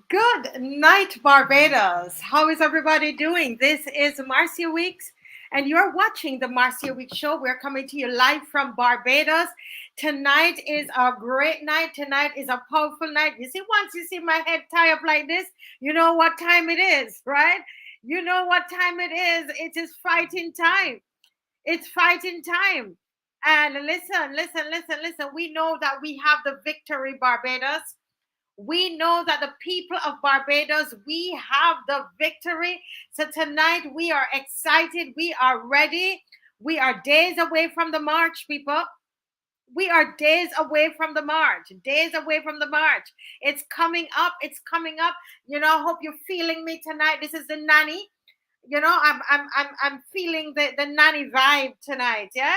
Good night, Barbados. How is everybody doing? This is Marcia Weeks, and you're watching the Marcia Weeks Show. We're coming to you live from Barbados. Tonight is a great night. Tonight is a powerful night. You see, once you see my head tie up like this, you know what time it is, right? You know what time it is. It is fighting time. It's fighting time. And listen. We know that we have the victory, Barbados. We know that the people of Barbados, we have the victory. So tonight we are excited. We are ready. We are days away from the march, people. We are days away from the march. Days away from the march. It's coming up. It's coming up. I hope you're feeling me tonight. This is the nanny. I'm feeling the nanny vibe tonight. Yeah.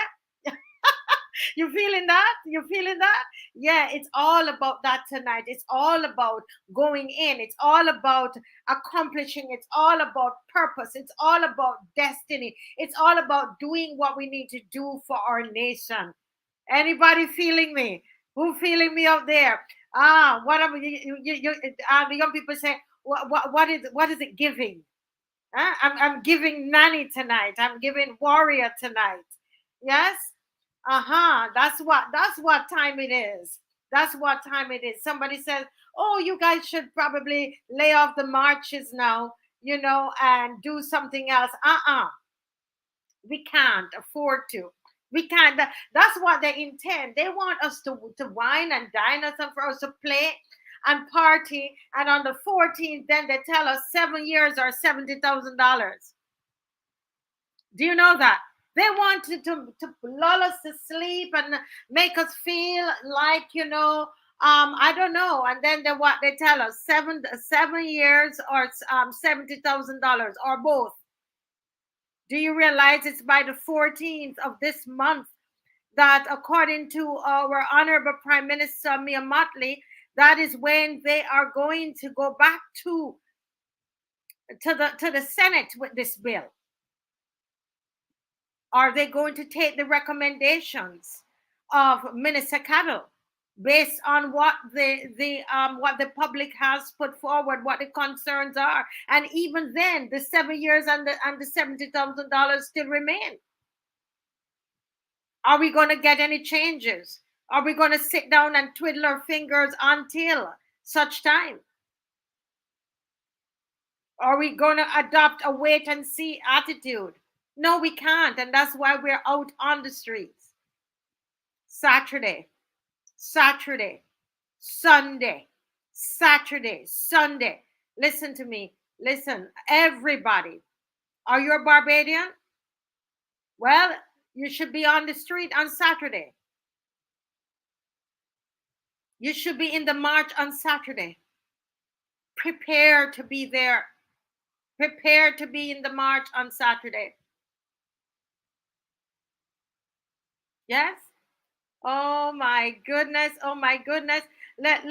You feeling that? You feeling that? Yeah, it's all about that tonight. It's all about going in. It's all about accomplishing. It's all about purpose. It's all about destiny. It's all about doing what we need to do for our nation. Anybody feeling me? Who feeling me out there? What am the young people say? What is it giving? I'm giving nanny tonight. I'm giving warrior tonight. Yes. That's what time it is. That's what time it is. Somebody says, "Oh, you guys should probably lay off the marches now, and do something else." We can't afford to. We can't. That's what they intend. They want us to wine and dine us and for us to play and party. And on the 14th, then they tell us 7 years or $70,000. Do you know that? They want to lull us to sleep and make us feel like, I don't know. And then they tell us 7 years or $70,000 or both. Do you realize it's by the 14th of this month that, according to our Honorable Prime Minister Mia Mottley, that is when they are going to go back to the Senate with this bill? Are they going to take the recommendations of Minister Cattle based on what the public has put forward, what the concerns are? And even then, the 7 years and the $70,000 still remain. Are we going to get any changes? Are we going to sit down and twiddle our fingers until such time? Are we going to adopt a wait and see attitude? No, we can't. And that's why we're out on the streets. Saturday, Sunday, Saturday, Sunday. Listen to me. Listen, everybody. Are you a Barbadian? Well, you should be on the street on Saturday. You should be in the march on Saturday. Prepare to be there. Prepare to be in the march on Saturday. Yes? Oh my goodness. Oh my goodness. Let's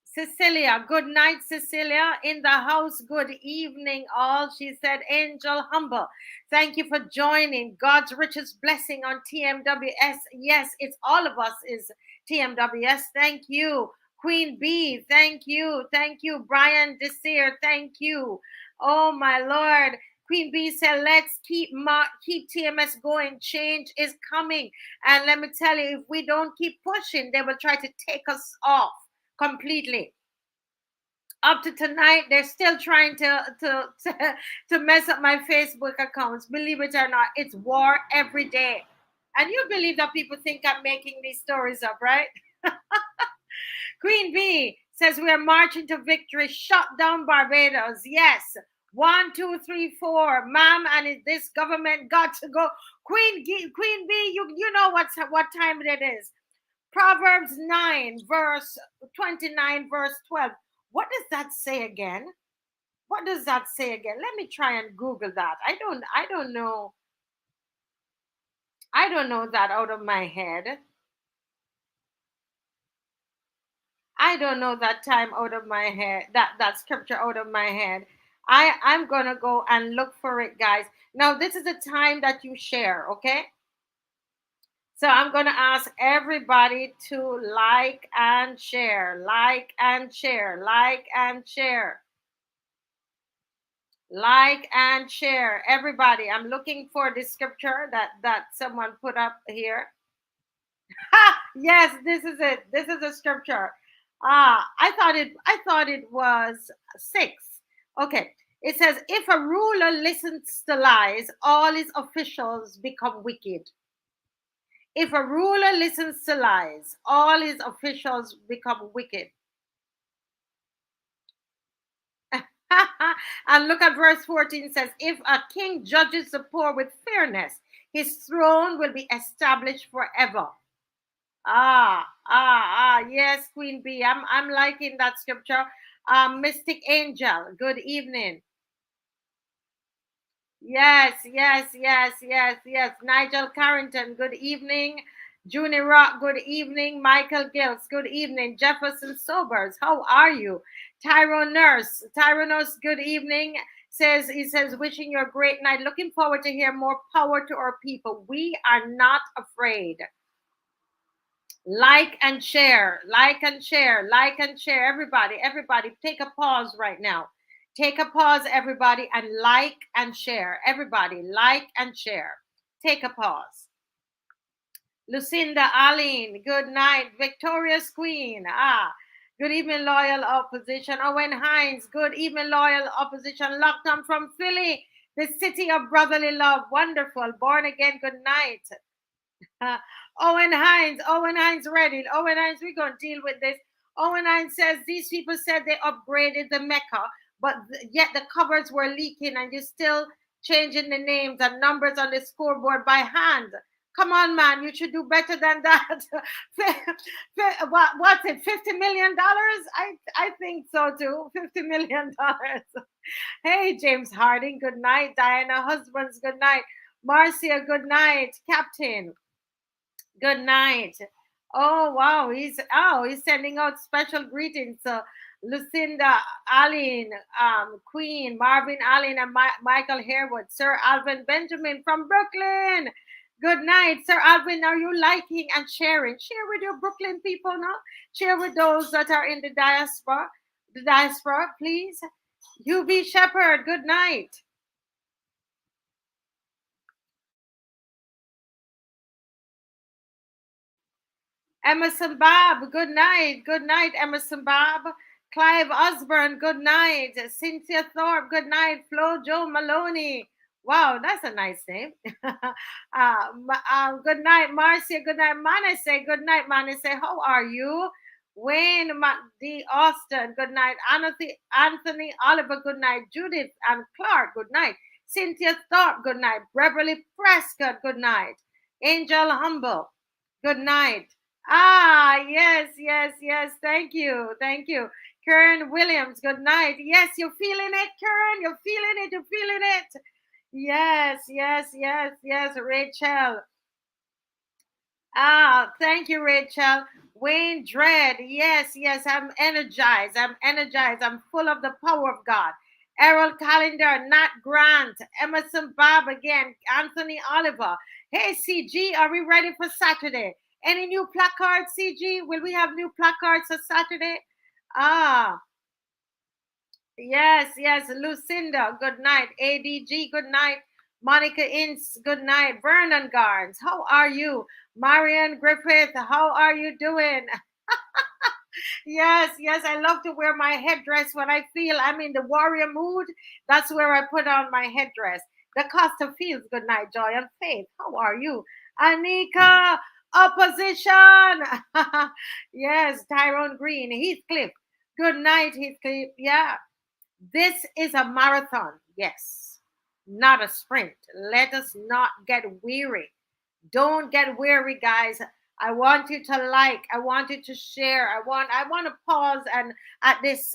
Cecilia. Good night, Cecilia. In the house. Good evening, all. She said, Angel Humble. Thank you for joining. God's richest blessing on TMWS. Yes, it's all of us is TMWS. Thank you. Queen B, thank you. Thank you. Brian Desir, thank you. Oh my Lord. Queen B said, let's keep TMS going. Change is coming. And let me tell you, if we don't keep pushing, they will try to take us off completely. Up to tonight, they're still trying to mess up my Facebook accounts. Believe it or not, it's war every day. And you believe that people think I'm making these stories up, right? Queen B says we are marching to victory. Shut down Barbados. Yes. 1, 2, 3, 4. Ma'am, and this government got to go. Queen B, you know what time it is. Proverbs 9, verse 29, verse 12. What does that say again? What does that say again? Let me try and Google that. I don't know. I don't know that out of my head. I don't know that time out of my head, that scripture out of my head. I'm gonna go and look for it, guys. Now this is the time that you share, okay? So I'm going to ask everybody to like and share, like and share, like and share, like and share. Everybody, I'm looking for the scripture that someone put up here. Ha! Yes, this is it. This is a scripture. I thought it was 6. Okay. It says, if a ruler listens to lies, all his officials become wicked. If a ruler listens to lies, all his officials become wicked. And look at verse 14 says, if a king judges the poor with fairness, his throne will be established forever. Yes, Queen B. I'm liking that scripture. Mystic Angel, good evening. Yes, yes, yes, yes, yes. Nigel Carrington, good evening. Junie Rock, good evening. Michael Gills, good evening. Jefferson Sobers, how are you? Tyrone Nurse, good evening. He says, wishing you a great night. Looking forward to hear more power to our people. We are not afraid. Like and share, like and share, like and share. Everybody, take a pause right now. Take a pause, everybody, and like and share. Everybody, like and share. Take a pause. Lucinda Aline, good night. Victorious Queen, good evening, loyal opposition. Owen Hines, good evening, loyal opposition. Locked on from Philly, the city of brotherly love. Wonderful. Born again, good night. Owen Hines ready. Owen Hines, we're going to deal with this. Owen Hines says these people said they upgraded the Mecca, but yet the covers were leaking and you're still changing the names and numbers on the scoreboard by hand. Come on, man, you should do better than that. What's it, $50 million? I think so too, $50 million. Hey, James Harding, good night. Diana Husbands, good night. Marcia, good night. Captain, good night. Oh wow, he's sending out special greetings. Lucinda Allen, Queen Marvin Allen, and Michael Harewood, Sir Alvin Benjamin from Brooklyn. Good night, Sir Alvin. Are you liking and sharing? Share with your Brooklyn people now. Share with those that are in the diaspora. Please. UB Shepherd. Good night. Emerson Bob, good night. Good night, Emerson Bob. Clive Osborne, good night. Cynthia Thorpe, good night. Flo Joe Maloney. Wow, that's a nice name. Good night, Marcia. Good night, Manase. Good night, Manase. How are you? Wayne D. Austin, good night. Anthony Oliver, good night. Judith and Clark, good night. Cynthia Thorpe, good night. Beverly Prescott, good night. Angel Humble, good night. Yes, yes, yes. Thank you. Thank you. Karen Williams, good night. Yes, you're feeling it, Karen. You're feeling it. You're feeling it. Yes, yes, yes, yes. Rachel. Thank you, Rachel. Wayne Dredd. Yes, yes. I'm energized. I'm energized. I'm full of the power of God. Errol Calendar, Nat Grant, Emerson Bob again, Anthony Oliver. Hey, CG, are we ready for Saturday? Any new placards, CG? Will we have new placards for Saturday? Yes, yes. Lucinda, good night. ADG, good night. Monica Ince, good night. Vernon Garnes, how are you? Marian Griffith, how are you doing? Yes, yes. I love to wear my headdress when I feel I'm in the warrior mood. That's where I put on my headdress. The Costa Fields, good night. Joy and Faith, how are you? Anika, opposition. Yes, Tyrone Green, Heathcliff. Good night, Heathcliff. Yeah. This is a marathon, yes, not a sprint. Let us not get weary. Don't get weary, guys. I want you to like. I want you to share. I want to pause and at this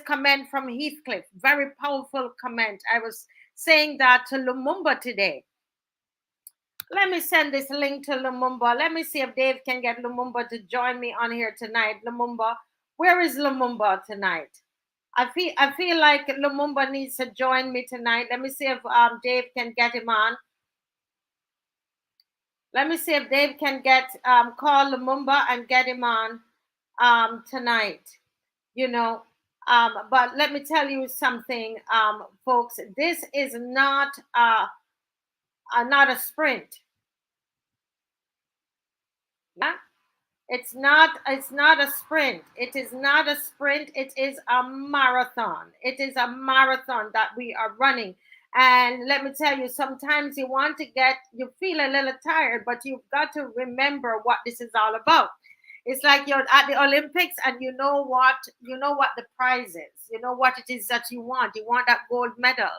comment from Heathcliff. Very powerful comment. I was saying that to Lumumba today. Let me send this link to Lumumba. Let me see if Dave can get Lumumba to join me on here tonight. Lumumba, where is Lumumba tonight? I feel like Lumumba needs to join me tonight. Let me see if Dave can get him on. Let me see if Dave can get call Lumumba and get him on tonight. You know, but let me tell you something, folks. This is not a sprint. Yeah? It's not a sprint. It is not a sprint. It is a marathon. It is a marathon that we are running. And let me tell you, sometimes you feel a little tired, but you've got to remember what this is all about. It's like you're at the Olympics and you know what the prize is. You know what it is that you want. You want that gold medal.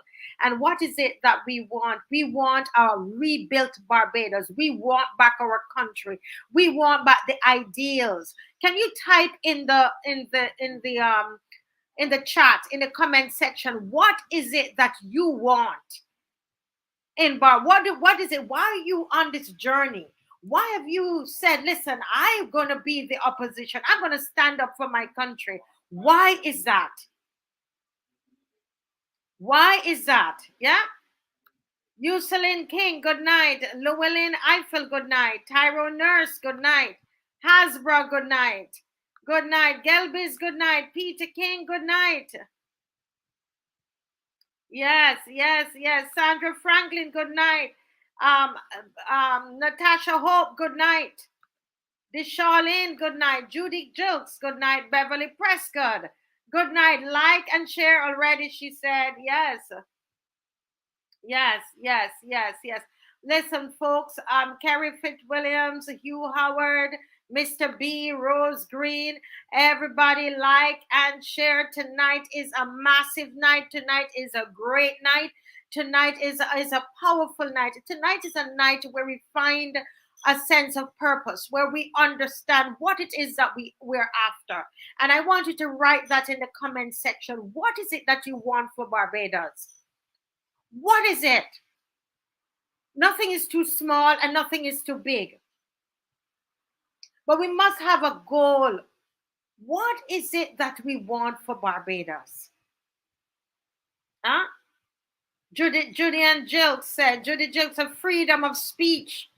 And what is it that we want? We want our rebuilt Barbados. We want back our country. We want back the ideals. Can you type in the chat, in the comment section, what is it that you want in Bar? What is it? Why are you on this journey? Why have you said, listen, I'm going to be the opposition. I'm going to stand up for my country. Why is that? Why is that? Yeah. Yuselin King, good night. Llewellyn Eiffel, good night. Tyrone Nurse, good night. Hasbro, good night. Good night. Gelbis, good night. Peter King, good night. Yes. Sandra Franklin, good night. Natasha Hope, good night. Charlene, good night. Judy Jilks, good night. Beverly Prescott, good night. Like and share already, she said. Yes. Listen, folks, Carrie Fitzwilliams, Hugh Howard, Mr. B, Rose Green, everybody like and share. Tonight is a massive night. Tonight is a great night. Tonight is a powerful night. Tonight is a night where we find a sense of purpose, where we understand what it is that we're after. And I want you to write that in the comment section. What is it that you want for Barbados? What is it? Nothing is too small and nothing is too big. But we must have a goal. What is it that we want for Barbados? Huh? Judy Jilks said, freedom of speech.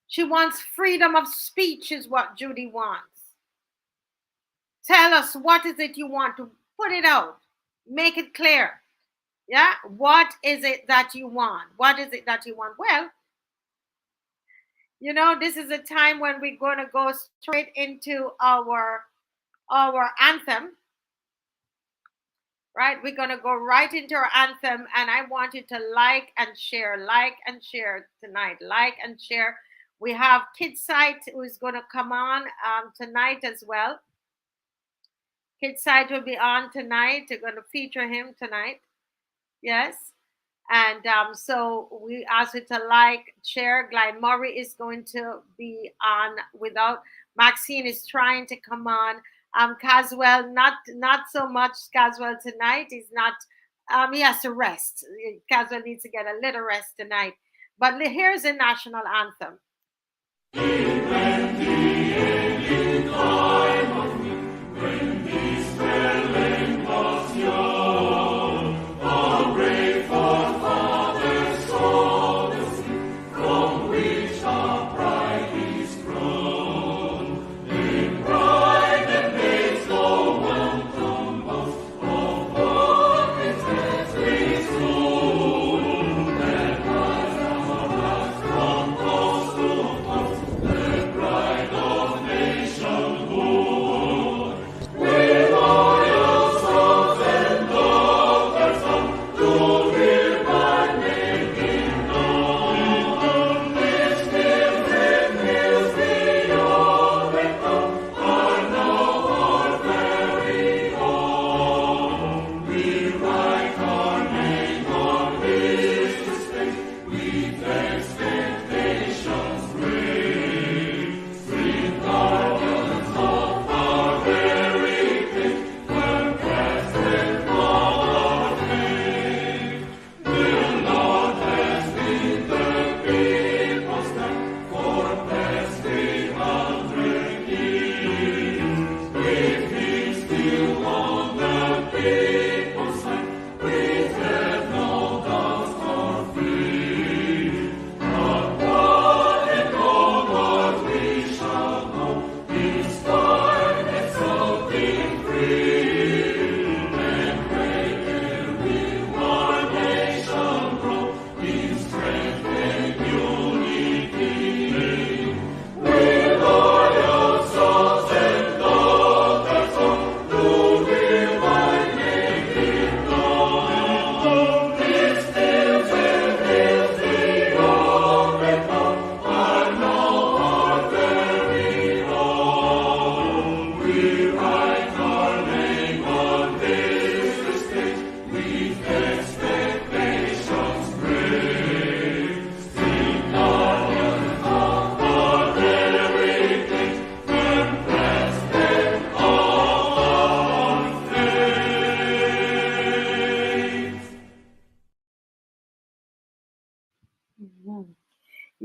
She wants freedom of speech is what Judy wants. Tell us, what is it you want? To put it out. Make it clear. Yeah? What is it that you want? What is it that you want? Well, you know, this is a time when we're going to go straight into our anthem. Right? We're going to go right into our anthem, and I want you to like and share tonight. Like and share. We have KIDSITE who is going to come on tonight as well. KIDSITE will be on tonight. We're going to feature him tonight. Yes. And so we ask you to like, share. Glyne Murray is going to be on without. Maxine is trying to come on. Caswell, not so much Caswell tonight. He's not, he has to rest. Caswell needs to get a little rest tonight. But here's the national anthem.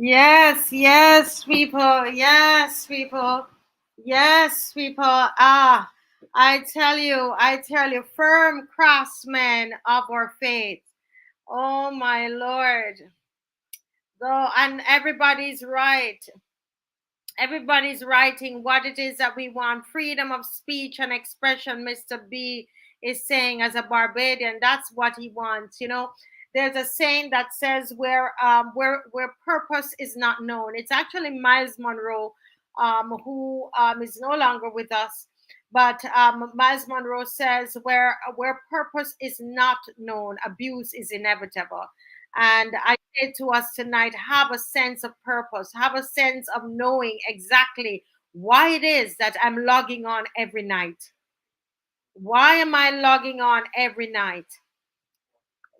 Yes, yes, people. Yes, people. Yes, people. Ah, I tell you, firm craftsmen of our faith. Oh my Lord. Though, and everybody's writing what it is that we want. Freedom of speech and expression, Mr. B is saying as a Barbadian. That's what he wants. You know, there's a saying that says where purpose is not known. It's actually Miles Monroe, who is no longer with us. But Miles Monroe says where purpose is not known, abuse is inevitable. And I say to us tonight, have a sense of purpose, have a sense of knowing exactly why it is that I'm logging on every night. Why am I logging on every night?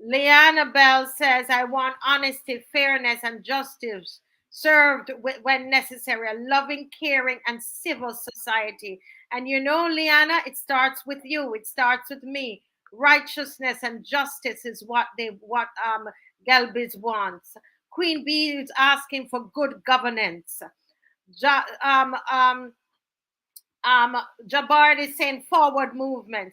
Leanna Bell says, I want honesty, fairness, and justice served when necessary, a loving, caring, and civil society. And you know, Leanna, it starts with you, it starts with me. Righteousness and justice is what Galbiz wants. Queen Bee is asking for good governance. Ja, um, Jabard is saying forward movement.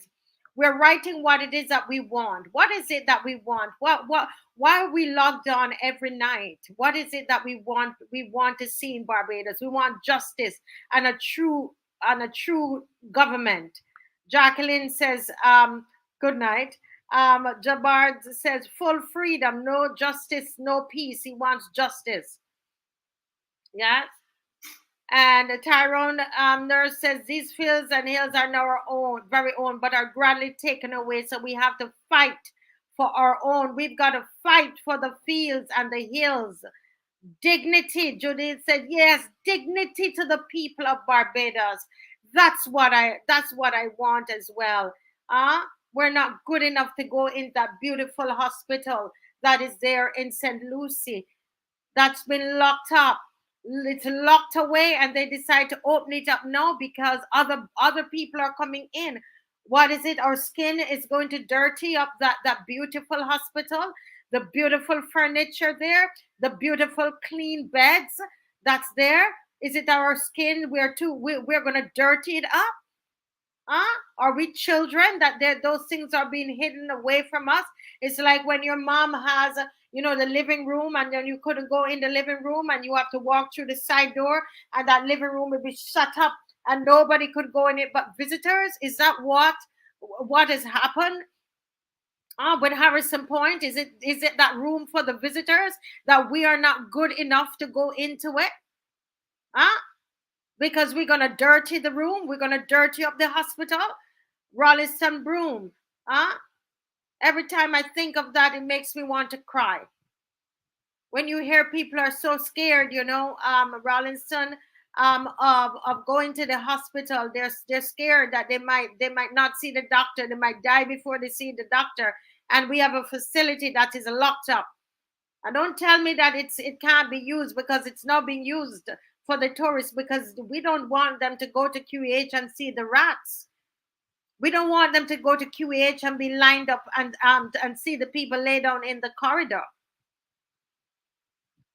We're writing what it is that we want. What is it that we want? Why are we logged on every night? What is it that we want? We want to see in Barbados. We want justice and a true government. Jacqueline says, good night. Jabard says, full freedom, no justice, no peace. He wants justice. Yes. And Tyrone Nurse says these fields and hills are now our own, very own, but are gradually taken away. So we have to fight for our own. We've got to fight for the fields and the hills. Dignity, Judith said, yes, dignity to the people of Barbados. That's what I want as well. We're not good enough to go in that beautiful hospital that is there in St. Lucie that's been locked up. It's locked away, and they decide to open it up now because other people are coming in. What is it? Our skin is going to dirty up that beautiful hospital, the beautiful furniture there, the beautiful clean beds that's there. Is it our skin? We're going to dirty it up. Are we children that those things are being hidden away from us? It's like when your mom has, the living room, and then you couldn't go in the living room, and you have to walk through the side door, and that living room will be shut up, and nobody could go in it but visitors. Is that what has happened? With Harrison Point, is it that room for the visitors that we are not good enough to go into it? Because we're gonna dirty the room, we're gonna dirty up the hospital. Rolleston Broom. Every time I think of that, it makes me want to cry. When you hear people are so scared, Rolleston, of going to the hospital, they're scared that they might not see the doctor, they might die before they see the doctor, and we have a facility that is locked up. And don't tell me that it can't be used, because it's not being used for the tourists, because we don't want them to go to QEH and see the rats. We don't want them to go to QEH and be lined up and see the people lay down in the corridor.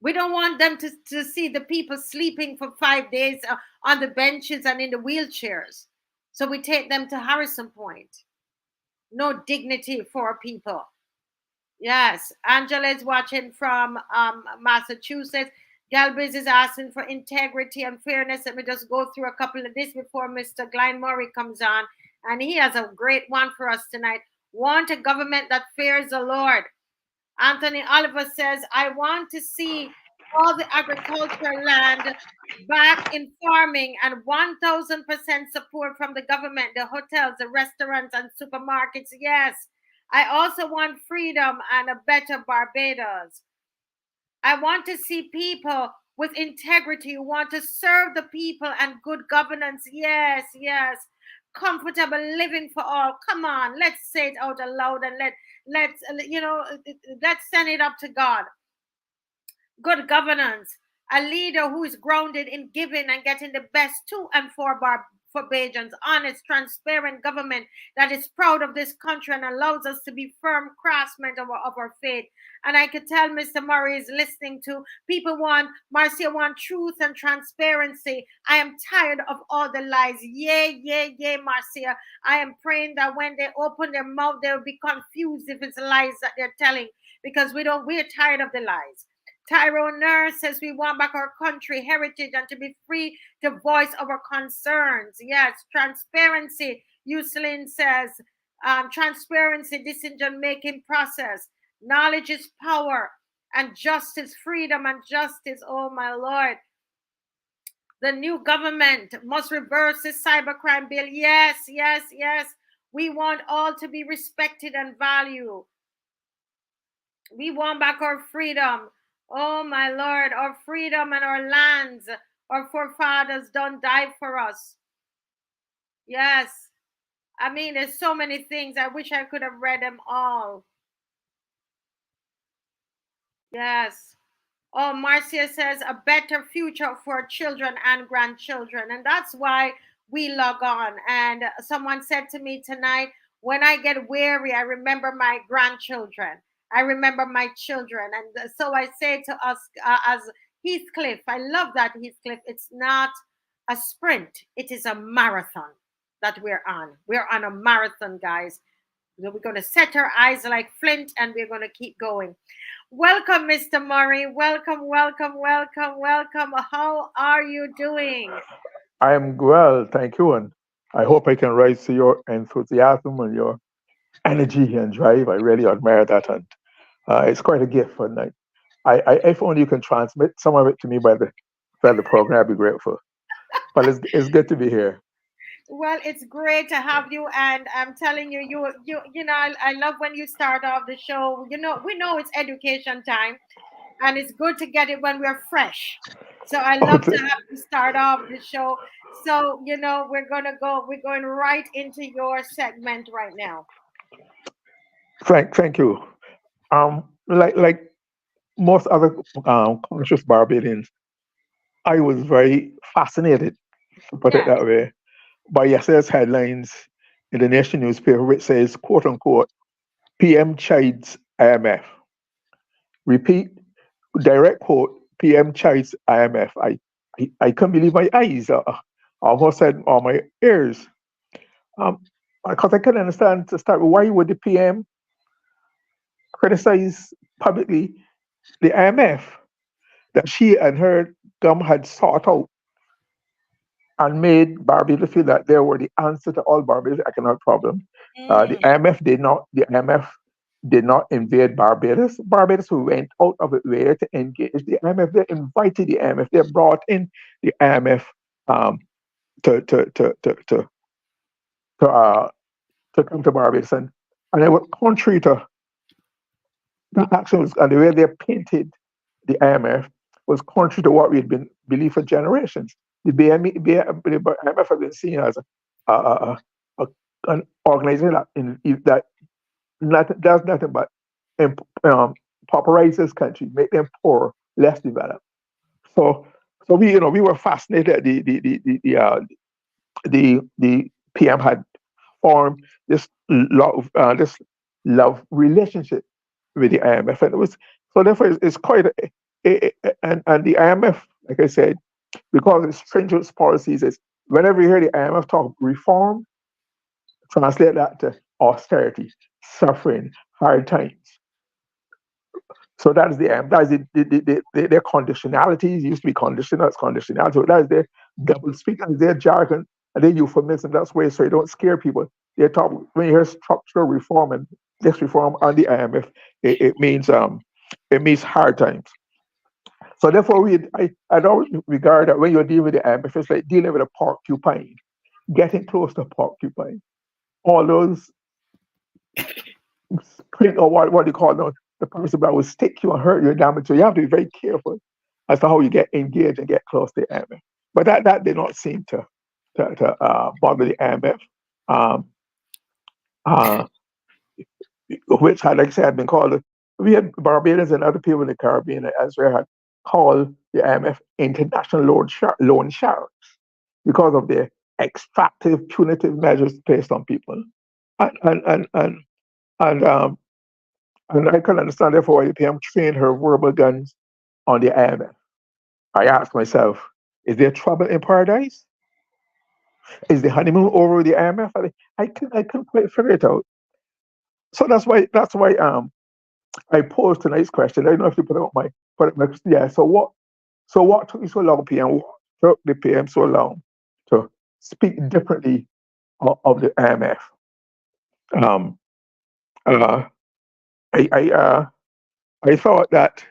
We don't want them to see the people sleeping for 5 days on the benches and in the wheelchairs. So we take them to Harrison Point. No dignity for people. Yes, Angela is watching from Massachusetts. Galvez is asking for integrity and fairness. Let me just go through a couple of this before Mr. Glyne Murray comes on. And he has a great one for us tonight. Want a government that fears the Lord. Anthony Oliver says, I want to see all the agricultural land back in farming, and 1,000% support from the government, the hotels, the restaurants, and supermarkets. Yes. I also want freedom and a better Barbados. I want to see people with integrity who want to serve the people and good governance. Yes, yes. Comfortable living for all. Come on, let's say it out aloud, and let's send it up to God. Good governance. A leader who is grounded in giving and getting the best to and for for Bajans, honest, transparent government that is proud of this country and allows us to be firm craftsmen of our faith. And I could tell Mr. Murray is listening to people want, Marcia want truth and transparency. I am tired of all the lies. Yay, yay, yay, Marcia. I am praying that when they open their mouth, they'll be confused if it's lies that they're telling because we're tired of the lies. Tyrone Nurse says we want back our country heritage and to be free to voice our concerns. Yes, transparency. Yuselin says transparency, decision making process. Knowledge is power and justice, freedom and justice. Oh my Lord. The new government must reverse this cybercrime bill. Yes, yes, yes. We want all to be respected and valued. We want back our freedom. Oh my Lord, our freedom and our lands. Our forefathers don't die for us. Yes. I mean, there's so many things. I wish I could have read them all. Yes. Oh, Marcia says a better future for children and grandchildren. And that's why we log on. And someone said to me tonight, when I get weary, I remember my grandchildren. I remember my children. And so I say to us as Heathcliff, I love that, Heathcliff. It's not a sprint, it is a marathon that we're on. We're on a marathon, guys. So we're going to set our eyes like flint and we're going to keep going. Welcome, Mr. Murray. Welcome, welcome, welcome, welcome. How are you doing? I am well, thank you, and I hope I can rise to your enthusiasm and your energy and drive. I really admire that, and it's quite a gift. And if only you can transmit some of it to me by the program, I'd be grateful. But it's good to be here. Well, it's great to have you, and I'm telling you, you know, I love when you start off the show. You know, we know it's education time, and it's good to get it when we're fresh. So I Oh, love to have you start off the show. So you know, we're going right into your segment right now. thank you. Like most other conscious Barbadians, I was very fascinated, to put it Yeah, that way, by yesterday's headlines in the Nation newspaper, which says, quote unquote, PM chides IMF. Repeat, direct quote, PM chides IMF. I couldn't believe my eyes. I almost said, or my ears. Um, because I couldn't understand to start with, why would the PM criticize publicly the IMF that she and her gum had sought out and made Barbados feel that they were the answer to all Barbados economic problems. The mm, IMF did not. The IMF did not invade Barbados. Barbados went out of its way to engage the IMF. They invited the IMF. They brought in the IMF um, to, to, to, to, to, to, uh, to come to Barbados. And it was contrary to the actions and the way they painted the IMF was contrary to what we had been believed for generations. The IMF has been seen as a, a, an organization that does nothing but pauperize this country, make them poor, less developed. So, we were fascinated. The PM had formed this love relationship with the IMF, and it was so. Therefore, it's quite and the IMF, like I said, because of its stringent policies, is whenever you hear the IMF talk reform, translate that to austerity, suffering, hard times. So that is that is their conditionalities. Used to be conditional, it's conditionality. So that is their double speak and their jargon and their euphemism. That's why, so you don't scare people. They talk when you hear structural reform and this reform on the IMF, it means hard times. So therefore, I'd always regard that when you're dealing with the IMF, it's like dealing with a porcupine, getting close to a porcupine. All those or what you call the person that will stick you and hurt you and damage you. You have to be very careful as to how you get engaged and get close to the IMF. But that did not seem to bother the IMF, um, uh, which had, like I said, had been called. We had Barbadians and other people in the Caribbean as well had called the IMF international loan sharks because of their extractive, punitive measures placed on people, and and and and and, um, and I can understand therefore why the PM trained her verbal guns on the IMF. I ask myself, is there trouble in paradise? Is the honeymoon over with the IMF? I couldn't quite figure it out. So that's why I posed tonight's question. I don't know if you put it my yeah. So what took you so long, PM? What took the PM so long to speak differently of the IMF? Um, uh, I I uh, I thought that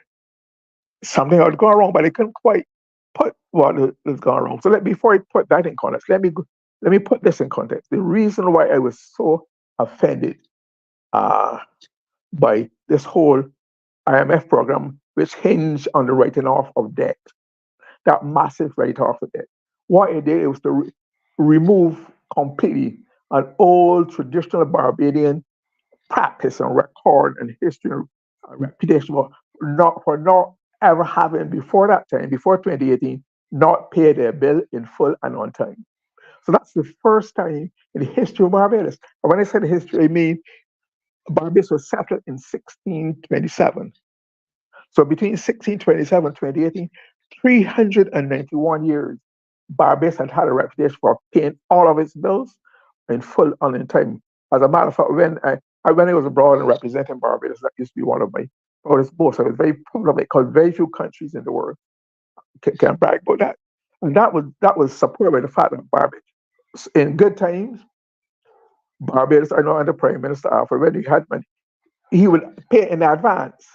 something had gone wrong, but I couldn't quite put what has gone wrong. So before I put that in context, let me put this in context. The reason why I was so offended uh, by this whole IMF program, which hinged on the writing off of debt, that massive write off of debt. What it did was to remove completely an old traditional Barbadian practice and record and history and reputation for not ever having before that time, before 2018, not pay their bill in full and on time. So that's the first time in the history of Barbados. And when I say the history, I mean Barbados was settled in 1627. So between 1627 and 2018, 391 years, Barbados had a reputation for paying all of its bills in full and in time. As a matter of fact, when I was abroad and representing Barbados, that used to be one of my proudest boasts. I was very proud of it because very few countries in the world can brag about that. And that was supported by the fact that Barbados, in good times, Barbados, I know under Prime Minister Alfred, when he had money, he would pay in advance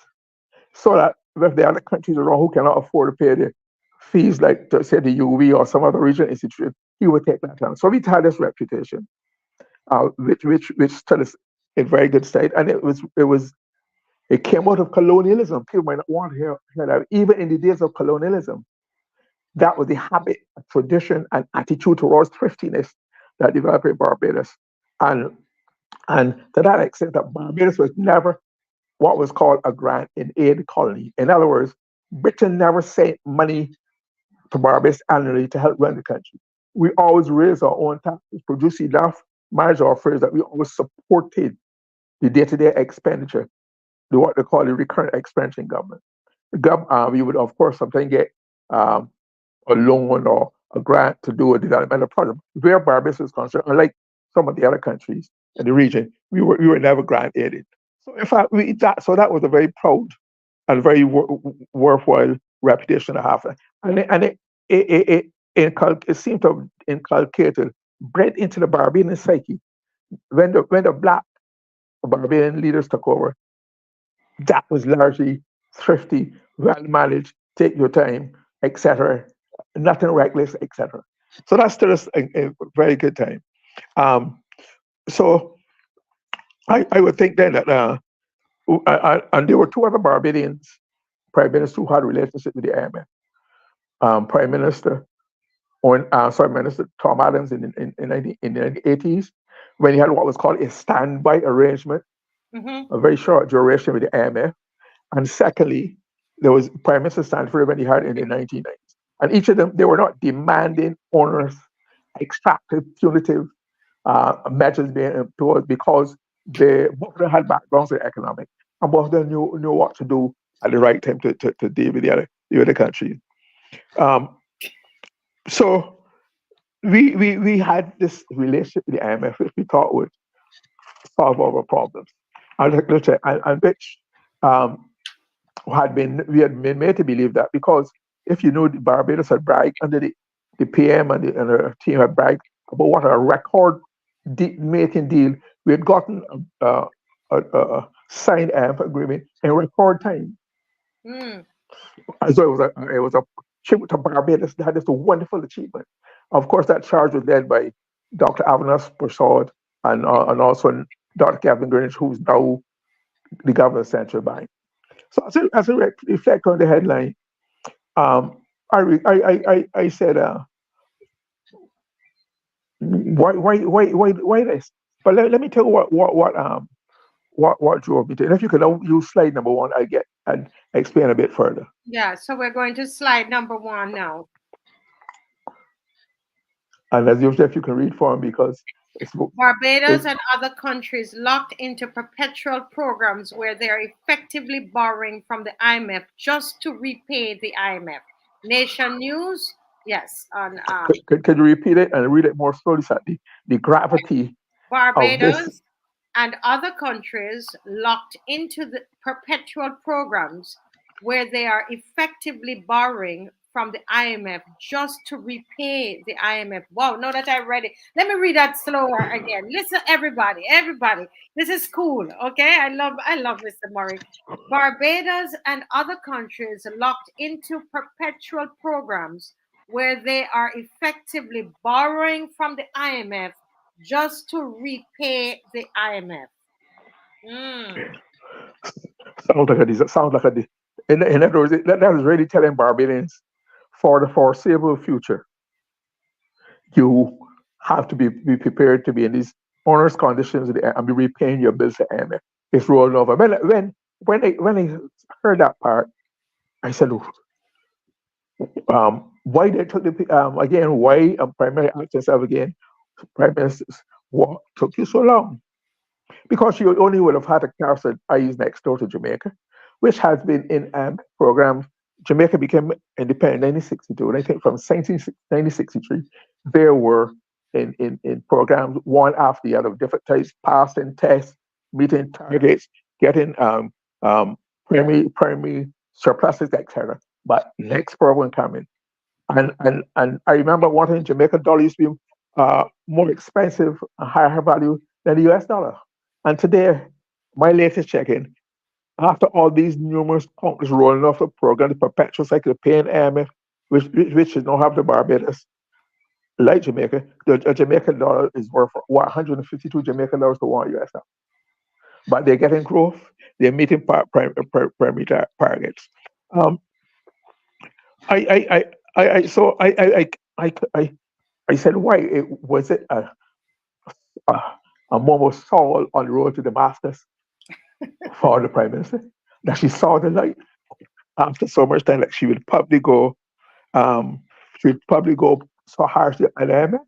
so that if there are other countries around who cannot afford to pay the fees, like to say the UV or some other regional institution, he would take that on. So we had this reputation, which still is in very good state, and it came out of colonialism. People might not want to hear that. Even in the days of colonialism, that was the habit, tradition, and attitude towards thriftiness that developed in Barbados, and and to that extent, that Barbados was never what was called a grant in aid colony. In other words, Britain never sent money to Barbados annually to help run the country. We always raised our own taxes, produced enough margin of affairs that we always supported the day-to-day expenditure, what they call the recurrent expenditure in government. We would, of course, sometimes get um, a loan or a grant to do a developmental project. Where Barbados is concerned, unlike some of the other countries in the region, we were never grant aided. So in fact, that was a very proud and very worthwhile reputation to have, and it seemed to have inculcated, bred into the Barbadian psyche when the black Barbadian leaders took over. That was largely thrifty, well managed, take your time, etc. Nothing reckless, etc. So that's still a very good time. Um, so I would think then that and there were two other Barbadians prime ministers who had a relationship with the IMF. Prime Minister Minister Tom Adams in the 80s, when he had what was called a standby arrangement, Mm-hmm. a very short duration with the IMF. And secondly, there was Prime Minister Stanford when he had in the 1990s. And each of them, they were not demanding onerous, extractive, punitive measures being employed because both of them had backgrounds in economics and both of them knew what to do at the right time to deal with the other countries. Um, so we had this relationship with the IMF, which we thought would solve our problems, and which um, we had been made to believe that because if you know Barbados had bragged under the PM and the team had bragged about what a record making deal we had gotten a signed agreement in record time. Mm. So it was a tribute to Barbados that had this wonderful achievement. Of course, that charge was led by Dr. Avanos Prasad and also Dr. Kevin Greenwich, who's now the governor of Central Bank. So as I reflect on the headline, um, I said, why this? But let me tell you what drove me to. And if you could use slide number one, I'd explain a bit further. Yeah, so we're going to slide number one now. And as usual, if you can read for him because it's, Barbados it's and other countries locked into perpetual programs where they are effectively borrowing from the IMF just to repay the IMF. Nation News, yes, on could you repeat it and read it more slowly, so the gravity of this. Barbados and other countries locked into the perpetual programs where they are effectively borrowing from the IMF just to repay the IMF. Wow, now that I read it, let me read that slower again. Listen, everybody, this is cool. Okay, I love Mr. Murray. Barbados and other countries locked into perpetual programs where they are effectively borrowing from the IMF just to repay the IMF. Mm. Sounds like in other words, that is really telling Barbadians for the foreseeable future, you have to be prepared to be in these onerous conditions and be repaying your bills to IMF. It's rolling over. When I heard that part, I said, why they took the again? Why primary ask yourself again, Prime Ministers, what took you so long? Because you only would have had a castle eyes next door to Jamaica, which has been in programs. Jamaica became independent in 1962, and I think from 1963, there were in programs one after the other, different types, passing tests, meeting targets, getting primary surpluses, etc. But next program coming, and I remember wanting Jamaican dollar used to be more expensive, a higher value than the US dollar. And today, my latest check-in, after all these numerous countries rolling off the program, the perpetual cycle of paying IMF, which does not have the Barbados, like Jamaica, the Jamaican dollar is worth 152 Jamaican dollars to one US dollar. But they're getting growth, they're meeting primary targets. Um, I said, why was it a, a moment of Saul on the road to Damascus for the prime minister that she saw the light after so much time that um, she would probably go so harshly at them.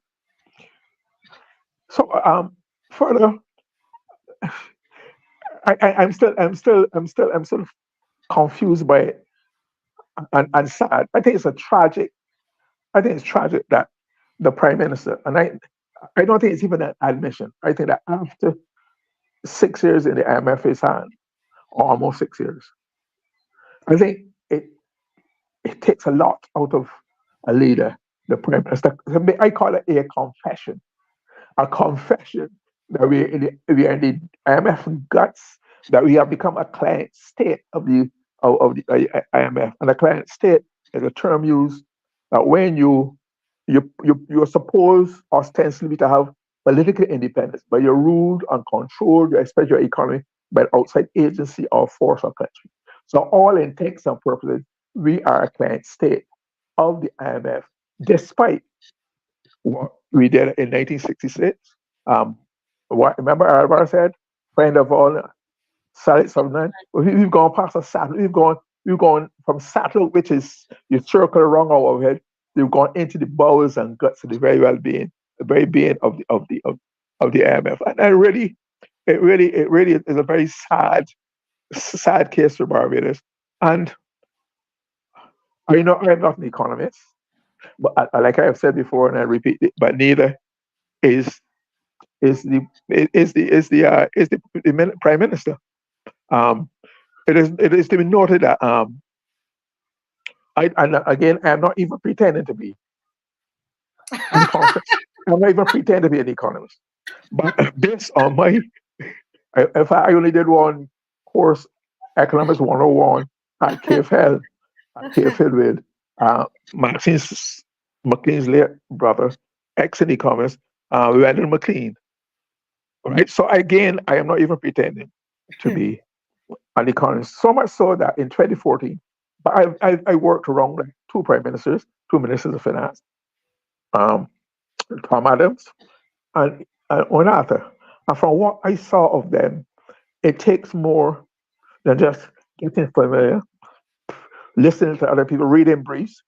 So further, I'm still confused by it and sad. I think it's tragic that the prime minister, and I don't think it's even an admission. I think that after 6 years in the IMF's hand, or almost 6 years, I think it takes a lot out of a leader, the prime minister. I call it a confession that we are in the IMF guts, that we have become a client state of the IMF, and a client state is a term used that when you're supposed ostensibly to have political independence, but you're ruled and controlled, you expect your economy by an outside agency or force or country. So all intents and purposes, we are a client state of the IMF, despite what we did in 1966. Um, what remember Alvaro said, friend of all, solid Southern. We've gone past a saddle. We've gone from saddle, which is you circle around our head. We've gone into the bowels and guts of the very well being, the very being of the IMF. And it really is a very sad case for Barbados. And I know I'm not an economist, but like I have said before, and I repeat it, but neither is the prime minister. Um, it is to be noted that and again, I'm not even pretending to be an economist. I'm not even pretending to be an economist. But based on if I only did one course, Economics 101 at KFL, with Martin's McLean's late brother, ex-economist, Randall McLean. Right. So again, I am not even pretending to be an economist. So much so that in 2014, but I worked around like two ministers of finance, um, Tom Adams and one other. And from what I saw of them, it takes more than just getting familiar, listening to other people, reading briefs.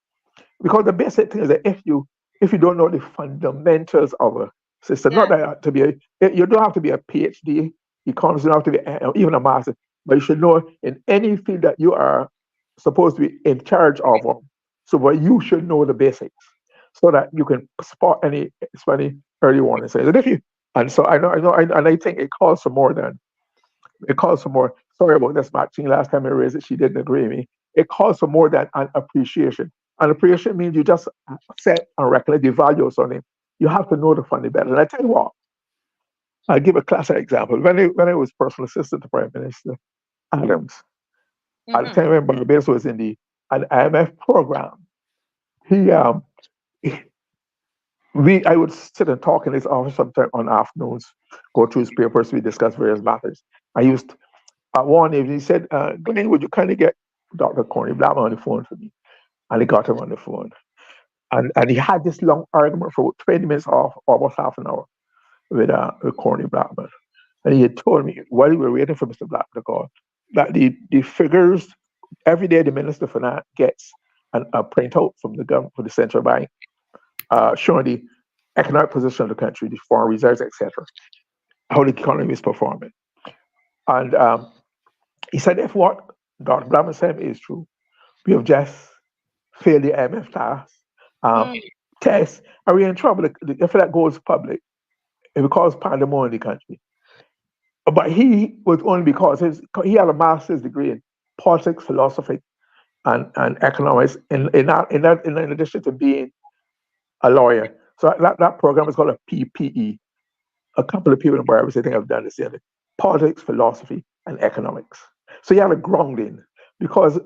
Because the basic thing is that if you if you don't know the fundamentals of a system, not Yes. that to be you don't have to be a PhD economist, you don't have to be even a master, but you should know in any field that you are supposed to be in charge of. So, but you should know the basics so that you can spot any early warning signs. And if you and so and I think it calls for more than it calls for more. Sorry about this, Maxine. Last time I raised it, she didn't agree with me. It calls for more than an appreciation. An appreciation means you just set and recognize the value of something. You have to know the funding better. And I tell you what, I'll give a classic example. When I was personal assistant to Prime Minister Adams, at the Mm-hmm. time when Barbados was in the an IMF program, he I would sit and talk in his office sometime on afternoons, go through his papers, we discuss various matters. I used one evening, he said, Glenn, would you kindly get Dr. Corny Blackman on the phone for me? And he got him on the phone. And he had this long argument for 20 minutes off, almost half an hour with Corny Blackman. And he had told me while we were waiting for Mr. Blackman to call that the figures every day the Minister for Finance gets a printout from the government, for the central bank, showing the economic position of the country, the foreign reserves, etc., how the economy is performing. And he said, if what Dr. Blackman said is true, we have just failed the IMF um, Mm. test, and we're in trouble. If that goes public, it will cause pandemonium in the country. But he was only because he had a master's degree in politics, philosophy, and economics, in addition to being a lawyer. So that program is called a PPE. A couple of people in Barbados, I think, have done this in politics, philosophy, and economics. So you have a grounding because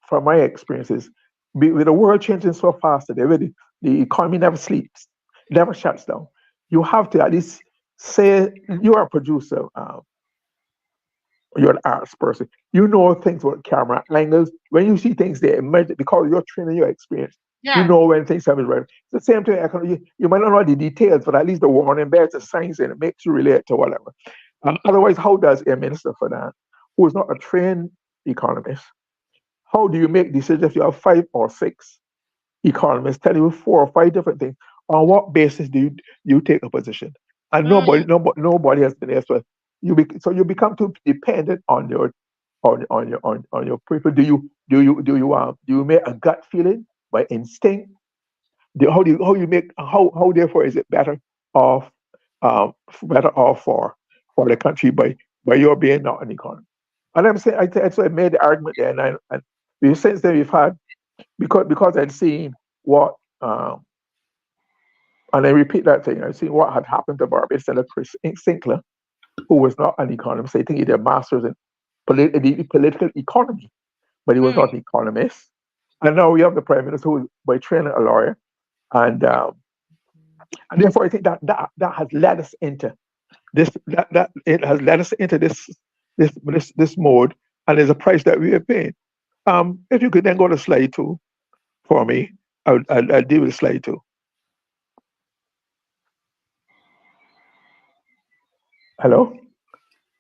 from my experiences, with the world changing so fast today, where the economy never sleeps, never shuts down. You have to at least say you are a producer, you're an arts person. You know things about camera angles. When you see things there, because you're training your experience, you Yes. know when things happen right. It's the same thing. You might not know the details, but at least the warning bears the signs and it makes you relate to whatever. Otherwise, how does a minister for that, who is not a trained economist, how do you make decisions if you have 5 or 6 economists telling you 4 or 5 different things? On what basis do you take a position? And Mm. nobody has been asked. So you become too dependent on your people. Do you make a gut feeling by instinct? How you make how therefore is it off better off for the country by your being not an economist? And I'm saying so I made the argument there, and since then we've had because I'd seen what and I repeat that thing. I've seen what had happened to Barbados Senator Chris Sinclair, who was not an economist. I think he did a master's in political economy, but he was Mm. not an economist. And now we have the prime minister who is by training a lawyer, and and therefore I think that has led us into that it has led us into this mode, and there's a price that we are paying. If you could then go to slide 2 for me, I'll deal with slide 2. Hello.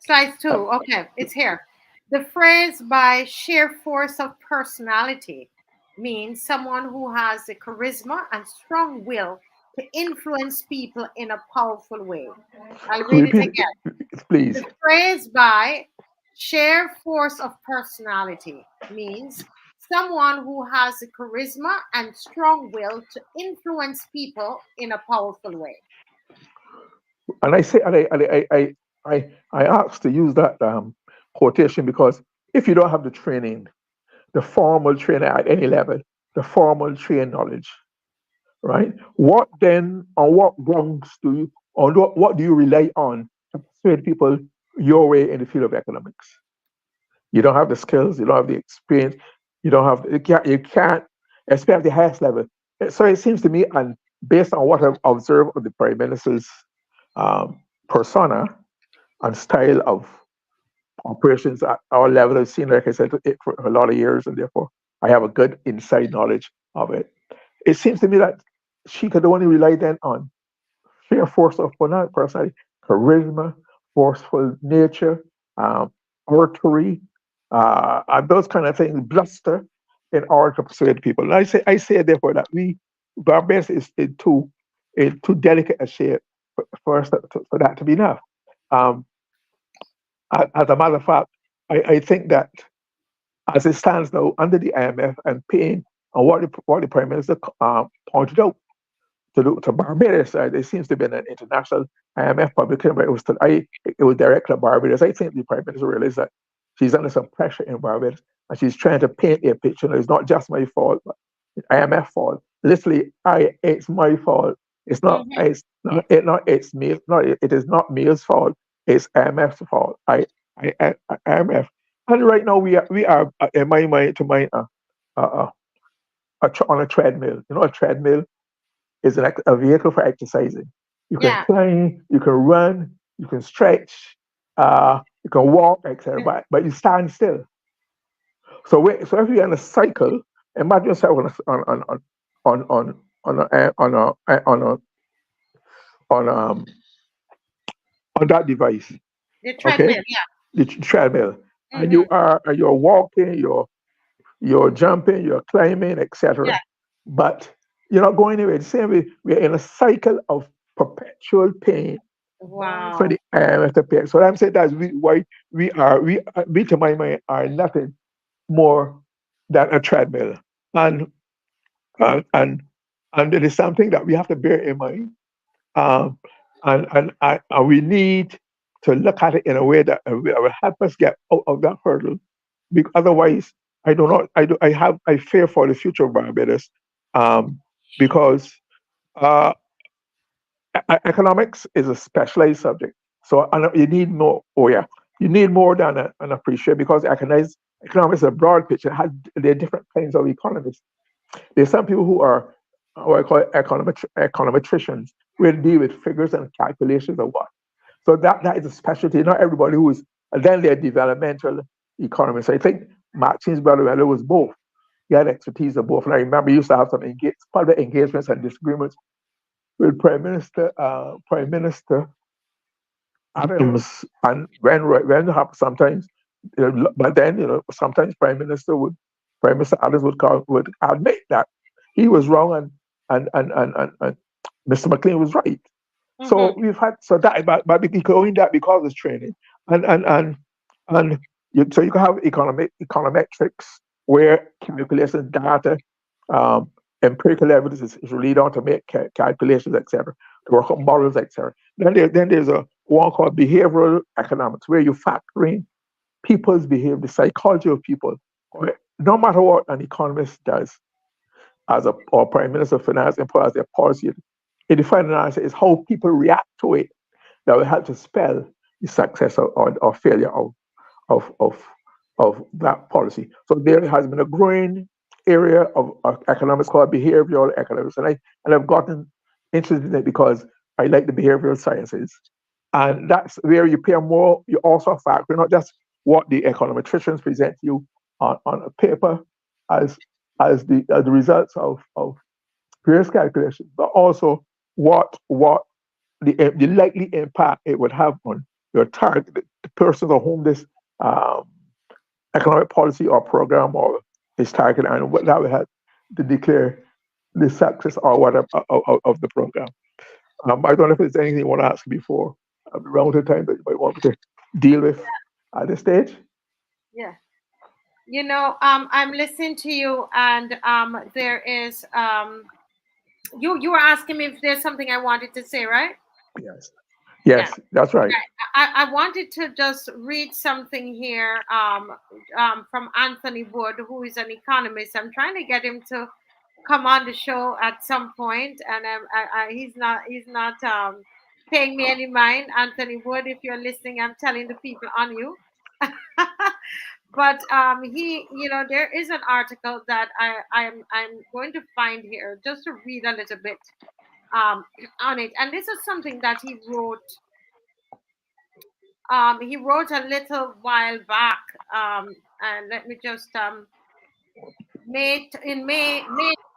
Slide Uh, 2. Okay, it's here. The phrase by sheer force of personality means someone who has a charisma and strong will to influence people in a powerful way. I'll could you read it repeat again. it, please? The phrase by sheer force of personality means someone who has a charisma and strong will to influence people in a powerful way. And I say, I asked to use that quotation because if you don't have the training, the formal training at any level, the formal trained knowledge, right? What then, on what grounds what do you rely on to persuade people your way in the field of economics? You don't have the skills, you don't have the experience, you don't have, you can't, especially at the highest level. So it seems to me, and based on what I've observed of the Prime Minister's um, persona and style of operations at our level, I've seen, like I said, it for a lot of years, and therefore I have a good inside knowledge of it. It seems to me that she could only rely then on sheer force of personality, charisma, forceful nature, um, oratory, and those kind of things, bluster, in order to persuade people. And I say therefore that we Barbados is in too delicate a shape for us for that to be enough. Um, as a matter of fact, I think that as it stands now under the IMF and paying and what the Prime Minister pointed out to Barbados, there seems to have been an international IMF publication, but it was directed at Barbados. I think the Prime Minister realized that she's under some pressure in Barbados and she's trying to paint a picture. It's not just my fault, but it's IMF fault. Literally, it's my fault. It's not. Mm-hmm. It's not. It's me. No, it is not me's fault. It's IMF's fault. IMF. And right now we are in my mind to mind uh, on a treadmill. You know, a treadmill is a vehicle for exercising. You can Yeah. climb, you can run, you can stretch, you can walk, etc. But you stand still. So if you're on a cycle, imagine yourself on a on a on a on on that device, The okay, treadmill. Yeah. the treadmill, and Mm-hmm. you're walking, you're jumping, you're climbing, Yeah. etc. But you're not going anywhere. The same way, we're in a cycle of perpetual pain for Wow. the to pay. So what I'm saying that's why we to my mind are nothing more than a treadmill, and and and, and it is something that we have to bear in mind, um, and we need to look at it in a way that will help us get out of that hurdle. Because otherwise, I do not. I fear for the future of Barbados, um, because uh, economics is a specialized subject. So you need more. Oh yeah, you need more than an appreciate because economics is a broad picture. There are different kinds of economists. There's some people who are what I call econometricians, who deal with figures and calculations of what. So that is a specialty. Not everybody who is, and then they're developmental economists. I think Martin's brother was both. He had expertise of both. And I remember he used to have some public engagements and disagreements with Prime Minister Adams, and when sometimes, but then sometimes Prime Minister Adams would admit that he was wrong and Mr. McLean was right. Mm-hmm. So we've had so that but going that because it's training and and and and so you can have econometrics where calculations data, um, empirical evidence is relied on to make calculations, etc., to work on models, etc. Then there's a one called behavioral economics where you factor in people's behavior, the psychology of people. No matter what an economist does, as a or prime minister of finance employs their policy, it defines analysis is how people react to it that will help to spell the success or failure of, of, of that policy. So there has been a growing area of economics called behavioral economics, and I've gotten interested in it because I like the behavioral sciences, and that's where you pay more. You also factor not just what the econometricians present to you on a paper as the results of various calculations, but also what the likely impact it would have on your target, the person of whom this um, economic policy or program or is targeted, and what that would have to declare the success or whatever of the program. I don't know if there's anything you want to ask before around the time that you might want me to deal with at this stage. Yeah. I'm listening to you, and there is you were asking me if there's something I wanted to say, right? Yes, Yeah. yes, that's right. Right. I wanted to just read something here from Anthony Wood, who is an economist. I'm trying to get him to come on the show at some point, and he's not paying me any mind. Anthony Wood, if you're listening, I'm telling the people on you. But there is an article that I'm going to find here just to read a little bit on it, and this is something that he wrote. He wrote a little while back, and let me just May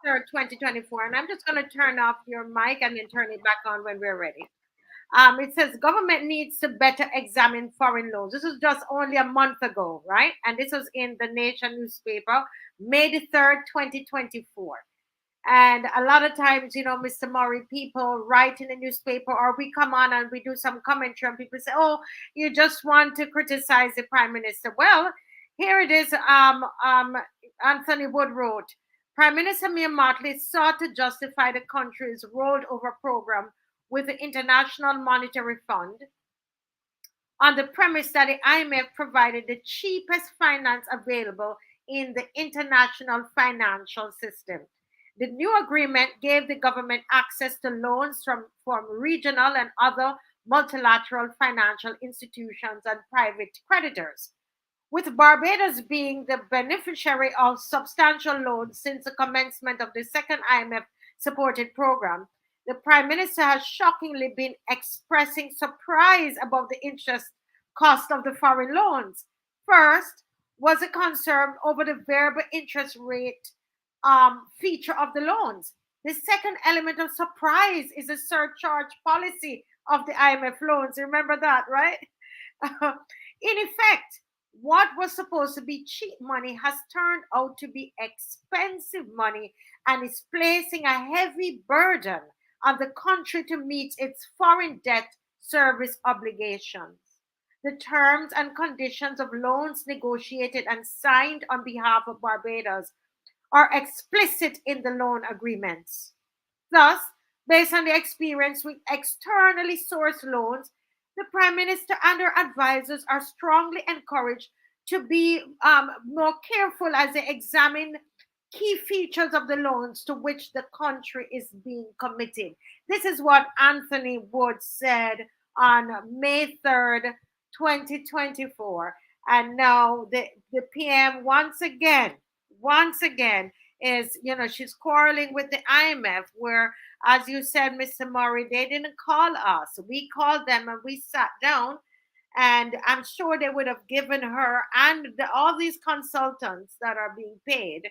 3rd, 2024, and I'm just going to turn off your mic and then turn it back on when we're ready. It says government needs to better examine foreign loans. This is just only a month ago, right? And this was in the Nation newspaper, May the 3rd, 2024. And a lot of times, Mr. Murray, people write in the newspaper, or we come on and we do some commentary, and people say, "Oh, you just want to criticize the prime minister." Well, here it is. Anthony Wood wrote, Prime Minister Mia Mottley sought to justify the country's rolled over program with the International Monetary Fund on the premise that the IMF provided the cheapest finance available in the international financial system. The new agreement gave the government access to loans from regional and other multilateral financial institutions and private creditors, with Barbados being the beneficiary of substantial loans since the commencement of the second IMF supported program. The Prime Minister has shockingly been expressing surprise about the interest cost of the foreign loans. First was a concern over the variable interest rate feature of the loans. The second element of surprise is the surcharge policy of the IMF loans. Remember that, right? In effect, what was supposed to be cheap money has turned out to be expensive money and is placing a heavy burden on the country to meet its foreign debt service obligations. The terms and conditions of loans negotiated and signed on behalf of Barbados are explicit in the loan agreements. Thus, based on the experience with externally sourced loans, the Prime Minister and her advisors are strongly encouraged to be more careful as they examine key features of the loans to which the country is being committed. This is what Anthony Wood said on May 3rd, 2024. And now the PM once again is, she's quarreling with the IMF, where, as you said, Mr. Murray, they didn't call us. We called them and we sat down, and I'm sure they would have given her and all these consultants that are being paid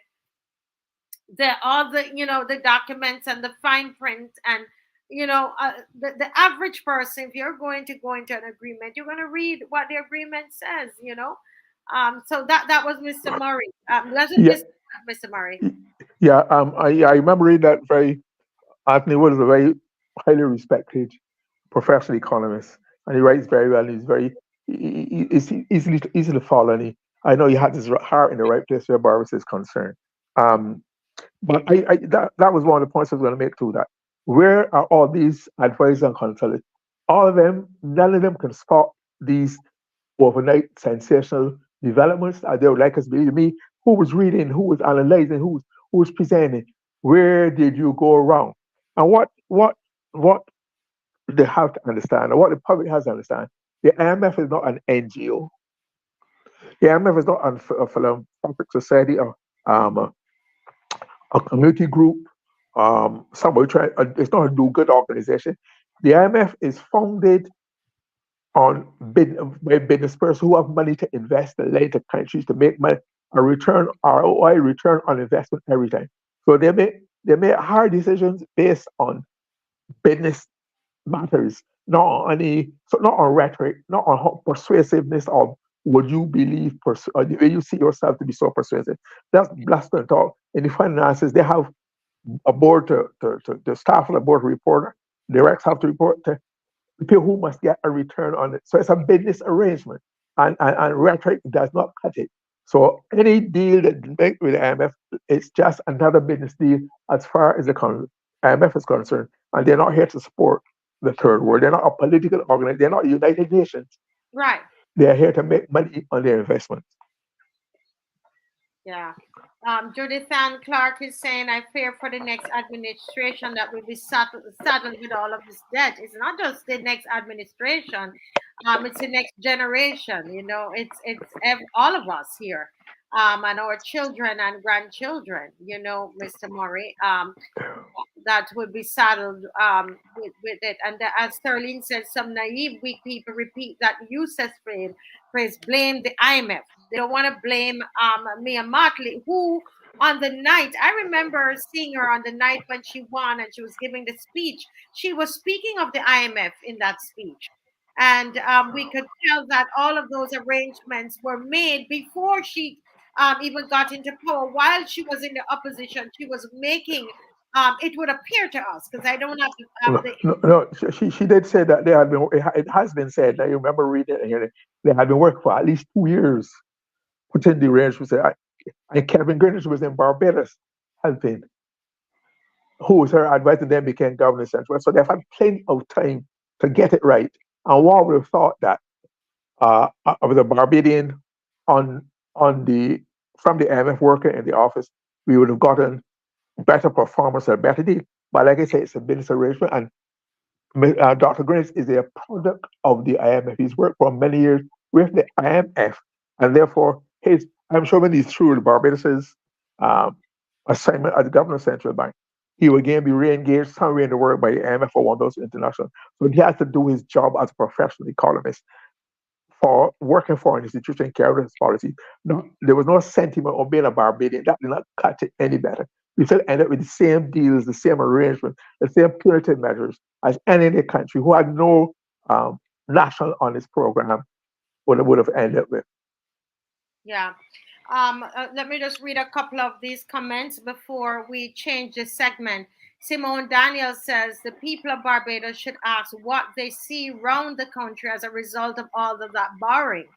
all the documents and the fine print, and the average person, if you're going to go into an agreement, you're going to read what the agreement says. So that was Mr. Murray. Wasn't Yeah, Mr. Murray? yeah. I remember reading that. Very Anthony Wood is a very highly respected professional economist, and he writes very well. And he's very it's easy to follow. And I know he had his heart in the right place where Barbados is concerned. Um, but that was one of the points I was going to make too. That where are all these advisors and consultants? All of them, none of them can spot these overnight sensational developments. They would like us to believe me. Who was reading? Who was analyzing? Who was presenting? Where did you go wrong? And what they have to understand, or what the public has to understand, the IMF is not an NGO. The IMF is not a philanthropic society or um, a community group. Somebody try. It's not a do-good organization. The IMF is founded on by business persons who have money to invest and lend to countries to make money, a return ROI, return on investment every time. So they make hard decisions based on business matters, not on not on rhetoric, not on persuasiveness of would you believe or the way you see yourself to be so persuasive. That's bluster talk. In the finances, they have a board to the staff of the board to report, directs have to report to the people who must get a return on it. So it's a business arrangement, and rhetoric does not cut it. So any deal that you make with the IMF, it's just another business deal as far as the IMF is concerned, and they're not here to support the third world. They're not a political organization. They're not United Nations. Right. They're here to make money on their investments. Yeah. Judith Ann Clark is saying, I fear for the next administration that will be saddled with all of this debt. It's not just the next administration, it's the next generation. All of us here, and our children and grandchildren, Mr. Murray, that would be saddled with it. And as Sterling said, some naive, weak people repeat that useless phrase, blame the IMF. They don't want to blame Mia Mottley, who on the night, I remember seeing her on the night when she won and she was giving the speech. She was speaking of the IMF in that speech. And we could tell that all of those arrangements were made before she even got into power. While she was in the opposition, she was making It would appear to us because I don't have No, the no, no, she did say that they had been. It has been said. I remember reading it here. They had been working for at least 2 years, putting the arrangements. And Kevin Greenwich was in Barbados helping, who was her advisor, then became governor of Central. So they've had plenty of time to get it right. And one would have thought that of the Barbadian on the from the IMF worker in the office, we would have gotten better performance or better deal. But like I say, it's a business arrangement, and Dr. Greenwich is a product of the IMF. He's worked for many years with the IMF, and therefore, I'm sure when he's through the Barbados's um, assignment at the governor of central bank, he will again be re-engaged somewhere in the world by the IMF or one of those international. So he has to do his job as a professional economist for working for an institution carrying his policy. No, there was no sentiment of being a Barbadian. That did not cut it any better. We still end up with the same deals, the same arrangements, the same punitive measures as any other country who had no national honest program would have ended with. yeah. Let me just read a couple of these comments before we change the segment. Simone Daniel says the people of Barbados should ask what they see round the country as a result of all of that borrowing,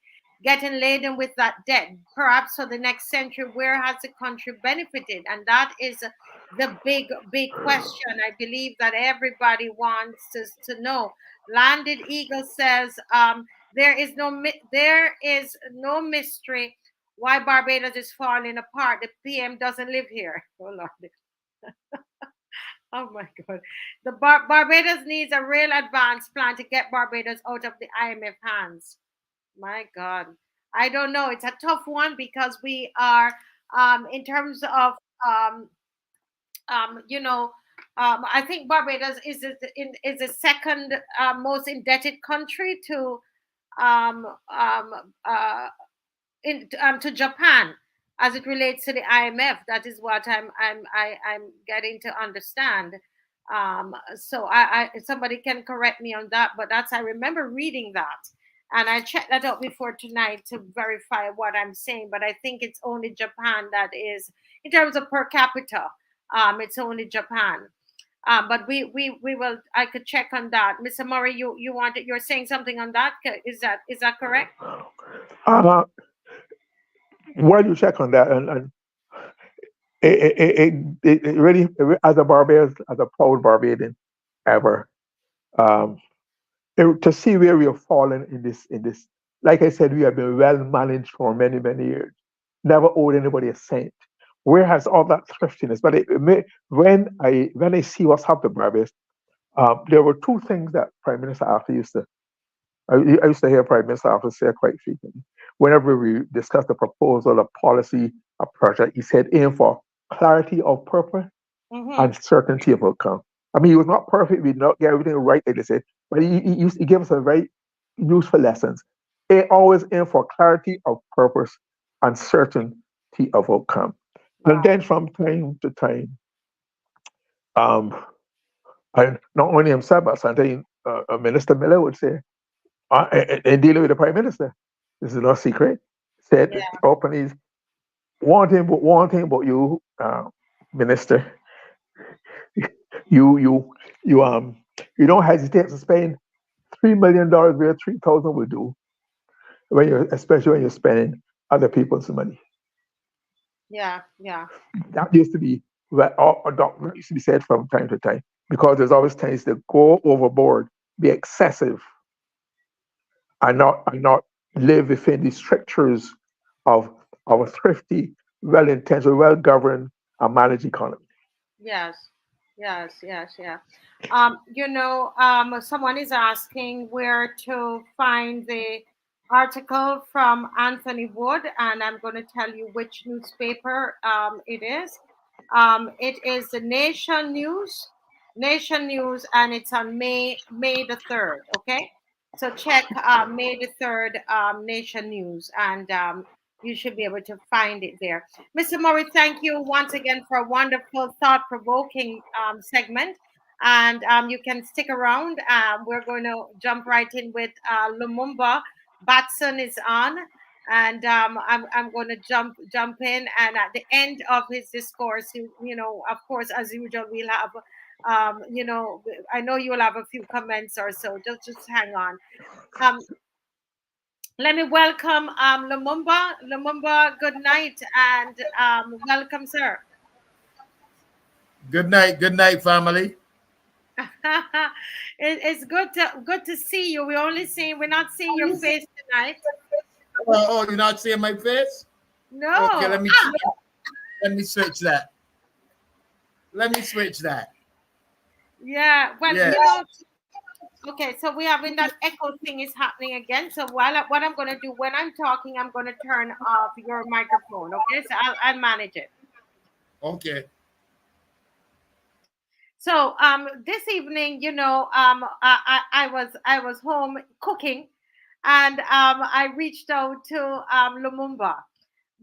getting laden with that debt. Perhaps for the next century, where has the country benefited? And that is the big question. I believe that everybody wants to know. Landed Eagle says there is no mystery why Barbados is falling apart. The PM doesn't live here. Oh Lord. Oh my God. The Barbados needs a real advanced plan to get Barbados out of the IMF hands. My God. I don't know. It's a tough one because we are, in terms of, um, you know, I think Barbados is the second most indebted country um, um, uh, to Japan as it relates to the IMF. That is what I'm getting to understand. So somebody can correct me on that, but that's I remember reading that, and I checked that out before tonight to verify what I'm saying. But I think it's only Japan that is, in terms of per capita, it's only Japan. But we will. I could check on that, Mr. Murray. You're saying something on that? Is that correct? Uh, while you check on that, and it really, as a Barbados, as a proud Barbadian ever, um, to see where we have fallen in this. Like I said, we have been well managed for many years, never owed anybody a cent. Where has all that thriftiness? But when I see what's happened to Barbados, there were two things that Prime Minister Arthur used to. I used to hear Prime Minister Arthur say quite frequently. Whenever we discussed a proposal, a policy, a project, he said aim for clarity of purpose Mm-hmm. and certainty of outcome. I mean, he was not perfect. We did not get everything right, like they said, but he gave us a very useful lessons. He always aim for clarity of purpose and certainty of outcome. And Wow. then from time to time, um, and not only himself, but sometimes Minister Miller would say, in dealing with the Prime Minister, this is no secret, said Yeah. openly, one thing, but you, Minister, you you you you don't hesitate to spend $3 million where 3,000 will do when you're especially when you're spending other people's money. Yeah. Yeah. That used to be that used to be said from time to time because there's always times to go overboard, be excessive, and not live within the strictures of a thrifty, well-intentioned, well-governed, and managed economy. Yes, yes, yes, yeah. Someone is asking where to find the article from Anthony Wood, and I'm going to tell you which newspaper it is. It is the Nation News, and it's on May the 3rd. Okay, so check May the 3rd, Nation News, and you should be able to find it there. Mr. Murray, thank you once again for a wonderful, thought provoking segment. And you can stick around. We're going to jump right in with Lumumba. Batson is on. And I'm going to jump in, and at the end of his discourse, of course, as usual, we'll have, I know you'll have a few comments or so. Just hang on. Um, Let me welcome Lumumba. Lumumba, good night, and welcome, sir. Good night, family. It's good to see you. We're not seeing your face tonight. Oh, you're not seeing my face? Okay, No. let me switch that. Let me switch that. Yeah. Well, Yeah. okay. So we having that echo thing is happening again. So what I'm gonna do when I'm talking, I'm gonna turn off your microphone. Okay. So I'll manage it. Okay. So this evening, I was home cooking, and I reached out to Lumumba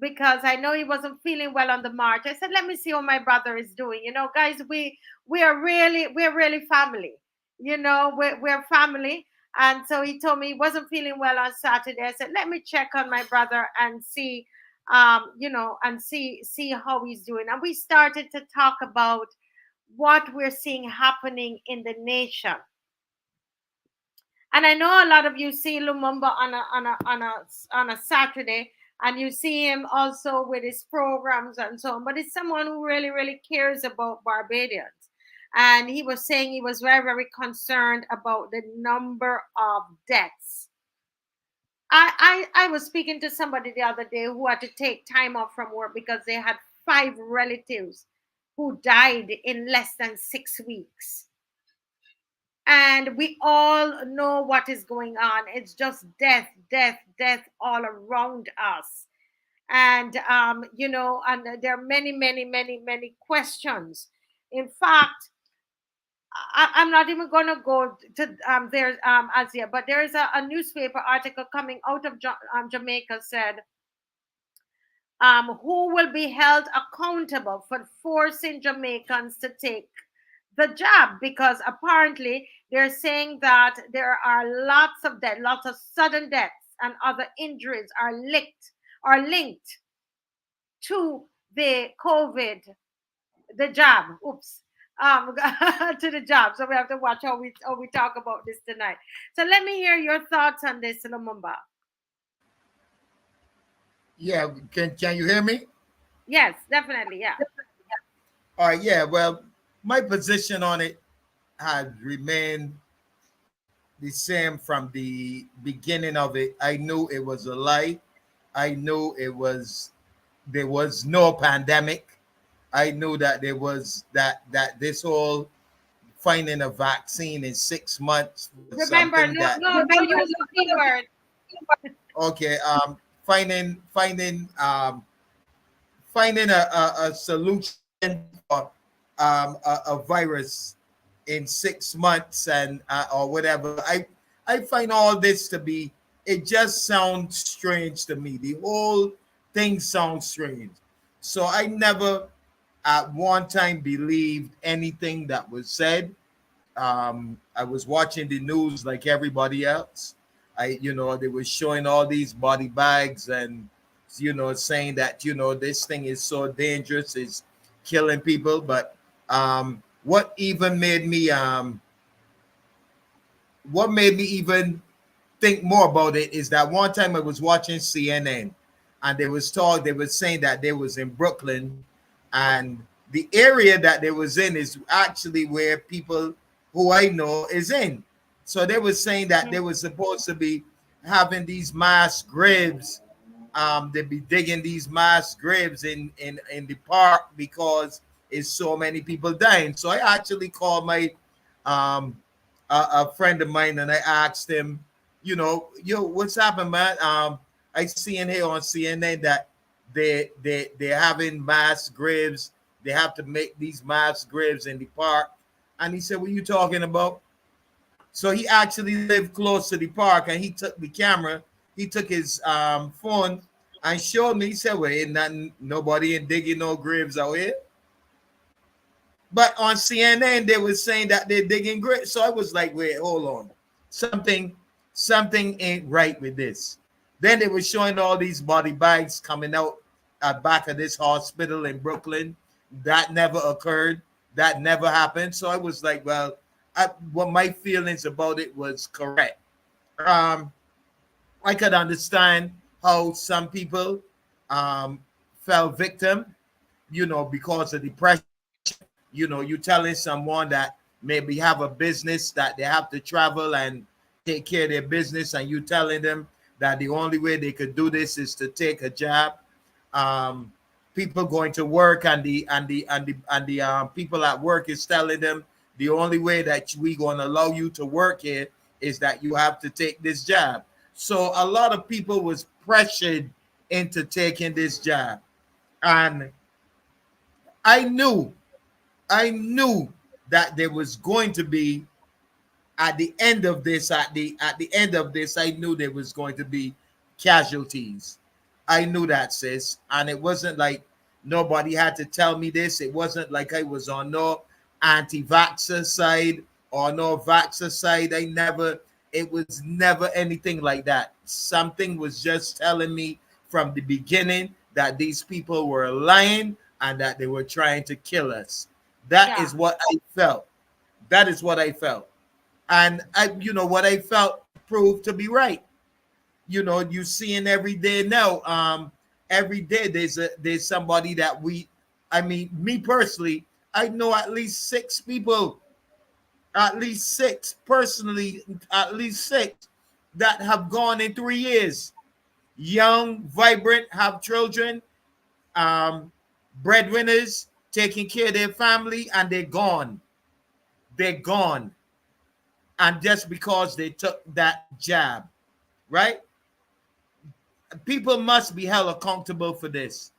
because I know he wasn't feeling well on the march. I said, let me see how my brother is doing. Guys, we're really family. We're family. And so he told me he wasn't feeling well on Saturday. I said, let me check on my brother and see, and see how he's doing. And we started to talk about what we're seeing happening in the nation. And I know a lot of you see Lumumba on a Saturday, and you see him also with his programs and so on. But it's someone who really, really cares about Barbadians. And he was saying he was very, very concerned about the number of deaths. I was speaking to somebody the other day who had to take time off from work because they had 5 relatives who died in less than 6 weeks. And we all know what is going on. It's just death, death, death all around us. And and there are many, many, many, many questions. In fact, I'm not even going to go to there's Asia, but there is a newspaper article coming out of Jamaica, said who will be held accountable for forcing Jamaicans to take the jab, because apparently they're saying that there are lots of sudden deaths and other injuries are linked to the COVID, the jab. Oops. To the jab. So we have to watch how we talk about this tonight. So let me hear your thoughts on this, Lumumba. Yeah. Can you hear me? Yes, definitely. Yeah. All right. Yeah. Well, my position on it has remained the same from the beginning of it. I knew it was a lie. I knew there was no pandemic. I knew that there was that this whole finding a vaccine in 6 months was Remember, something no, that no, don't use the P word. okay. Finding a solution for a virus in 6 months and or whatever. I find all this to be, it just sounds strange to me. The whole thing sounds strange. So I never at one time believed anything that was said. I was watching the news like everybody else. They were showing all these body bags and, saying that, this thing is so dangerous, it's killing people. But what even made me, what made me even think more about it is that one time I was watching CNN, and they were saying that they was in Brooklyn, and the area that they was in is actually where people who I know is in. So they were saying that they were supposed to be having these mass graves. They'd be digging these mass graves in the park because it's so many people dying. So I actually called my um a friend of mine, and I asked him, yo, what's happened, man? I seeing here on CNN that they're having mass graves. They have to make these mass graves in the park. And he said, what are you talking about? So he actually lived close to the park, and he took the camera, he took his phone and showed me. He said, well, ain't nothing, nobody ain't digging no graves out here. But on CNN, they were saying that they're digging graves. So I was like, wait, hold on. Something ain't right with this. Then they were showing all these body bags coming out at back of this hospital in Brooklyn. That never occurred. That never happened. So I was like, well, what my feelings about it was correct. Um, I could understand how some people um, fell victim, because of depression. You telling someone that maybe have a business that they have to travel and take care of their business, and you telling them that the only way they could do this is to take a job. Um, People going to work, and the people at work is telling them the only way that we going to allow you to work here is that you have to take this job. So a lot of people was pressured into taking this job, and I knew, I knew that there was going to be at the end of this, at the end of this, I knew there was going to be casualties. I knew that, sis, and it wasn't like nobody had to tell me this. It wasn't like I was on no anti-vaxxer side or no vaxxer side. I never. It was never anything like that. Something was just telling me from the beginning that these people were lying and that they were trying to kill us. That Yeah. is what I felt. That is what I felt. And what I felt proved to be right. You seeing every day now. Every day there's somebody that I mean, me personally, I know at least six people, at least six personally, at least six that have gone in 3 years. Young, vibrant, have children, um, breadwinners, taking care of their family, and they're gone. They're gone. And just because they took that jab, right? People must be held accountable for this.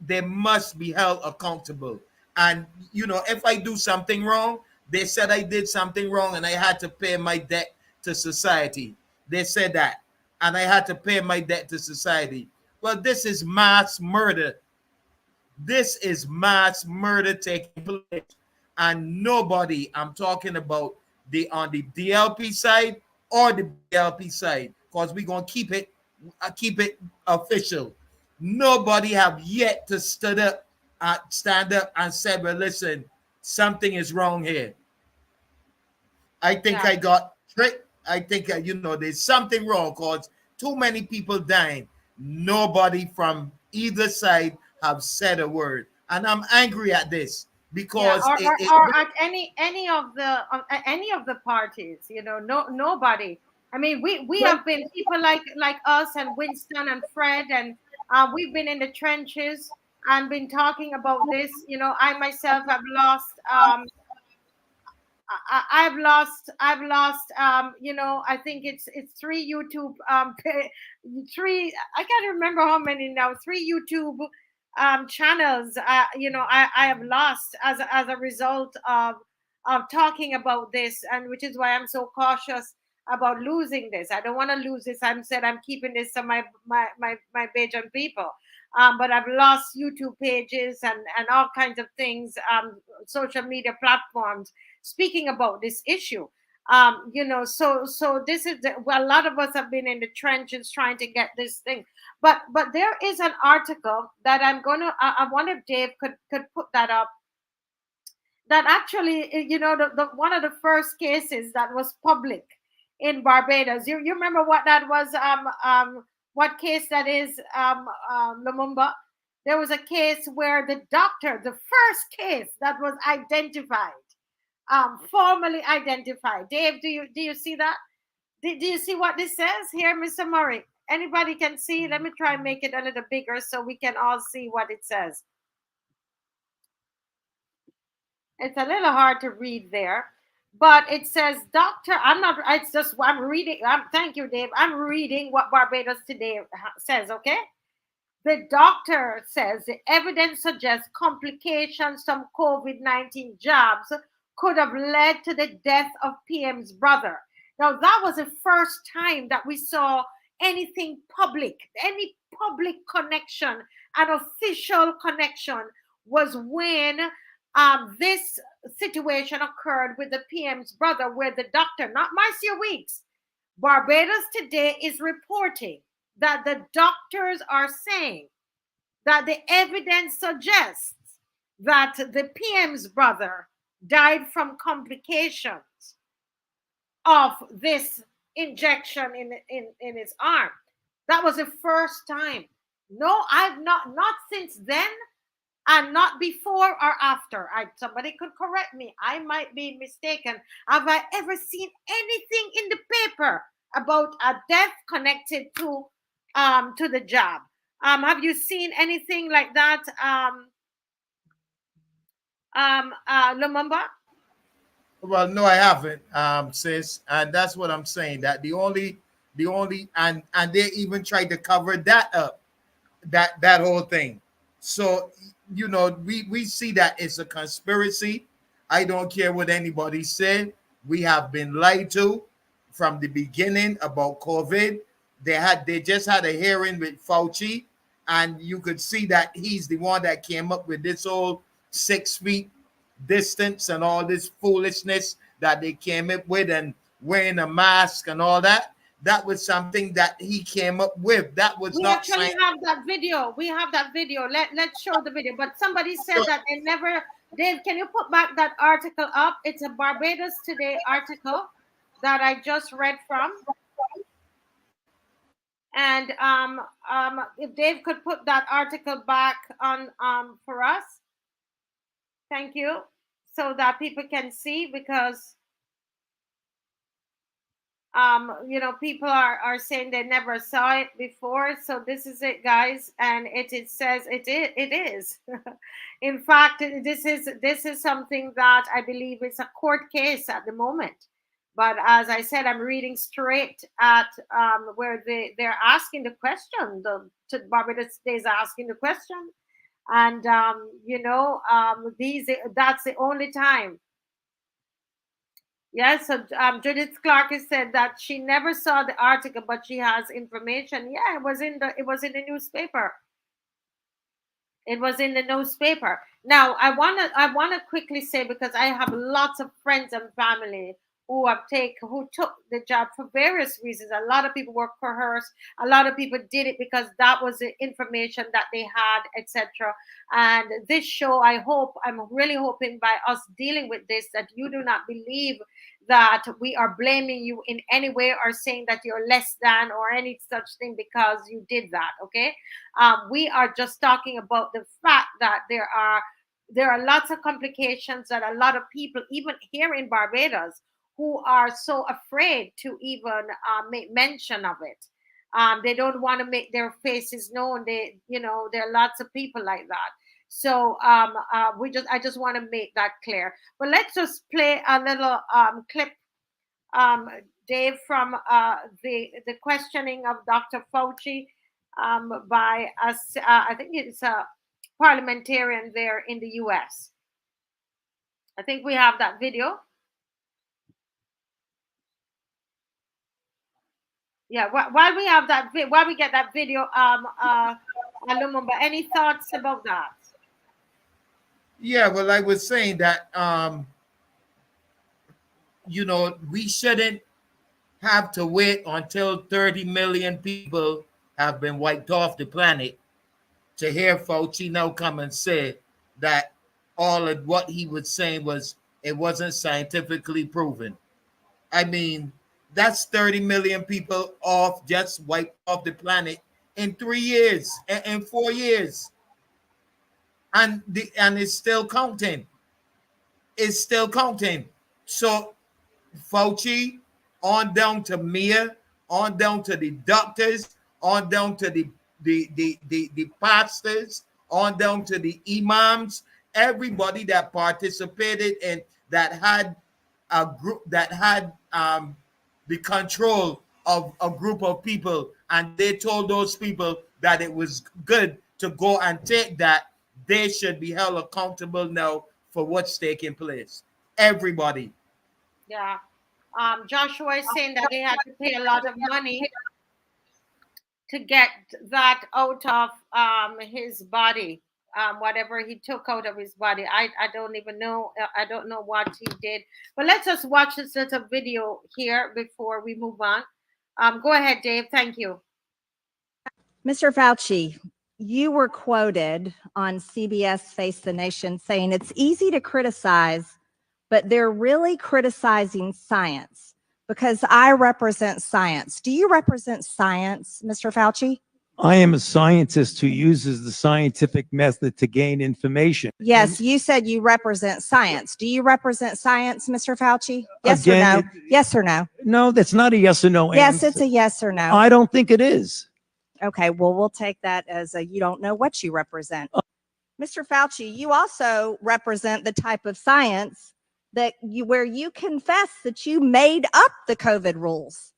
They must be held accountable. And if I do something wrong, they said I did something wrong and I had to pay my debt to society. They said that. And I had to pay my debt to society. Well, this is mass murder. This is mass murder taking place. And nobody, I'm talking about on the DLP side or the BLP side, because we're gonna keep it official. Nobody have yet to stand up and said, well, listen, something is wrong here. I think Yeah. I got tricked. I think there's something wrong because too many people dying. Nobody from either side have said a word, and I'm angry at this Yeah, because or at any of the parties, no, nobody. I mean, we have been people like us and Winston and Fred, and we've been in the trenches and been talking about this. I myself have lost. I've lost. I think it's three YouTube. Three. I can't remember how many now. Three YouTube channels. I have lost as a result of talking about this, and which is why I'm so cautious about losing this. I don't want to lose this. I'm keeping this to my Bajan people. But I've lost YouTube pages and all kinds of things, social media platforms speaking about this issue. So this is well, a lot of us have been in the trenches trying to get this thing. But there is an article that I wonder if Dave could put that up, that actually, the one of the first cases that was public in Barbados. You remember what that was? What case that is, Lumumba? There was a case where the doctor, the first case that was identified, formally identified. Dave, do you see that? Do you see what this says here, Mr. Murray? Anybody can see? Let me try and make it a little bigger so we can all see what it says. It's a little hard to read there, but it says, Doctor, I'm not, it's just, I'm reading, thank you, Dave. I'm reading what Barbados Today says, okay? The doctor says the evidence suggests complications from COVID-19 jabs could have led to the death of PM's brother. Now, that was the first time that we saw anything public, any public connection, an official connection, was when this situation occurred with the PM's brother, where the doctor, not Marcia Weeks, Barbados Today is reporting that the doctors are saying that the evidence suggests that the PM's brother died from complications of this injection in his arm. That was the first time. No, I've not since then, and not before or after. Somebody could correct me. I might be mistaken. Have I ever seen anything in the paper about a death connected to the jab? Have you seen anything like that, Lumumba? Well, no, I haven't, sis, and that's what I'm saying. That the only, and they even tried to cover that up, that whole thing. So we see that it's a conspiracy. I don't care what anybody said. We have been lied to from the beginning about COVID. They just had a hearing with Fauci, and you could see that he's the one that came up with this whole 6 feet distance and all this foolishness that they came up with, and wearing a mask and all that. That was something that he came up with. That was We not actually science. have that video. We have that video. Let's show the video. But somebody said that they never. Dave, can you put back that article up? It's a Barbados Today article that I just read from. And if Dave could put that article back on for us, thank you, so that people can see, because people are saying they never saw it before. So this is it, guys, and it says it is. In fact, this is something that I believe is a court case at the moment. But as I said, I'm reading straight at where they're asking the question. The Barbados is asking the question, and that's the only time. Yes, so Judith Clark has said that she never saw the article, but she has information. Yeah, it was in the newspaper. It was in the newspaper. Now, I wanna quickly say, because I have lots of friends and family who took the job for various reasons. A lot of people work for her. A lot of people did it because that was the information that they had, etc. And this show, I'm really hoping by us dealing with this, that you do not believe that we are blaming you in any way or saying that you're less than or any such thing because you did that. Okay, we are just talking about the fact that there are lots of complications that a lot of people, even here in Barbados, who are so afraid to even make mention of it. They don't want to make their faces known. There are lots of people like that. So I just want to make that clear. But let's just play a little clip, Dave, from the questioning of Dr. Fauci by us. I think it's a parliamentarian there in the U.S. I think we have that video. Yeah, while we have that, while we get that video, Lumumba, any thoughts about that? Yeah, well, I was saying that we shouldn't have to wait until 30 million people have been wiped off the planet to hear Fauci now come and say that all of what he was saying it wasn't scientifically proven. I mean, that's 30 million people just wiped off the planet in 3 years and 4 years. And it's still counting. It's still counting. So Fauci, on down to Mia, on down to the doctors, on down to the pastors, on down to the imams, everybody that participated and that had a group, that had the control of a group of people, and they told those people that it was good to go and take that, they should be held accountable now for what's taking place. Everybody. Yeah. Joshua is saying that they had to pay a lot of money to get that out of his body, whatever he took out of his body. I don't even know. I don't know what he did. But let's just watch this little video here before we move on. Go ahead, Dave. Thank you. Mr. Fauci, you were quoted on CBS Face the Nation saying it's easy to criticize, but they're really criticizing science because I represent science. Do you represent science, Mr. Fauci? I am a scientist who uses the scientific method to gain information. Yes, you said you represent science. Do you represent science, Mr. Fauci? Yes or Again, no? Yes or no? No, that's not a yes or no Yes, answer. it's a yes or no. I don't think it is. Okay, well, we'll take that as a you don't know what you represent. Mr. Fauci, you also represent the type of science that where you confess that you made up the COVID rules,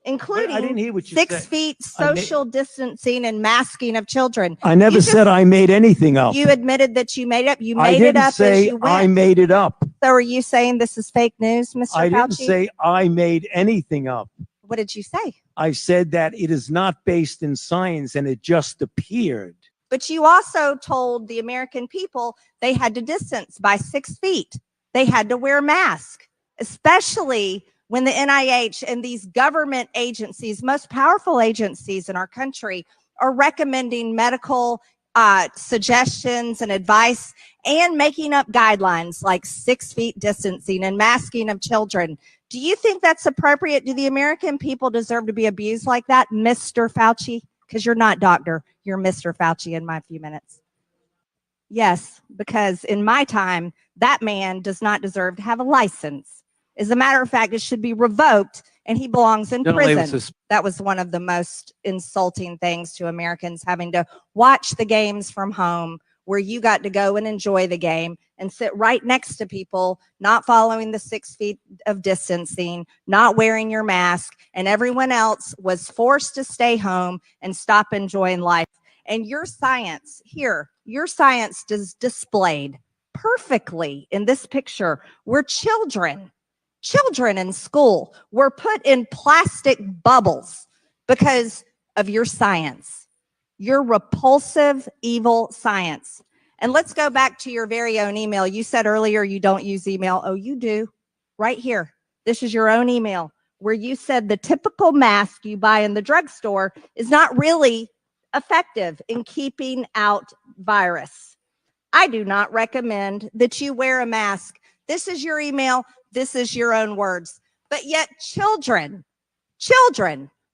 including I didn't hear what you 6 said. feet social distancing and masking of children. I never said I made anything up. You admitted that you made it up. You I made it didn't up as say you went. I made it up. So are you saying this is fake news, Mr. Fauci? I didn't say I made anything up. What did you say? I said that it is not based in science and it just appeared. But you also told the American people they had to distance by 6 feet. They had to wear masks, especially when the NIH and these government agencies, most powerful agencies in our country, are recommending medical suggestions and advice and making up guidelines like 6 feet distancing and masking of children. Do you think that's appropriate? Do the American people deserve to be abused like that, Mr. Fauci? Because you're not doctor, you're Mr. Fauci in my few minutes. Yes, because in my time, that man does not deserve to have a license. As a matter of fact, it should be revoked and he belongs in prison. That was one of the most insulting things to Americans, having to watch the games from home where you got to go and enjoy the game and sit right next to people not following the 6 feet of distancing, not wearing your mask, and everyone else was forced to stay home and stop enjoying life. And your science here, your science is displayed perfectly in this picture where children in school were put in plastic bubbles because of your science, your repulsive, evil science. And let's go back to your very own email. You said earlier you don't use email. Oh, you do. Right here. This is your own email where you said the typical mask you buy in the drugstore is not really effective in keeping out virus. I do not recommend that you wear a mask. This is your email. This is your own words. But yet children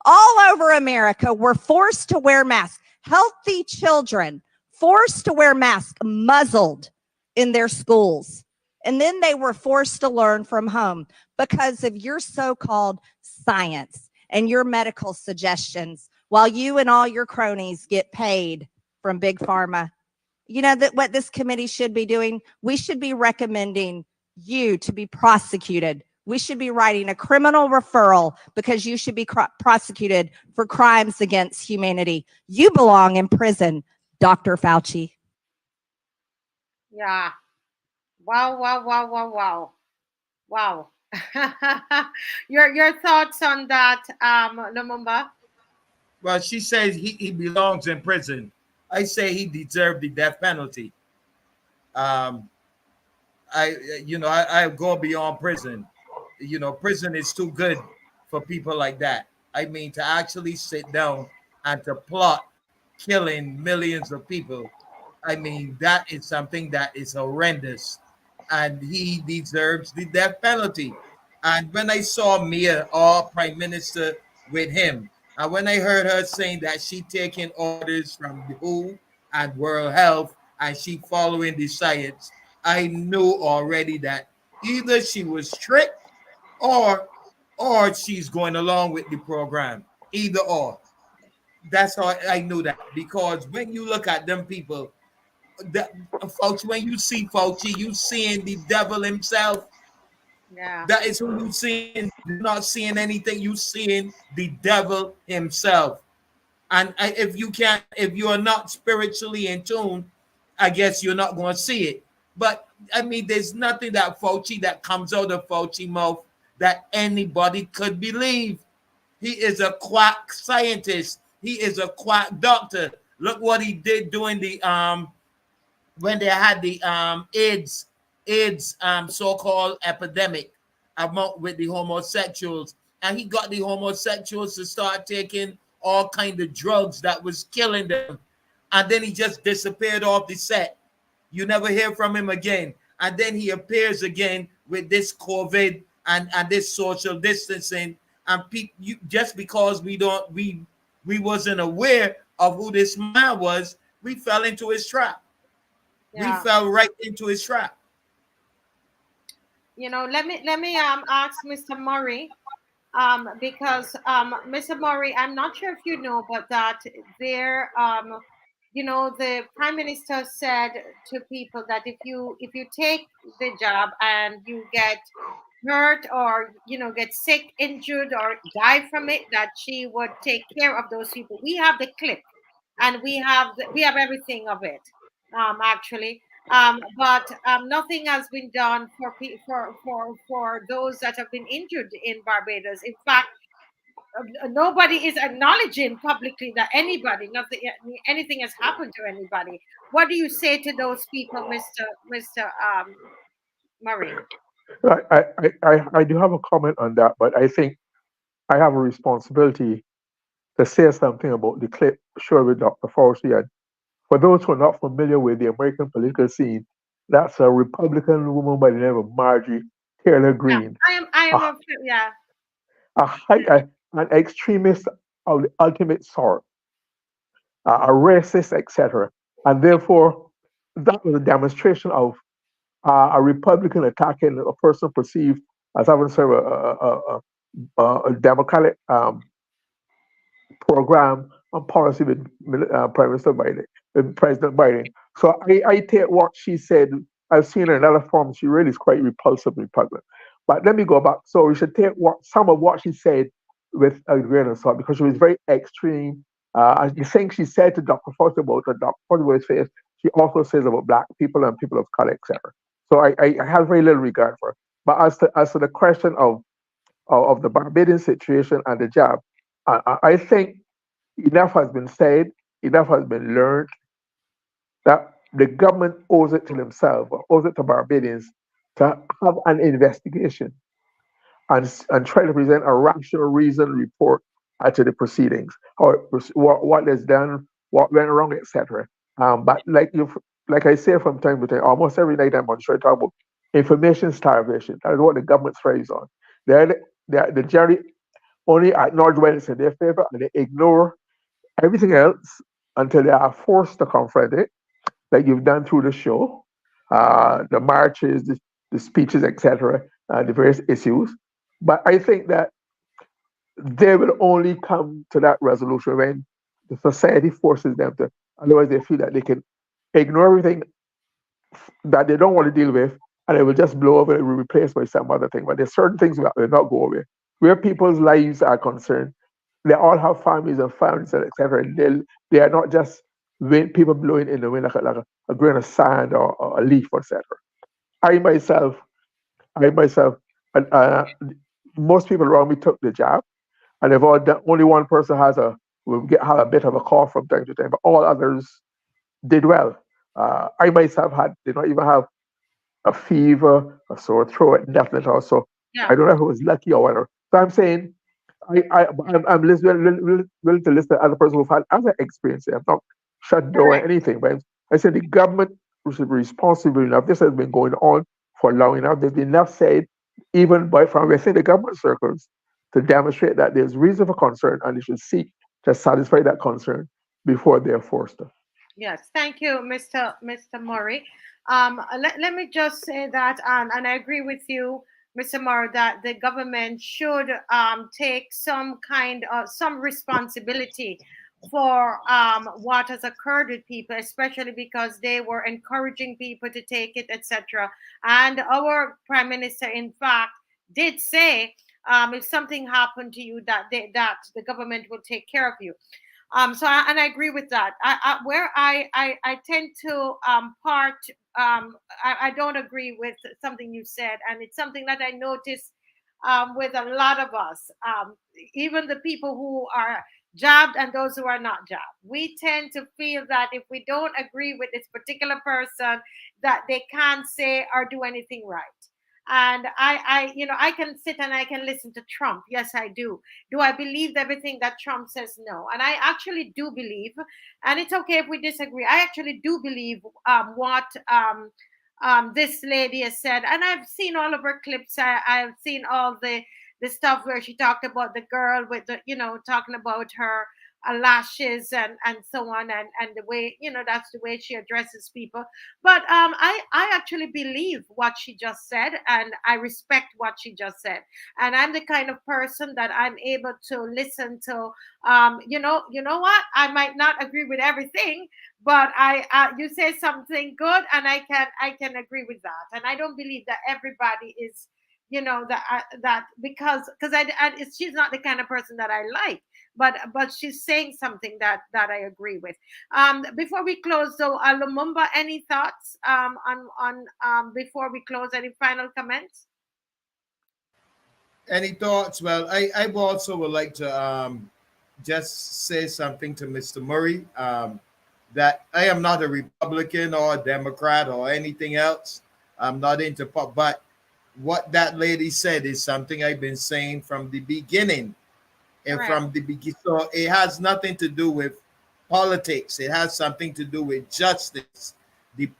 all over America were forced to wear masks. Healthy children forced to wear masks, muzzled in their schools. And then they were forced to learn from home because of your so-called science and your medical suggestions, while you and all your cronies get paid from Big Pharma. You know that what this committee should be doing? We should be recommending you to be prosecuted. We should be writing a criminal referral because you should be prosecuted for crimes against humanity. You belong in prison, Dr. Fauci. Yeah. Wow. Your thoughts on that, Lumumba? Well, she says he belongs in prison. I say he deserved the death penalty. I go beyond prison. Prison is too good for people like that. I mean, to actually sit down and to plot killing millions of people. I mean, that is something that is horrendous, and he deserves the death penalty. And when I saw Mia, our prime minister, with him, and when I heard her saying that she taking orders from the WHO and World Health and she following the science, I knew already that either she was tricked or she's going along with the program. Either or. That's how I knew that, because when you look at them people, Fauci, when you see Fauci, you seeing the devil himself. Yeah. That is who you seeing. You're not seeing anything. You seeing the devil himself. And if you are not spiritually in tune, I guess you're not going to see it. But I mean, there's nothing that comes out of Fauci mouth that anybody could believe. He is a quack scientist. He is a quack doctor. Look what he did during the when they had the AIDS so-called epidemic with the homosexuals, and he got the homosexuals to start taking all kind of drugs that was killing them, and then he just disappeared off the set. You never hear from him again, and then he appears again with this COVID and this social distancing, and just because we wasn't aware of who this man was, we fell into his trap. We Yeah. fell right into his trap. Let me ask Mr. Murray, because Mr. Murray, I'm not sure if you know, but that there, the Prime Minister said to people that if you take the job and you get hurt or get sick, injured, or die from it, that she would take care of those people. We have the clip, and we have everything of it, actually. But nothing has been done for those that have been injured in Barbados. In fact, nobody is acknowledging publicly that anything has happened to anybody. What do you say to those people, Mr. Murray? I do have a comment on that, but I think I have a responsibility to say something about the clip show with Dr. Fauci. And for those who are not familiar with the American political scene, that's a Republican woman by the name of Marjorie Taylor Yeah, Greene, I am a, yeah. an extremist of the ultimate sort, a racist, etc. And therefore, that was a demonstration of a Republican attacking a person perceived as having sort of a democratic program and policy with Prime Minister Biden, with President Biden. So I take what she said. I've seen her in other forms. She really is quite repulsive and repugnant. But let me go back. So we should take some of what she said with a grain of salt, because she was very extreme. And the thing she said to Dr. Fauci about Dr. Fauci's face, she also says about black people and people of color, etc. So I have very little regard for her. But as to the question of the Barbadian situation and the job, I think enough has been said, enough has been learned that the government owes it to themselves, or owes it to Barbadians to have an investigation and try to present a rational, reasoned report to the proceedings, or what is done, what went wrong, etc. But like I say from time to time, almost every night I'm on show, I talk about information starvation. That is what the government thrives on. The jury only acknowledge when it's in their favor, and they ignore everything else until they are forced to confront it, like you've done through the show, the marches, the speeches, etc., the various issues. But I think that they will only come to that resolution when the society forces them to. Otherwise, they feel that they can ignore everything that they don't want to deal with, and it will just blow over and be replaced by some other thing. But there's certain things that will not go away. Where people's lives are concerned, they all have families and families, etc. They are not just people blowing in the wind like a grain of sand or a leaf, etc. I myself, I myself, uh, most people around me took the job, and they've all done, only one person have a bit of a cough from time to time, but all others did well. I myself did not even have a fever, a sore throat, nothing at all. So Yeah. I don't know if it was lucky or whatever. So I'm saying I'm willing to listen to other person who've had other experiences. I'm not shut down or Correct. anything, but I said the government should be responsible enough. This has been going on for long enough. There's been enough said, even from within the government circles, to demonstrate that there's reason for concern, and they should seek to satisfy that concern before they're forced to. Yes, thank you, Mr. Murray. Let me just say that, and I agree with you, Mr. Murray, that the government should take some responsibility for what has occurred with people, especially because they were encouraging people to take it, etc. And our Prime Minister, in fact, did say, if something happened to you, that the government will take care of you. And I agree with that. Where I tend to I don't agree with something you said, and it's something that I notice with a lot of us, even the people who are jabbed and those who are not jabbed. We tend to feel that if we don't agree with this particular person, that they can't say or do anything right. And I can sit and I can listen to Trump. Yes, I do. Do I believe everything that Trump says? No. And I actually do believe, and it's okay if we disagree. I actually do believe what this lady has said, and I've seen all of her clips. I've seen all the stuff where she talked about the girl with the, talking about her lashes and so on, and the way, that's the way she addresses people. But I actually believe what she just said, and I respect what she just said. And I'm the kind of person that I'm able to listen to. You know what? I might not agree with everything, but you say something good, and I can agree with that. And I don't believe that everybody is, that because she's not the kind of person that I like, but she's saying something that I agree with. Before we close, though, Lumumba, any thoughts on before we close? Any final comments? Any thoughts? Well, I also would like to just say something to Mr. Murray, that I am not a Republican or a Democrat or anything else. I'm not into pop, but what that lady said is something I've been saying from the beginning. And Correct. from the beginning, so it has nothing to do with politics. It has something to do with justice.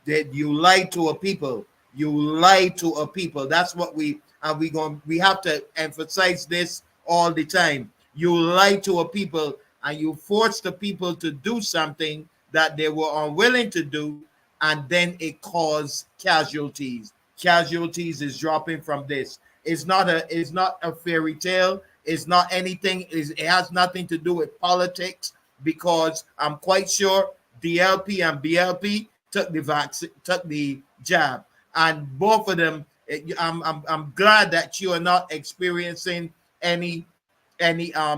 That you lie to a people. You lie to a people. That's what we have to emphasize this all the time. You lie to a people and you force the people to do something that they were unwilling to do, and then it caused casualties. Casualties is dropping from this. It's not a fairy tale. It's not anything. It has nothing to do with politics, because I'm quite sure DLP and BLP took the vaccine, took the jab, and both of them. I'm glad that you are not experiencing any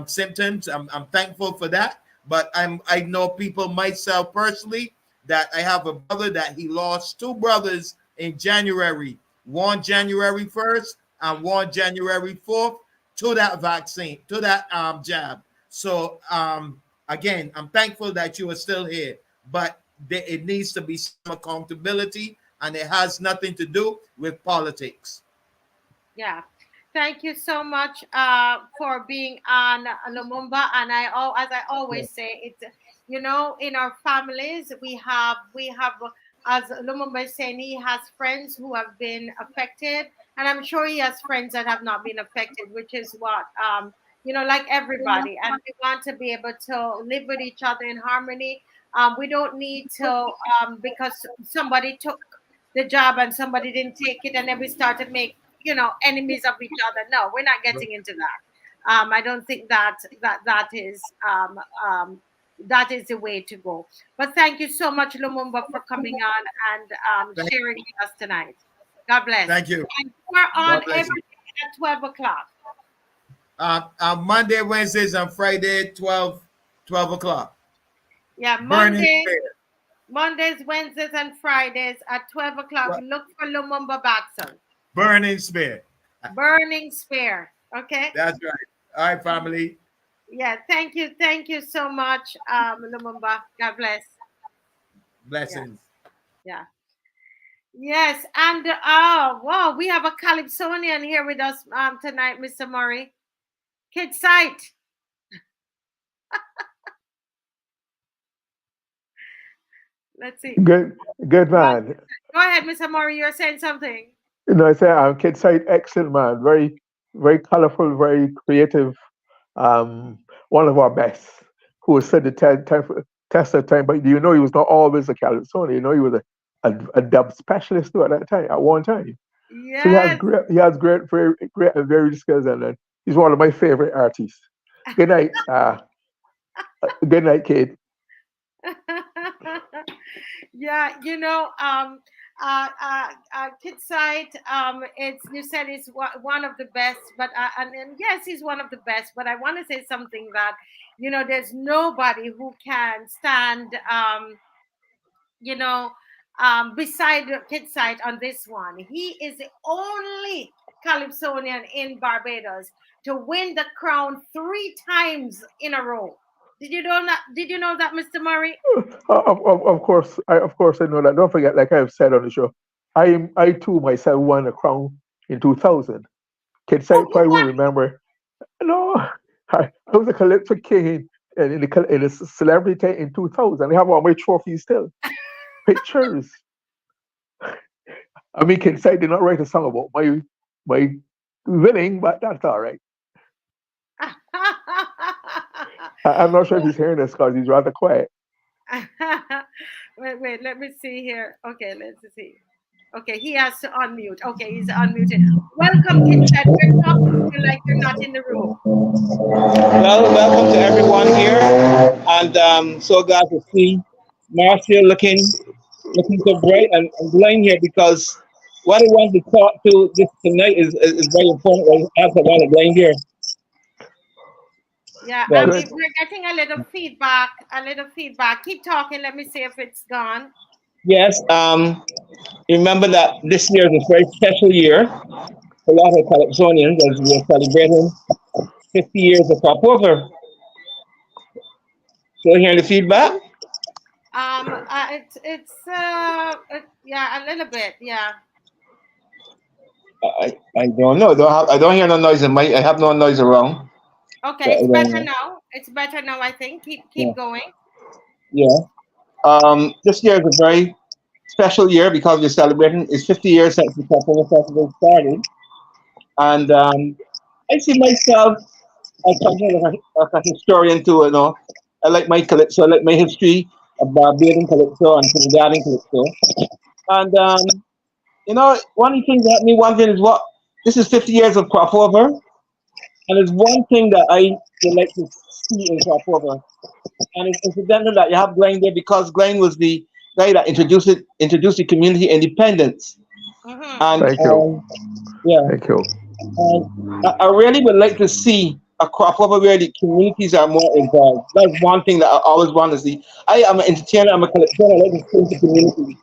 symptoms. I'm thankful for that. But I know people, myself personally, that I have a brother that he lost two brothers in January, one January 1st and one January 4th, to that vaccine, to that jab. So again, I'm thankful that you are still here, but it needs to be some accountability, and it has nothing to do with politics. Yeah. Thank you so much for being on Lumumba. And as I always say, it's, in our families, we have, as Lumumba is saying, he has friends who have been affected, and I'm sure he has friends that have not been affected, which is what, like everybody. And we want to be able to live with each other in harmony. We don't need to, because somebody took the job and somebody didn't take it, and then we start to make, enemies of each other. No, we're not getting into that. I don't think that is the way to go. But thank you so much, Lumumba, for coming on and Thank, sharing with us tonight. God bless. thank you. And we're on God bless every you. day at 12 o'clock. Monday, Wednesdays, and Friday, 12 o'clock. Yeah, Burning Spear. Mondays, Wednesdays, and Fridays at 12 o'clock. Right. Look for Lumumba Batson. Burning Spear. Burning Spear. Okay. That's right. All right, family. Yeah. Thank you. Thank you so much, Lumumba. God bless. Yeah. Blessings. Yeah. Yes. And oh, wow, we have a Calypsonian here with us tonight, Mr. Murray. KidSite. Let's see. Good man. Go ahead, Mr. Murray. You're saying something. I say Kid Side, excellent man. Very, very colorful, very creative. One of our best, who has stood the test of time. But he was not always a California. He was a dub specialist too at one time. So Yes. he has great, very, great, and varied skills, and he's one of my favorite artists. Good night, good night, kid. Yeah, KidSite, you said it's one of the best, but and yes, he's one of the best. But I want to say something that, there's nobody who can stand, you know, beside KidSite on this one. He is the only Calypsonian in Barbados to win the crown 3 times in a row. Did you know that? Did you know that, Mr. Murray? Of course, I know that. Don't forget, like I've said on the show, I too myself won a crown in 2000. Oh, KIDSITE you probably will won. remember. No, I was a Calypso king and in a celebrity tent in 2000. I have all my trophies still, pictures. I mean, KIDSITE did not write a song about my winning, but that's all right. I'm not sure if he's hearing this because he's rather quiet. Wait, let me see here. Okay, let's see. Okay, he has to unmute. Okay, he's unmuted. Welcome, KidSat. We're talking to you like you're not in the room. Well, welcome to everyone here, and so glad to see Marcia looking so bright and Glyne here because what I want to talk to this tonight is very important. I have a lot of Glyne here. Yeah, Well, Good. we're getting a little feedback. A little feedback. Keep talking. Let me see if it's gone. yes, remember that this year is a very special year for a lot of Calypsonians as we are celebrating 50 years of Pop Over. Still hearing the feedback? Yeah, a little bit. Yeah. I don't know. I don't hear no noise in my. I have no noise around. Okay, So I it's don't better know. now. It's better now, I think. Keep Yeah. going. Yeah. This year is a very special year because we're celebrating. It's 50 years since the Capoeira Festival started, and I see myself as something like a historian too. You know, I like my calypso. I like my history of Barbadian calypso and Trinidadian calypso. And you know, one of the things that helped me one thing is what this is 50 years of crop over, and there's one thing that I would like to see in crop over, and it's incidental that you have Glyne there because Glyne was the guy that introduced the community independence. Mm-hmm. And Thank you. yeah, Thank you. and I really would like to see a crop over where the communities are more involved. That's one thing that I always want to see. I am an entertainer, I'm a collector, I like to see the community.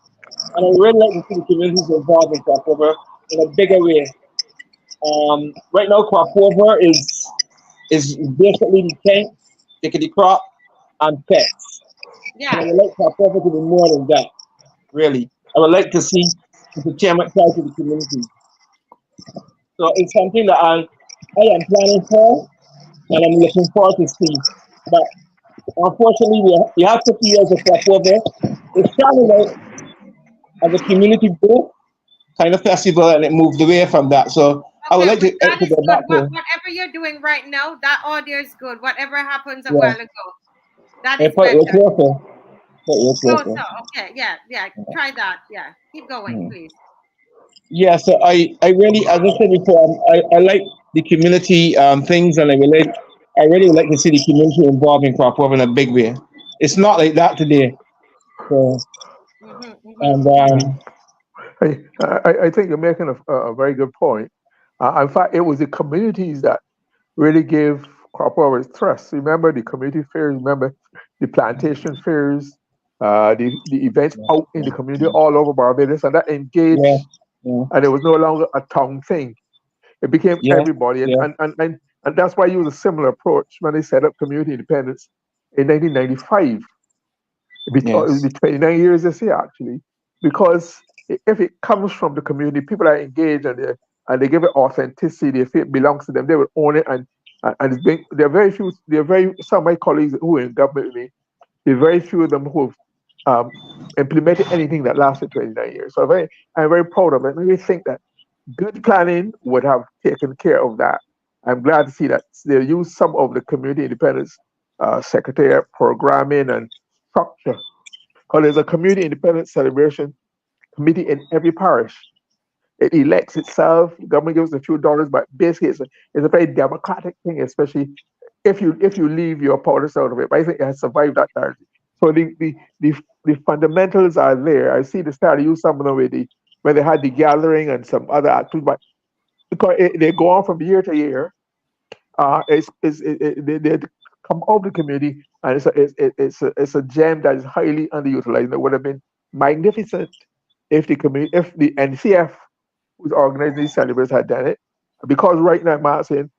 And I really like to see the communities involved in crop over in a bigger way. Right now, crop over is basically the tank, taking the crop, and pets. And I Yeah. would like crop over to be more than that, really. I would like to see the chairman try to the community. So it's something that I am planning for and I'm looking forward to see. But unfortunately, we have 50 years of crop over. It started out as a community group kind of festival and it moved away from that. So I would Okay, like but that to is go good. back to Whatever you're doing right now, that audio is good. Whatever happens a yeah. while ago, that I is put better. it closer. Put it Closer. closer. Okay. Yeah. Try that. Yeah. Keep going, Hmm. please. Yeah, so I really, as I said before, I like the community things, and I really would like to see the community involved in crop over in a big way. It's not like that today. So, and Mm. I think you're making a very good point. In fact, it was the communities that really gave crop over thrust. Remember the community fairs, remember the plantation fairs, the events out in the community all over Barbados, and that yeah, engaged, yeah, and it was no longer a town thing. It became yeah, everybody, yeah, and that's why you use a similar approach when they set up community independence in 1995. It'll yes, be 29 years this year, actually, because if it comes from the community, people are engaged and they give it authenticity. They feel it belongs to them. They will own it, and it's been, there are very few. There are very some of my colleagues who are in government with me. There are very few of them who have implemented anything that lasted 29 years. So I'm very proud of it. And we think that good planning would have taken care of that. I'm glad to see that they use some of the community independence secretariat programming and structure. Because there's a community independence celebration committee in every parish. It elects itself. The government gives a few dollars, but basically it's a very democratic thing, especially if you leave your politics out of it. But I think it has survived that largely. So the fundamentals are there. I see they started to use some of them when they had the gathering and some other activities, but because they go on from year to year, they come out of the community, and it's a gem that is highly underutilized. It would have been magnificent if the NCF, who's organizing these celebrations, had done it. Because right now, I'm asking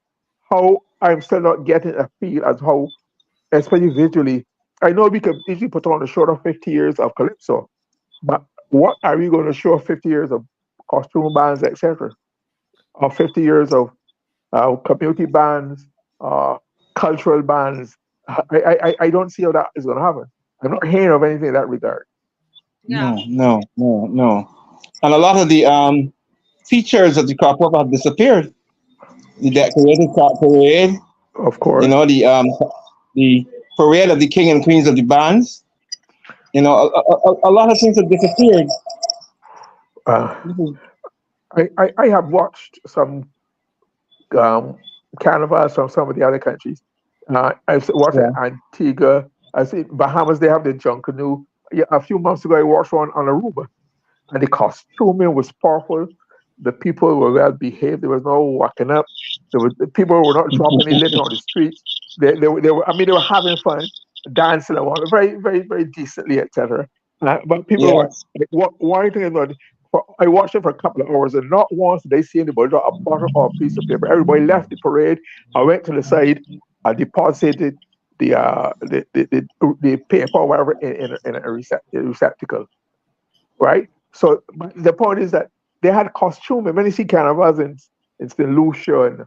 how I'm still not getting a feel as how, especially visually. I know we could easily put on a short of 50 years of calypso, but what are we going to show 50 years of costume bands, etc.? of 50 years of community bands, cultural bands. I don't see how that is going to happen. I'm not hearing of anything in that regard. Yeah. No. And a lot of the features of the crop over have disappeared. The decorated crop parade, Of course. you know, the parade of the king and queens of the bands. You know, a lot of things have disappeared. I have watched some carnivals from some of the other countries. I've watched Antigua. I see Bahamas. They have the junk canoe. Yeah, a few months ago, I watched one on Aruba, and the costuming was powerful. The people were well behaved. There was no walking up. The people were not dropping any litter on the streets. They were. I mean, they were having fun, dancing and all, very, very, very decently, etc. But people were. One thing is that I watched it for a couple of hours, and not once did they see anybody drop a bottle or a piece of paper. Everybody left the parade. I went to the side. I deposited the paper or whatever in a receptacle, right? So the point is that they had costume. And when you see carnivals in St. Lucia and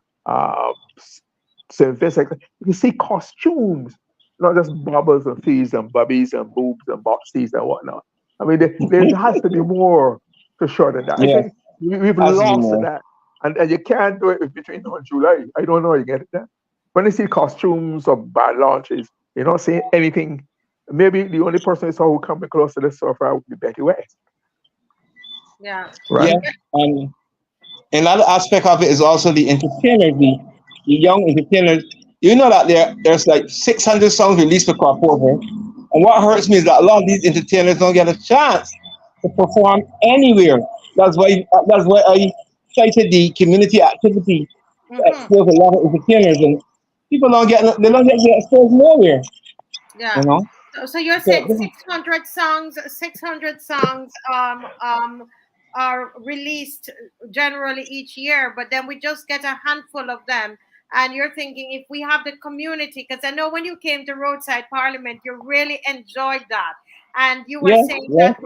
St. Vincent, you see costumes, not just bubbles and thieves and bubbies and boobs and boxies and whatnot. I mean, there has to be more to show than that. Yeah. I think we've lost that. And you can't do it between now and July. I don't know how you get it done. When you see costumes or bad launches, you're not seeing anything. Maybe the only person I saw who coming close to this so far would be Betty West. Yeah. Right. Yeah. Another aspect of it is also the entertainers, the young entertainers. You know that there's like 600 songs released for crossover. And what hurts me is that a lot of these entertainers don't get a chance to perform anywhere. That's why I cited the community activity that expose a lot of entertainers, and people don't get exposed nowhere. Yeah. You know? So you're saying 600 songs are released generally each year, but then we just get a handful of them. And you're thinking if we have the community, because I know when you came to Roadside Parliament, you really enjoyed that. And you were saying that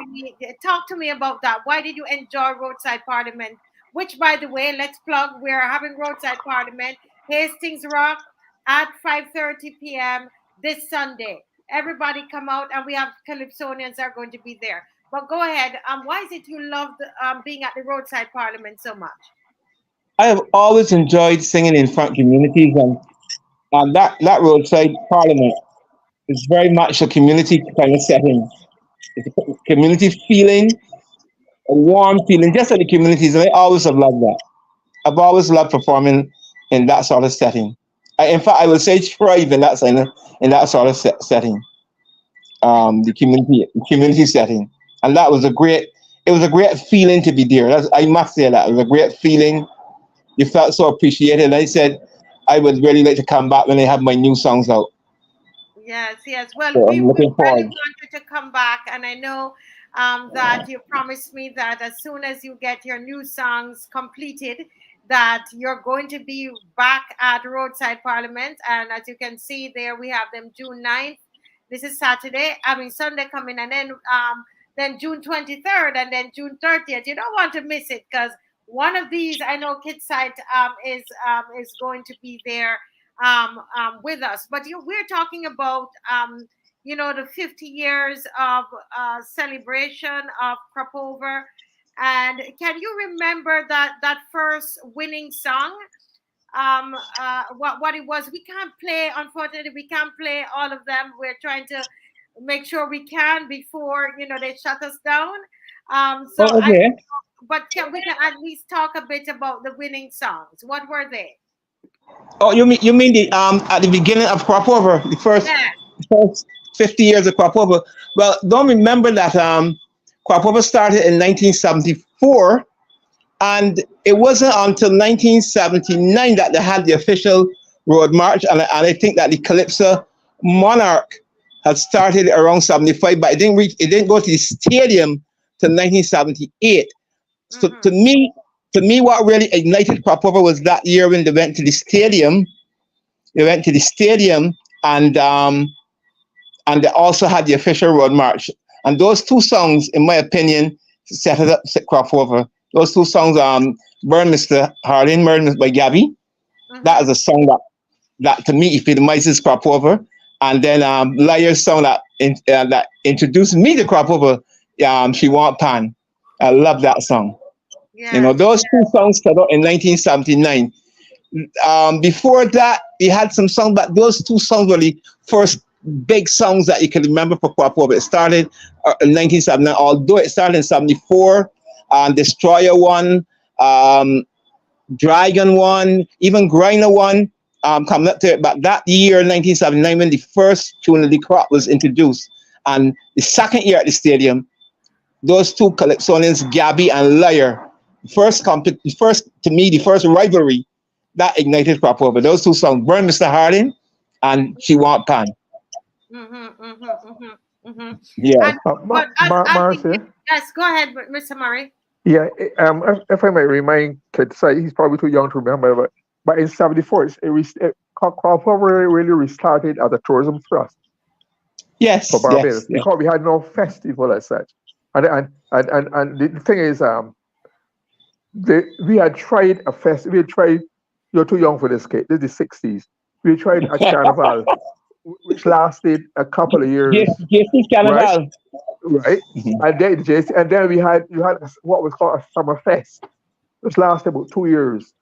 talk to me about that. Why did you enjoy Roadside Parliament? Which, by the way, let's plug, we're having Roadside Parliament, Hastings Rock at 5:30 p.m. this Sunday. Everybody come out, and we have Calypsonians are going to be there. But go ahead. Why is it you loved being at the Roadside Parliament so much? I have always enjoyed singing in front communities, and that Roadside Parliament is very much a community kind of setting. It's a community feeling, a warm feeling, just like the communities, and I always have loved that. I've always loved performing in that sort of setting. In fact, I would say thrive in that sort of setting, the community setting, and that was a great feeling to be there. I must say that it was a great feeling. You felt so appreciated, and I said I would really like to come back when they have my new songs out. Yes. Well, so we I'm looking really forward. wanted to come back, and I know that you promised me that as soon as you get your new songs completed, that you're going to be back at Roadside Parliament. And as you can see there, we have them June 9th. This is Sunday coming, and then June 23rd, and then June 30th. You don't want to miss it, because one of these, I know KIDSITE is going to be there with us. But we're talking about the 50 years of celebration of Crop Over. And can you remember that first winning song? What it was? Unfortunately, we can't play all of them. We're trying to make sure we can before they shut us down. But we can at least talk a bit about the winning songs. What were they? Oh, you mean the at the beginning of Crop Over, the first 50 years of Crop Over. Well, don't remember that Crop Over started in 1974, and it wasn't until 1979 that they had the official road march, and I think that the Calypso Monarch had started around 75, but it didn't go to the stadium till 1978. So to me, what really ignited Crop Over was that year when they went to the stadium. They went to the stadium, and they also had the official road march. And those two songs, in my opinion, set it up, Crop Over. Those two songs, Burn Mr. Harding, Burn by Gabby. That is a song that to me epitomizes crop over. And then Liar's song that introduced me to crop over, She Want Pan. I love that song. Yeah. You know, those two songs came out in 1979. Before that, we had some songs, but those two songs were the first big songs that you can remember for crop over. It started in 1979, although it started in 74. Destroyer one, Dragon one, even Glyne one, coming up to it. But that year, 1979, when the first tune of the crop was introduced, and the second year at the stadium, those two Calypsonians, Gabby and Liar, the first rivalry that ignited crop over. Those two songs, Burn Mr. Harding and She Want Pan. Yeah. Marcia? Yes, go ahead, Mr. Murray. Yeah, if I might remind KIDSITE, he's probably too young to remember, but in 74, crop over really restarted as a tourism thrust. Yes. For Barbados, yes. because we had no festival as such. And the thing is, we had tried a festival. We had tried. You're too young for this, kid. This is the 60s. We tried a carnival, which lasted a couple of years. Yes, carnival. Right. And then you had what was called a summer fest, which lasted about 2 years.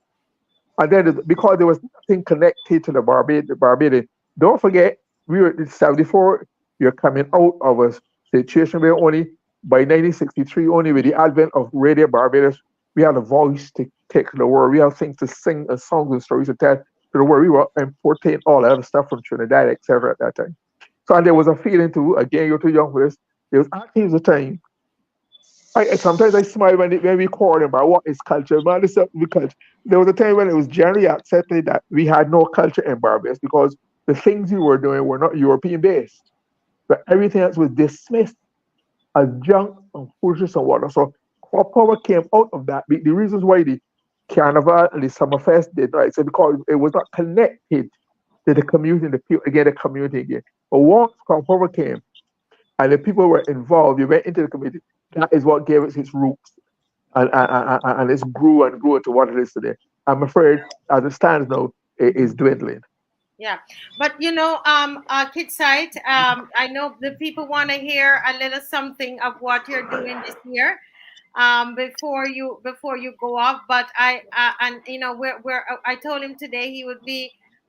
And then because there was nothing connected to the Barbados, don't forget, we were in 74. You're coming out of a situation where only by 1963, only with the advent of Radio Barbados, we had a voice to take to the world. We had things to sing and songs and stories to tell to the world. We were importing all that other stuff from Trinidad, etc. at that time. So and there was a feeling too, again, you're too young for this. There was actually a time. Sometimes I smile when we quarrel about what is culture. Man, this is culture. There was a time when it was generally accepted that we had no culture in Barbados because the things we were doing were not European based. But everything else was dismissed as junk and foolishness and whatnot. So crop power came out of that. The reasons why the carnival and the summerfest did, right? So because it was not connected to the community, the community again. But once crop power came and the people were involved, you went into the community, that is what gave it its roots. And it grew and grew into what it is today. I'm afraid, as it stands now, it is dwindling. Yeah, but KIDSITE, I know the people want to hear a little something of what you're doing this year, before you go off. But I told him today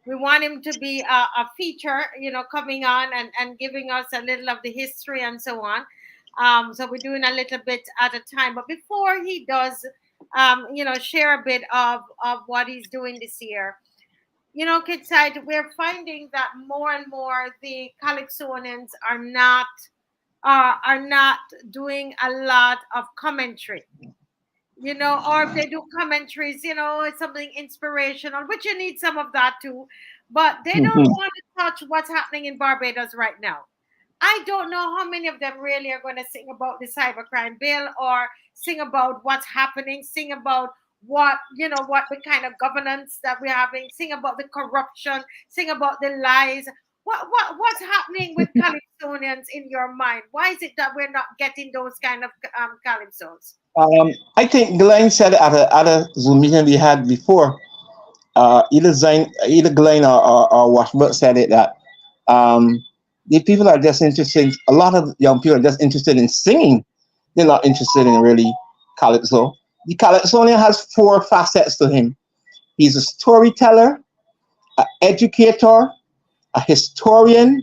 we want him to be a feature, coming on and giving us a little of the history and so on. So we're doing a little bit at a time. But before he does, share a bit of what he's doing this year. KIDSITE, we're finding that more and more the Calypsonians are not doing a lot of commentary, or if they do commentaries, it's something inspirational, which you need some of that too, but they don't want to touch what's happening in Barbados right now. I don't know how many of them really are going to sing about the cybercrime bill or sing about what's happening, sing about what the kind of governance that we're having, sing about the corruption, sing about the lies. What's happening with Calypsonians in your mind? Why is it that we're not getting those kind of Calypsos? I think Glyne said at a Zoom meeting we had before, either Glyne or Washburn said it, that the people are just interested, a lot of young people are just interested in singing. They're not interested in really Calypso. The Calypsonian has 4 facets to him. He's a storyteller, an educator, a historian,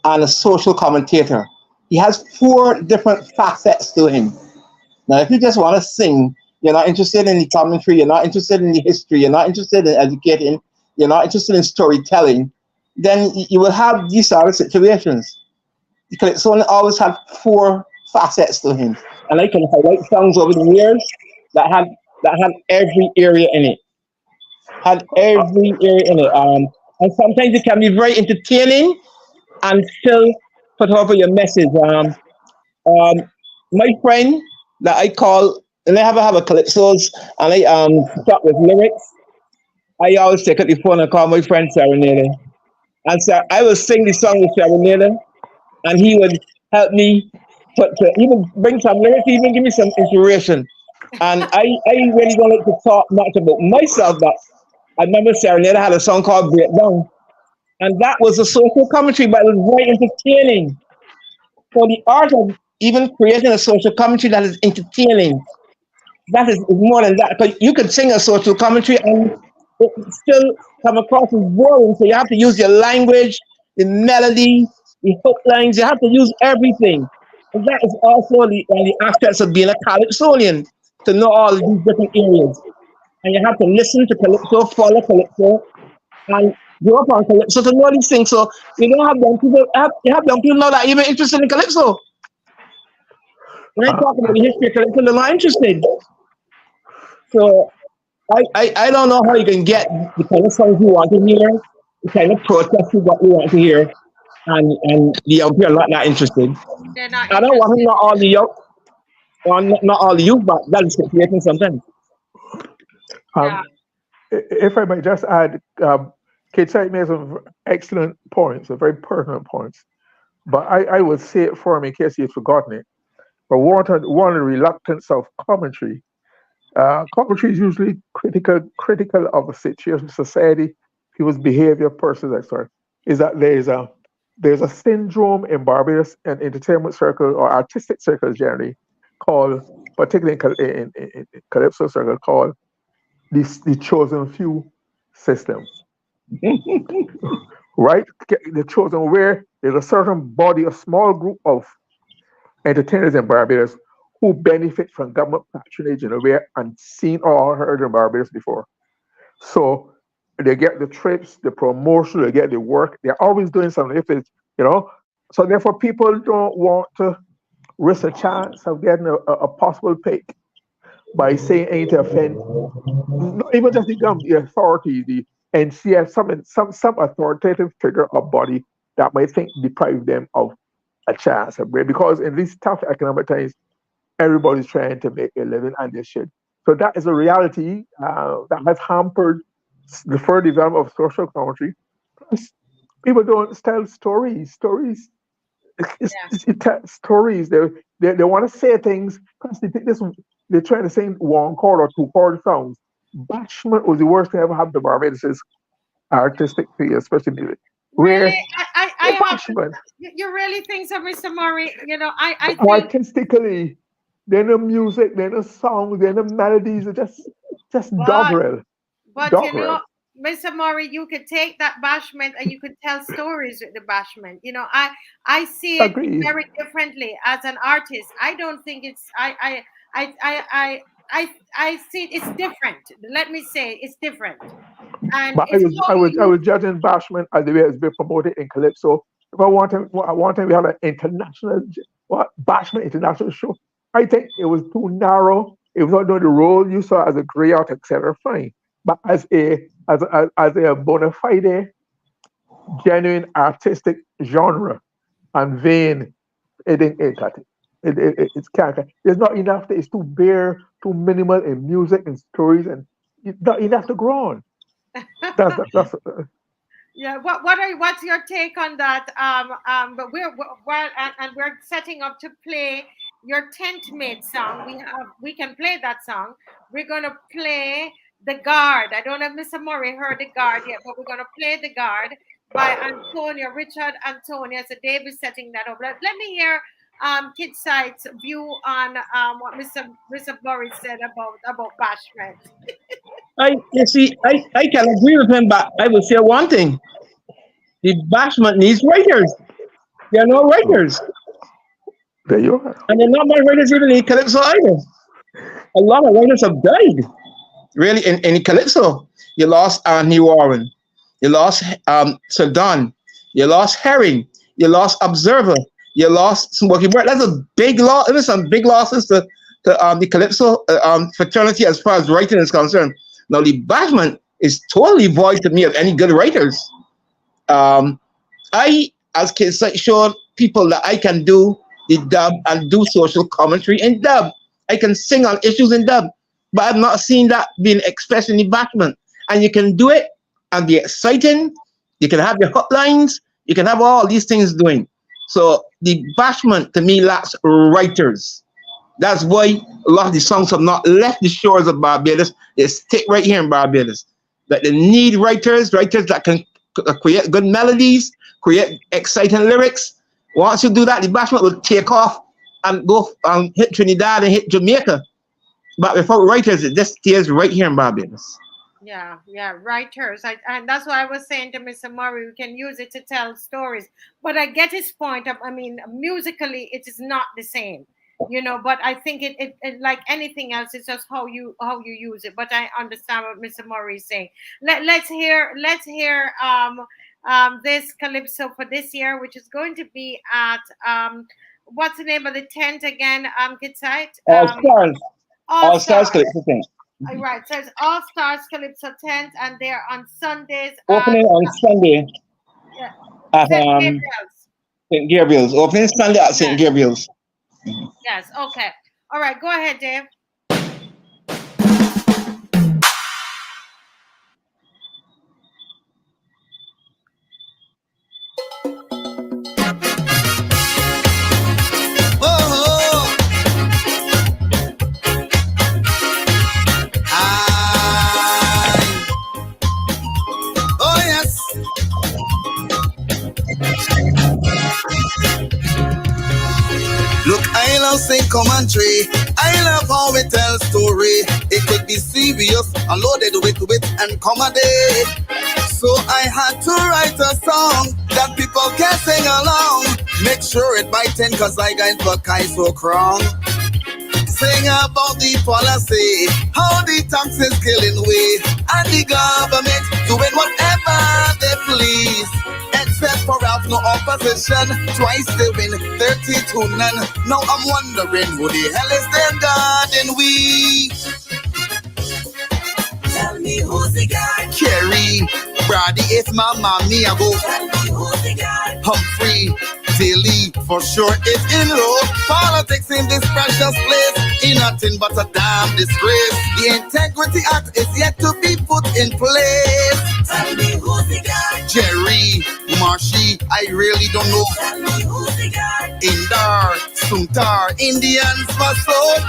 and a social commentator. He has 4 different facets to him. Now, if you just want to sing, you're not interested in the commentary, you're not interested in the history, you're not interested in educating, you're not interested in storytelling, then you will have these sort of situations. The Calypsonian always had 4 facets to him. And I can highlight songs over the years that had every area in it. Had every area in it. And sometimes it can be very entertaining and still put over your message. My friend that I call, and I have a calypsos, and I start with lyrics. I always take out the phone and call my friend Serenade. And so I will sing the song with Serenade, and he would help me. But even bring some lyrics, even give me some inspiration. And I really don't like to talk much about myself, but I remember Serenade had a song called Breakdown. And that was a social commentary, but it was very entertaining. So the art of even creating a social commentary that is entertaining, that is more than that. Because you could sing a social commentary and it still come across as boring. So you have to use your language, the melody, the hook lines. You have to use everything. And that is also the aspects of being a calypsonian, to know all of these different areas. And you have to listen to calypso, follow calypso, and grow up on calypso to know these things. So you don't have young people, you have young people now that are even interested in calypso. When I talk about the history of calypso, they're not interested. So I don't know how you can get the kind of songs you want to hear, the kind of protests that you want to hear, and the young people are not that interested. They're not I don't want interested. not all the young, or not all the youth, but that is situating sometimes. Yeah. If I might just add, KIDSITE made some excellent points, very pertinent points. But I would say it for him in case you've forgotten it. But one of the reluctance of commentary. Commentary is usually critical of a situation, society, people's behavior, persons, etc. Is that there's a syndrome in Barbados and entertainment circles or artistic circles generally called, particularly in calypso circle, called the chosen few system. Right? The chosen, where there's a certain body, a small group of entertainers in Barbados who benefit from government patronage in a way unseen or unheard in Barbados before. So they get the trips, the promotion, they get the work. They're always doing something. If it's, so therefore people don't want to risk a chance of getting a possible pick by saying anything to offend, not even just the authority, the NCF, some authoritative figure or body that might think deprive them of a chance of break. Because in these tough economic times, everybody's trying to make a living, and they should. So that is a reality that has hampered the further development of social commentary. Plus, people don't tell stories. Stories. Stories. They want to say things because they think this. They're trying to sing one chord or two chord songs. Bashment was the worst thing ever happened to Barbados' artistic field, especially music. Really, Where I have. bashment You really think so, Mr. Murray? I think artistically, then the music, then the songs, then the melodies are just but doggerel. but Doggerel. Mr. Murray, you could take that bashment and you could tell stories with the bashment. I see it Agree. very differently as an artist. I don't think it's I see it's different. Let me say it's different, and But it's I how was I you. was judging bashment as the way it's been promoted in Calypso. If I wanted we have an international bashment international show. I think it was too narrow. It was not doing the role you saw as a grey out, etc. Fine. But as a bona fide, genuine artistic genre and vein, it didn't cut it. It's can't. There's not enough. It's too bare, too minimal in music and stories, and it's not enough to grow on. That's Yeah, what's your take on that? But we're setting up to play your tent mate song. We can play that song. We're gonna play The Guard. I don't know if Mr. Murray heard The Guard yet, but we're gonna play The Guard by Antonio, Richard Antonio. So Dave is setting that up. Let me hear KIDSITE's view on what Mr. Murray said about bashment. I can agree with him, but I will say one thing. The bashment needs writers. There are no writers. there you are. And there are not many writers even in Calypso either. A lot of writers have died. Really, in Calypso. You lost Anthony Warren. You lost Sir Don. You lost Herring. You lost Observer. You lost Smokey Bird. That's a big loss. There's some big losses to the Calypso fraternity as far as writing is concerned. Now, the bashment is totally void to me of any good writers. I, as KIDSITE, show people that I can do the dub and do social commentary in dub. I can sing on issues in dub, but I've not seen that being expressed in the bashment. And you can do it and be exciting. You can have your hotlines. You can have all these things doing. So the bashment to me lacks writers. That's why a lot of the songs have not left the shores of Barbados. They stick right here in Barbados. That they need writers that can create good melodies, create exciting lyrics. Once you do that, the bashment will take off and go and hit Trinidad and hit Jamaica. But without writers, it just stays right here in Barbados. Yeah, writers. And that's why I was saying to Mr. Murray, we can use it to tell stories. But I get his point. I mean, musically, it is not the same, you know. But I think it like anything else, it's just how you use it. But I understand what Mr. Murray is saying. Let's hear this calypso for this year, which is going to be at what's the name of the tent again? KIDSITE. All Stars Calypso tent. Right, so it's All Stars Calypso tent, and they're on Sundays. Opening on Sunday at St. Gabriel's. Opening Sunday at St. Gabriel's. Yes. Okay. All right. Go ahead, Dave. Look, I love sing commentary. I love how we tell story. It could be serious, unloaded with wit and comedy. So I had to write a song that people can sing along. Make sure it by 10, cause I got the kind so strong. Sing about the policy, how the tax is killing we, and the government doing whatever they please. Except for us, no opposition. Twice they win, 30-0. Now I'm wondering who the hell is their God and we. Tell me who's the God? Kerry, Brady, it's my mommy. I go. Tell me who's the God? Humphrey, Daily, for sure it's in row. Politics in this precious place ain't nothing but a damn disgrace. The Integrity Act is yet to be put in place. Tell me who's the guy? Jerry, Marshy, I really don't know. Tell me who's the guy? Indar, Suntar, Indians for soul.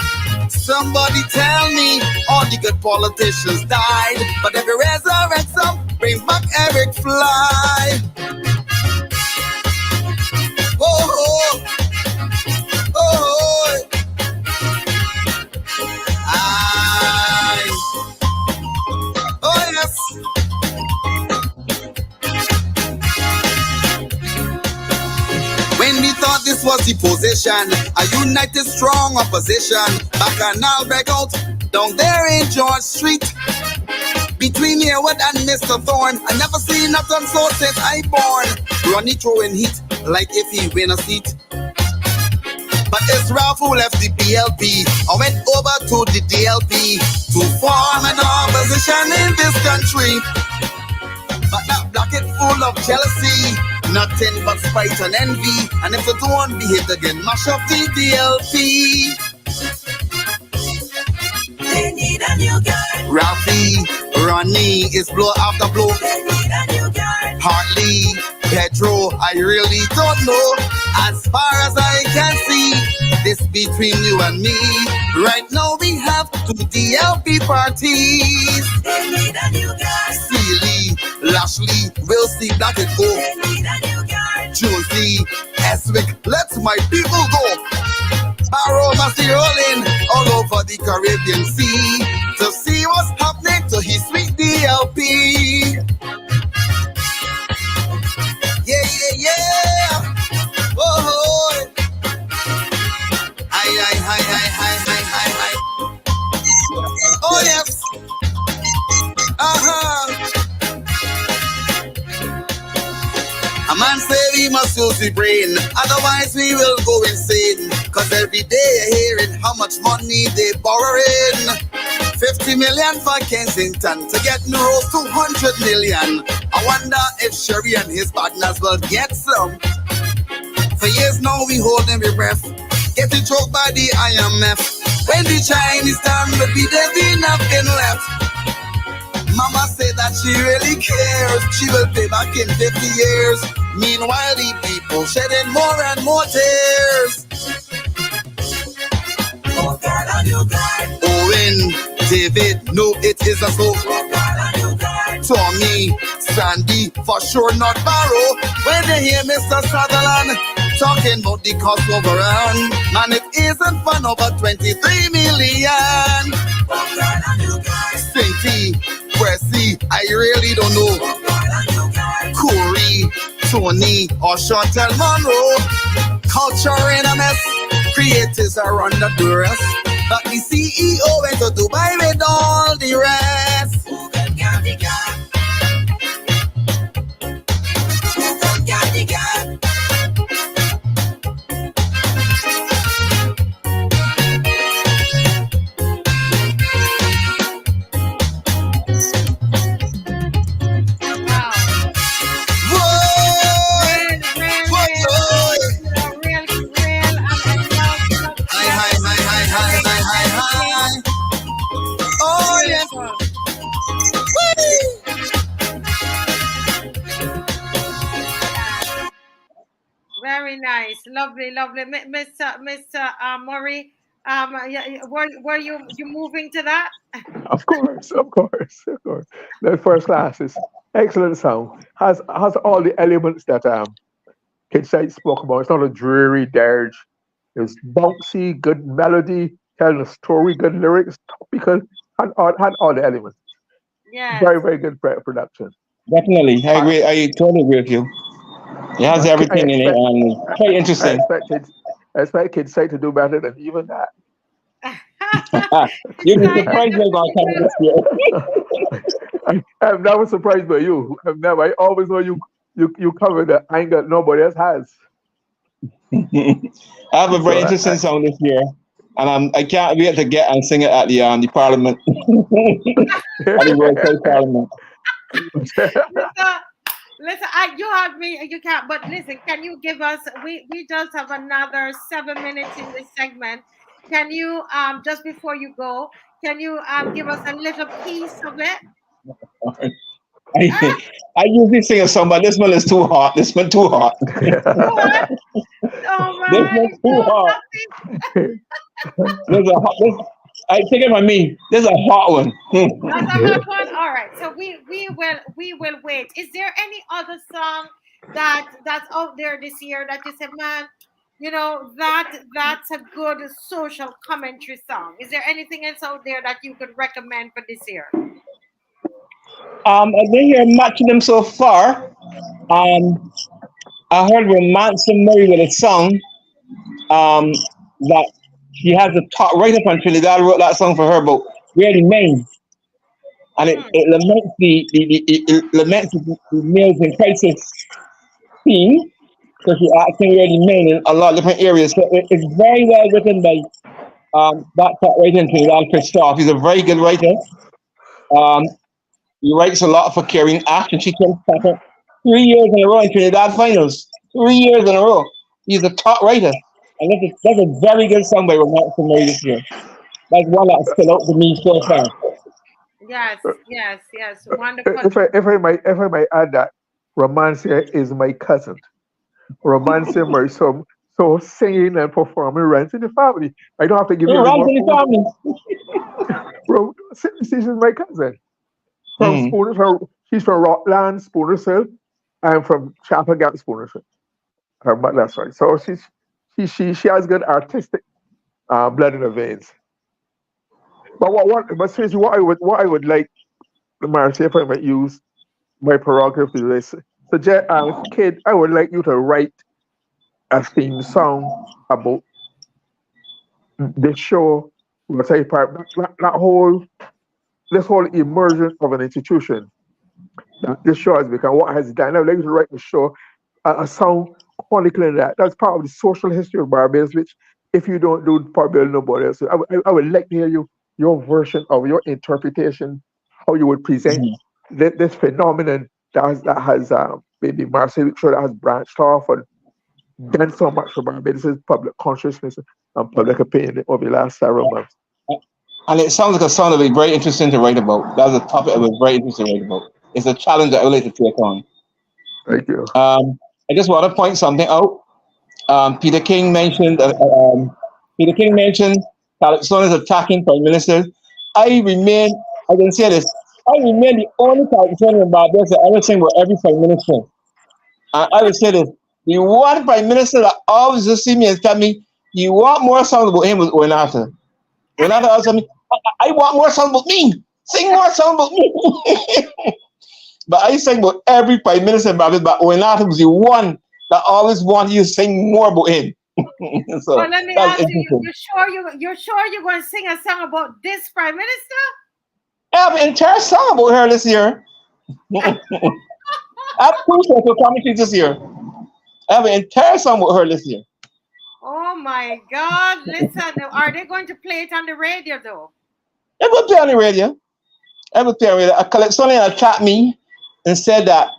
Somebody tell me all the good politicians died, but if you resurrect some, bring back Eric Fly. Oh, yes. When we thought this was the position, a united strong opposition, Bacchanal break out down there in George Street. Between Haywood and Mr. Thorne, I never seen nothing so since I born. Ronnie throwing heat like if he win a seat. But it's Ralph who left the PLP. I went over to the DLP to form an opposition in this country. But that blocket full of jealousy, nothing but spite and envy. And if the don't behave again, mash up the DLP. They need a new guy. Ralphie, Ronnie is blow after blow. They need a new guy. Hartley, Pedro, I really don't know. As far as I can see, this between you and me. Right now we have two DLP parties. They need a new guy. Seeley, Lashley, we'll see that it go. They need a new guy. Josie, Eswick, let my people go. Barrow must be rolling all over the Caribbean Sea to see what's happening to his sweet DLP. Yeah. Oh, hi. Oh, yes. A man say we must use the brain, otherwise we will go insane. Cause every day you're hearing how much money they borrowing. 50 million for Kensington to get Rose 200 million. I wonder if Sherry and his partners will get some. For years now we hold every breath, getting choked by the IMF. When the Chinese stand will be there be nothing left. Mama said that she really cares, she will pay back in 50 years. Meanwhile the people shedding more and more tears. Owen, David, no, it is a so. Tommy, Sandy, for sure not borrow. When they hear Mr. Sutherland talking about the cost overrun, man, it isn't fun over 23 million. Sainty, Pressy, I really don't know. Corey, Tony, or Chantel Monroe. Culture in a mess, creators are under duress. But the CEO went to Dubai with all the rest. Who can get the gun? Who can get the gun? Very nice, lovely, lovely, Mr. Murray. Were you moving to that? Of course. The first class is excellent song. Has all the elements that KIDSITE spoke about. It's not a dreary dirge. It's bouncy, good melody, telling a story, good lyrics, topical, had all the elements. Yeah. Very, very good production. Definitely, I agree. I totally agree with you. It has everything in it, and quite interesting. I expect KIDSITE to do better than even that. You'd be surprised about coming this year. I'm never surprised by you. I always know you cover the angle nobody else has. I have a very interesting song this year, and I can't wait to get and sing it at the Parliament, at the World Cup Parliament. Listen, you have me. You can't. But listen, can you give us? We just have another 7 minutes in this segment. Can you just before you go? Can you give us a little piece of it? I usually sing a song, but this one is too hot. This one too hot. Oh man, this one's too hot. I take it from me. This is a hot one. That's a hot one. All right. So we will wait. Is there any other song that's out there this year that you said, man, you know, that's a good social commentary song? Is there anything else out there that you could recommend for this year? I didn't hear much of them so far. I heard Romance and Murray with a song that she has a top writer from Trinidad wrote that song for her, but really Maine. And it laments the males in crisis theme, so she acting really Maine in a lot of different areas. So it's very well written by that top writer in Trinidad, Christophe. He's a very good writer. He writes a lot for Carrying Ash, and she came second 3 years in a row in Trinidad finals. 3 years in a row. He's a top writer. And that's a very good song by Romance and Murray this year. That's one that stood out to me so far. Yes. Wonderful. If I might add that, Romance is my cousin. Romance and Murray, so singing and performing runs in the family. I don't have to give you runs in the family. She's my cousin. She's from Rockland, Spooners Hill. I'm from Chapel Gap, Spooners Hill. That's right. So she has good artistic blood in her veins. But seriously, what I would like, Marcy, if I might use my prerogative to this, suggest kid, I would like you to write a theme song about this show. Let's say this whole immersion of an institution that this show has become, what has it done. I would like you to write the show a song chronicling that. That's part of the social history of Barbados, which if you don't do, probably nobody else. I would like to hear your version of your interpretation, how you would present this phenomenon that has maybe Marseille show that has branched off and done so much for Barbados' public consciousness and public opinion over the last several months. And it sounds like a song that would be very interesting to write about. That's a topic that would be very interesting to write about. It's a challenge that I would like to take on. Thank you. I just want to point something out. Peter King mentioned Someone is attacking prime ministers. I can say this, I remain the only Calypsonian in Barbados that ever sing with every prime minister. And I will say this, the one prime minister that always just see me and tell me, you want more songs about him was Oenata. Oenata always tell me, I want more songs about me. Sing more songs about me. But I sing about every prime minister in Barbados, but Oenata was the one that always wanted you to sing more about him. So Well, let me ask you, you're sure you're going to sing a song about this prime minister? I have an entire song about her this year. I have 2 songs for commentary this year. I have an entire song about her this year. Oh my God! Listen, are they going to play it on the radio though? It will play on the radio. It will play on the radio. A Calypsonian attacked me and said that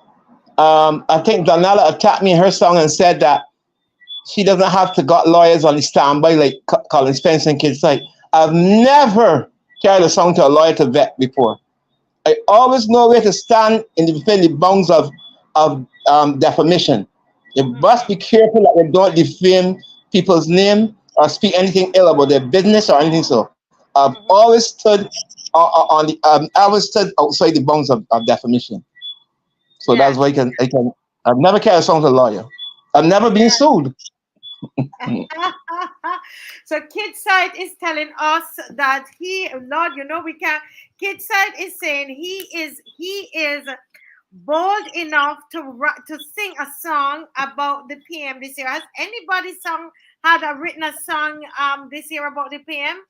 I think Donella attacked me in her song and said that she doesn't have to got lawyers on the standby like Colin Spencer and KIDSITE. I've never carried a song to a lawyer to vet before. I always know where to stand within the bounds of defamation. You must be careful that we don't defame people's name or speak anything ill about their business or anything so. I've always stood outside the bounds of defamation. So that's why I've never carried a song to a lawyer. I've never been sued. So KIDSITE is telling us that Lord, we can't. KIDSITE is saying he is bold enough to sing a song about the PM this year. Has anybody written a song this year about the PM?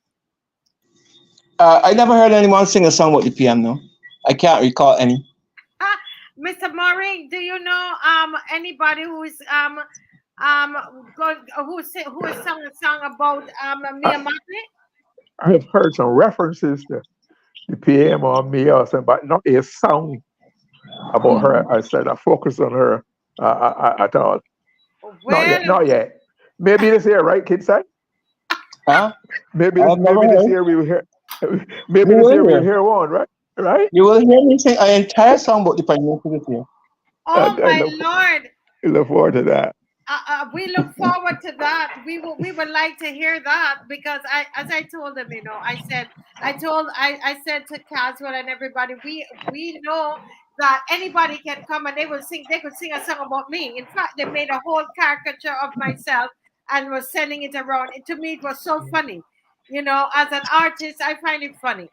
I never heard anyone sing a song about the PM. No, I can't recall any. Mr. Murray, do you know anybody who is who has sung a song about Mia Motley? I have heard some references to the PM or Mia or something, but not a song about her. I said I focus on her at all. Well, not yet. Maybe this year, right, KIDSITE? Huh? Maybe this year we will hear. Maybe this year we'll hear one, right? Right? You will hear me sing an entire song about the prime minister this year. Oh my Lord! We look forward to that. We look forward to that. We would like to hear that because as I told them, I said to Caswell and everybody, we know that anybody can come and they could sing a song about me. In fact, they made a whole caricature of myself and was sending it around. And to me, it was so funny. As an artist, I find it funny.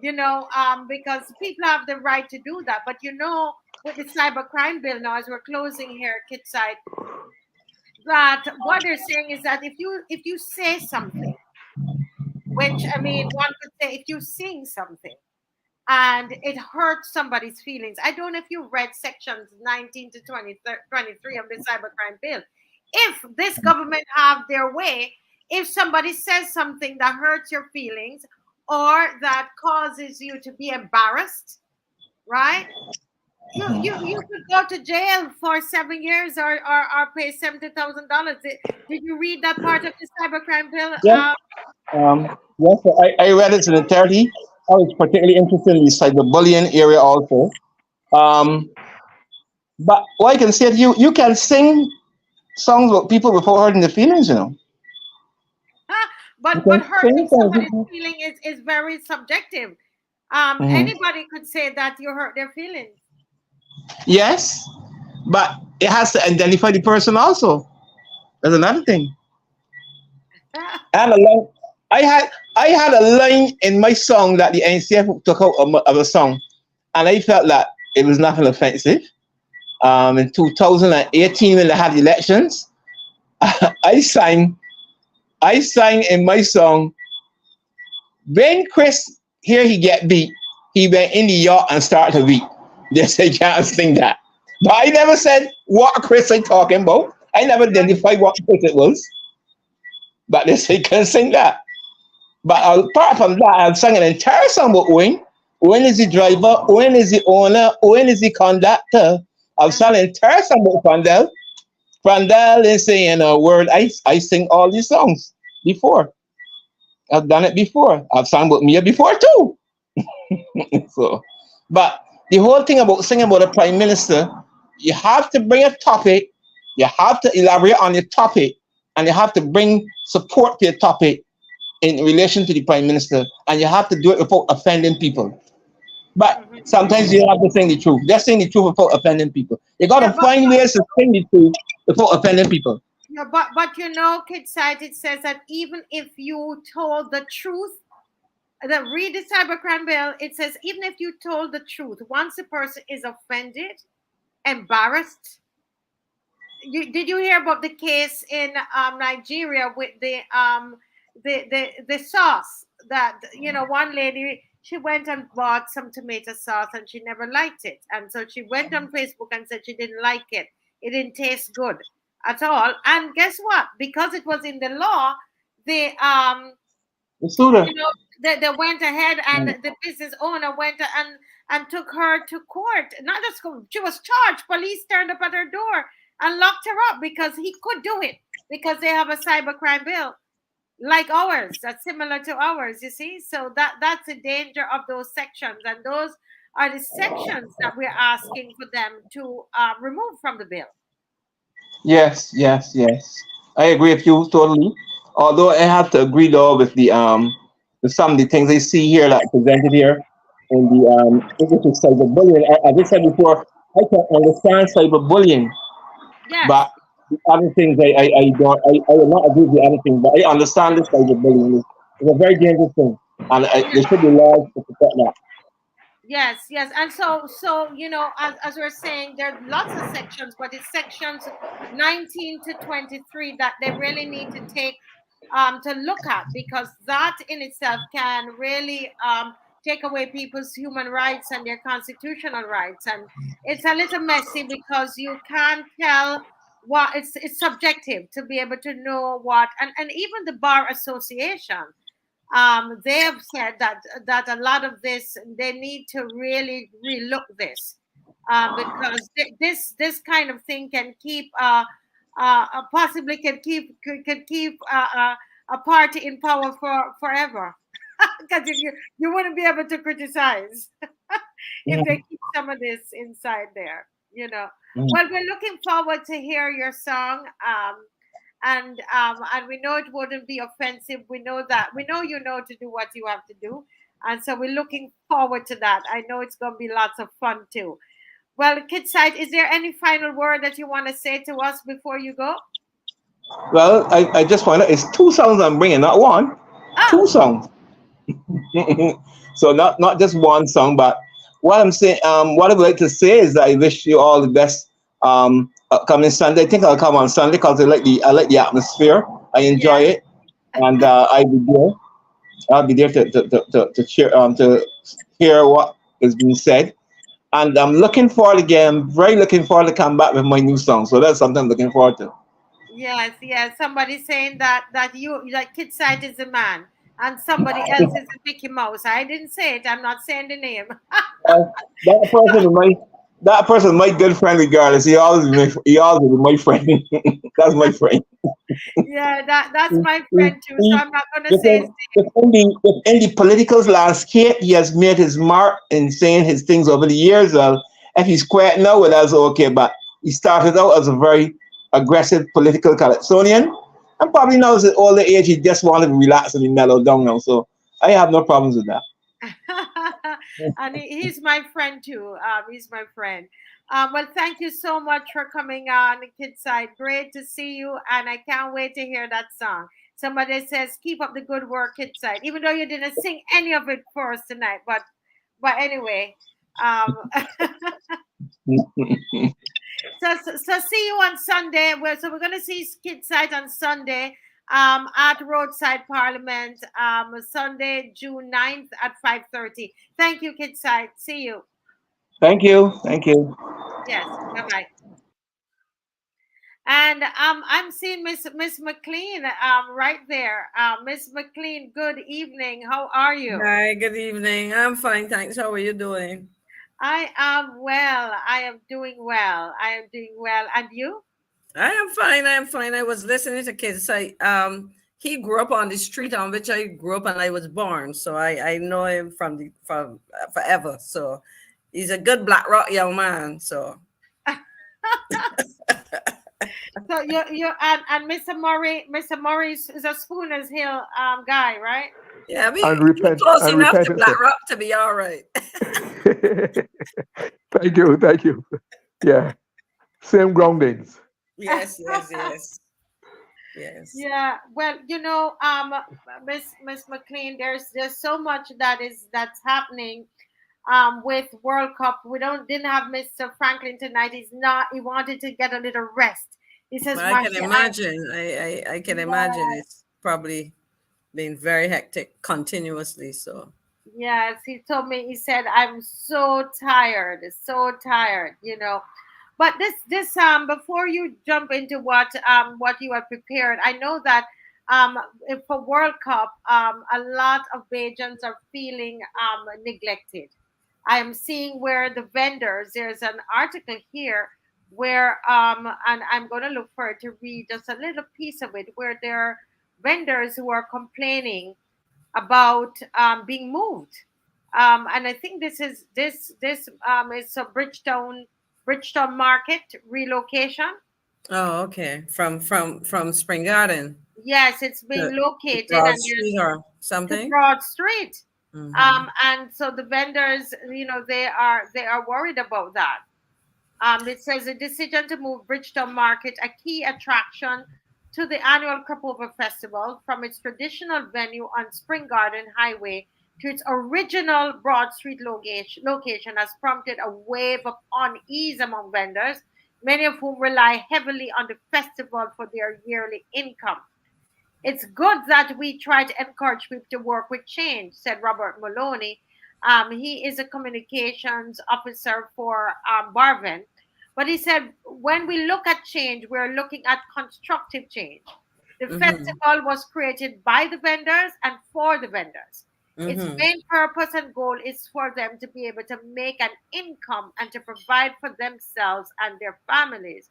Because people have the right to do that. But with the cybercrime bill now, as we're closing here at KIDSITE, that what they're saying is that if you say something, which one could say if you sing something and it hurts somebody's feelings. I don't know if you read sections 19 to 23 of the cybercrime bill. If this government have their way, if somebody says something that hurts your feelings or that causes you to be embarrassed, right? You could go to jail for 7 years or pay $70,000. Did you read that part of the cybercrime bill? Yeah. Yes, I read it in entirety. I was particularly interested in the cyberbullying area also. But what I can say to you, you can sing songs about people without hurting their feelings, But hurting somebody's feeling is very subjective. Anybody could say that you hurt their feelings. Yes, but it has to identify the person also. That's another thing. And I had a line in my song that the NCF took out of a song, and I felt that it was nothing offensive. In 2018, when they had elections, I sang in my song, when Chris here he get beat, he went in the yard and started to weep. They say can't sing that. But I never said what Chris I talking about. I never identified what Chris it was. But they say can't sing that. But apart from that, I've sung an entire song about Owen. Owen is the driver, Owen is the owner, Owen is the conductor. I've sung an entire song about Frandel. Frandel is saying a word. I sing all these songs before. I've done it before. I've sung about Mia before too. But the whole thing about singing about a prime minister, you have to bring a topic, you have to elaborate on your topic, and you have to bring support to your topic in relation to the prime minister, and you have to do it without offending people. But sometimes you have to say the truth. Just saying the truth without offending people. You got Yeah, to find ways to say the truth without offending people. yeah, but you know, KIDSITE, it says that even if you told the truth, read the cybercrime bill, it says even if you told the truth, once a person is offended, embarrassed. Did you hear about the case in Nigeria with the sauce that, you know, one lady, she went and bought some tomato sauce and she never liked it, and so she went on Facebook and said she didn't like it. It didn't taste good at all. And guess what? Because it was in the law, they you know, they went ahead, and the business owner went and took her to court. Not just she was charged. Police turned up at her door and locked her up because he could do it, because they have a cybercrime bill like ours, that's similar to ours, you see. So that's the danger of those sections, and those are the sections that we're asking for them to remove from the bill. Yes, yes, yes. I agree with you totally. Although I have to agree though with some of the things I see here, like presented here in the English is cyberbullying. As I said before, I can understand cyberbullying, Yes. but the other things I don't I will not agree with the other things, but I understand this cyberbullying. It's a very dangerous thing, and there should be laws to protect that. Yes, yes. And so you know, as we're saying, there are lots of sections, but it's sections 19 to 23 that they really need to take to look at, because that in itself can really take away people's human rights and their constitutional rights. And it's a little messy because you can't tell what, it's subjective to be able to know what, and even the Bar Association, they have said that a lot of this, they need to really relook this, because this kind of thing can keep possibly can keep a party in power for forever, because you wouldn't be able to criticize if they keep some of this inside there, you know. Well, we're looking forward to hear your song. And we know it wouldn't be offensive. We know that. We know you know to do what you have to do, and so we're looking forward to that. I know it's going to be lots of fun too. Well, KIDSITE, is there any final word that you want to say to us before you go? Well, I just find out it's two songs I'm bringing, not one, two Oh, songs. So not just one song, but what I'm saying, what I would like to say is that I wish you all the best upcoming Sunday. I think I'll come on Sunday because I like the atmosphere. I enjoy yes. it, and I'll be there to cheer to hear what is being said. And I'm looking forward again, very looking forward to come back with my new song. So that's something I'm looking forward to. Yes, yes. Somebody saying that KIDSITE is a man and somebody else is a Mickey Mouse. I didn't say it. I'm not saying the name. Uh, that person is my good friend regardless. He always be my friend. That's my friend. Yeah, that's my He- friend too. So he- I'm not gonna say his within, name. within the political landscape, he has made his mark in saying his things over the years. If he's quiet now, well, that's okay. But he started out as a very aggressive political Calypsonian, and probably now at older age, he just wanted to relax and be mellowed down now. So I have no problems with that. And he's my friend too. He's my friend. Well, thank you so much for coming on, KIDSITE. Great to see you, and I can't wait to hear that song. Somebody says, "Keep up the good work, KIDSITE." Even though you didn't sing any of it for us tonight, but anyway. Um, so see you on Sunday. So we're gonna see KIDSITE on Sunday at Roadside Parliament, Sunday, June 9th at 5:30. Thank you, KIDSITE. See you. Thank you. Thank you. Yes, bye-bye. And I'm seeing Miss McLean right there. Miss McLean, good evening. How are you? Hi, good evening. I'm fine, thanks. How are you doing? I am well. I am doing well. I am doing well. And you? I am fine. I am fine. I was listening to kids. He grew up on the street on which I grew up and I was born, so I know him from forever. So he's a good Black Rock young man. So So you and Mr. Murray is a Spooners Hill guy, right? Yeah, we Unrepent, close enough to unrepentant Black sin. Rock to be all right. Thank you, thank you. Yeah, same groundings. Yes, yes, yes, yes. Yeah, well, Miss McLean, there's so much that's happening with World Cup. We didn't have Mr. Franklin tonight. He wanted to get a little rest. He says, Well, I can Marcia, imagine. I can imagine yeah, it's probably been very hectic continuously. So yes, he told me, he said, I'm so tired. But this before you jump into what you have prepared, I know that for World Cup, a lot of Bajans are feeling neglected. I am seeing where the vendors, there's an article here where and I'm going to look for it to read just a little piece of it, where there are vendors who are complaining about being moved. And I think this is a Bridgetown Market relocation. oh, okay. From Spring Garden Yes, it's being to located, Broad and there's Street or to something. Broad Street. Hmm. And so the vendors, they are worried about that. It says a decision to move Bridgetown Market, a key attraction to the annual Crop Festival, from its traditional venue on Spring Garden Highway to its original Broad Street location has prompted a wave of unease among vendors, many of whom rely heavily on the festival for their yearly income. It's good that we try to encourage people to work with change, said Robert Maloney. He is a communications officer for Barvin. But he said, when we look at change, we're looking at constructive change. The Hmm. festival was created by the vendors and for the vendors. Its Hmm. main purpose and goal is for them to be able to make an income and to provide for themselves and their families.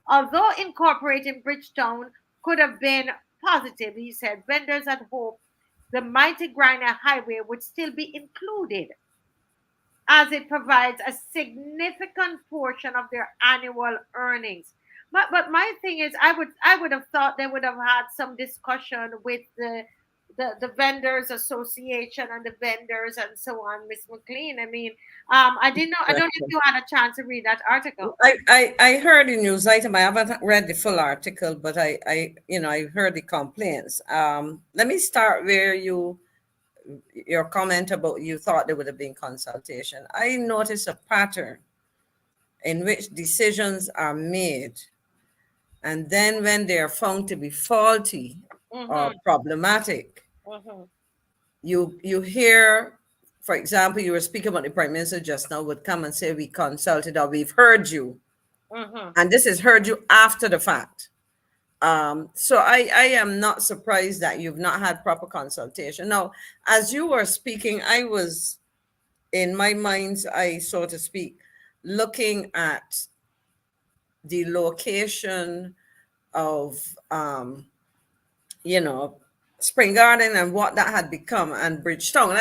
Although incorporating Bridgetown could have been positive, he said, vendors had hoped the mighty Glyne Highway would still be included, as it provides a significant portion of their annual earnings. But my thing is, I would have thought they would have had some discussion with the vendors association and the vendors and so on, Miss McLean. I mean, I don't know if you had a chance to read that article. I heard the news item. I haven't read the full article, but I heard the complaints. Let me start where your comment about you thought there would have been consultation. I noticed a pattern in which decisions are made, and then when they are found to be faulty or Mm-hmm, problematic, mm-hmm, you hear, for example, you were speaking about the Prime Minister just now, would come and say, we consulted or we've heard you. mm-hmm. And this is heard you after the fact. So I am not surprised that you've not had proper consultation. Now, as you were speaking, I was, in my mind's eye, so to speak, looking at the location of, Spring Garden and what that had become, and Bridgetown.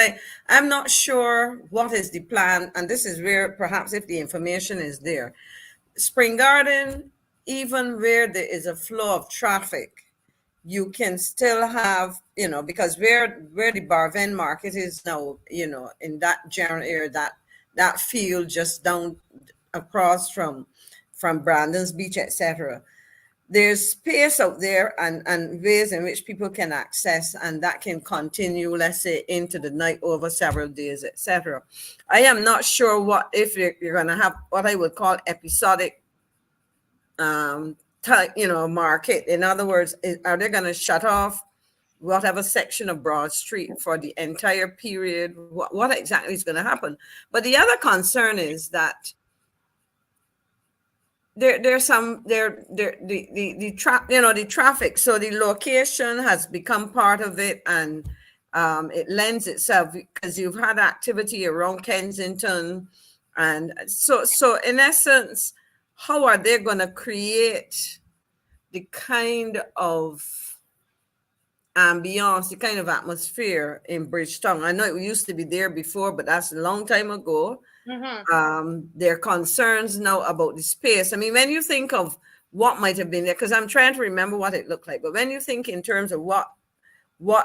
I'm not sure what is the plan, and this is where perhaps if the information is there. Spring Garden, even where there is a flow of traffic, you can still have, because where the Barven market is now, in that general area, that field just down across from Brandon's Beach, etc. There's space out there and ways in which people can access, and that can continue, let's say, into the night over several days, etc. I am not sure what if you're going to have what I would call episodic market. In other words, are they going to shut off whatever section of Broad Street for the entire period? What exactly is going to happen? But the other concern is that the traffic. So the location has become part of it, and it lends itself because you've had activity around Kensington, and so in essence, how are they going to create the kind of ambiance, the kind of atmosphere in Bridgetown? I know it used to be there before, but that's a long time ago. Mm-hmm. There are concerns now about the space. I mean, when you think of what might have been there, because I'm trying to remember what it looked like. But when you think in terms of what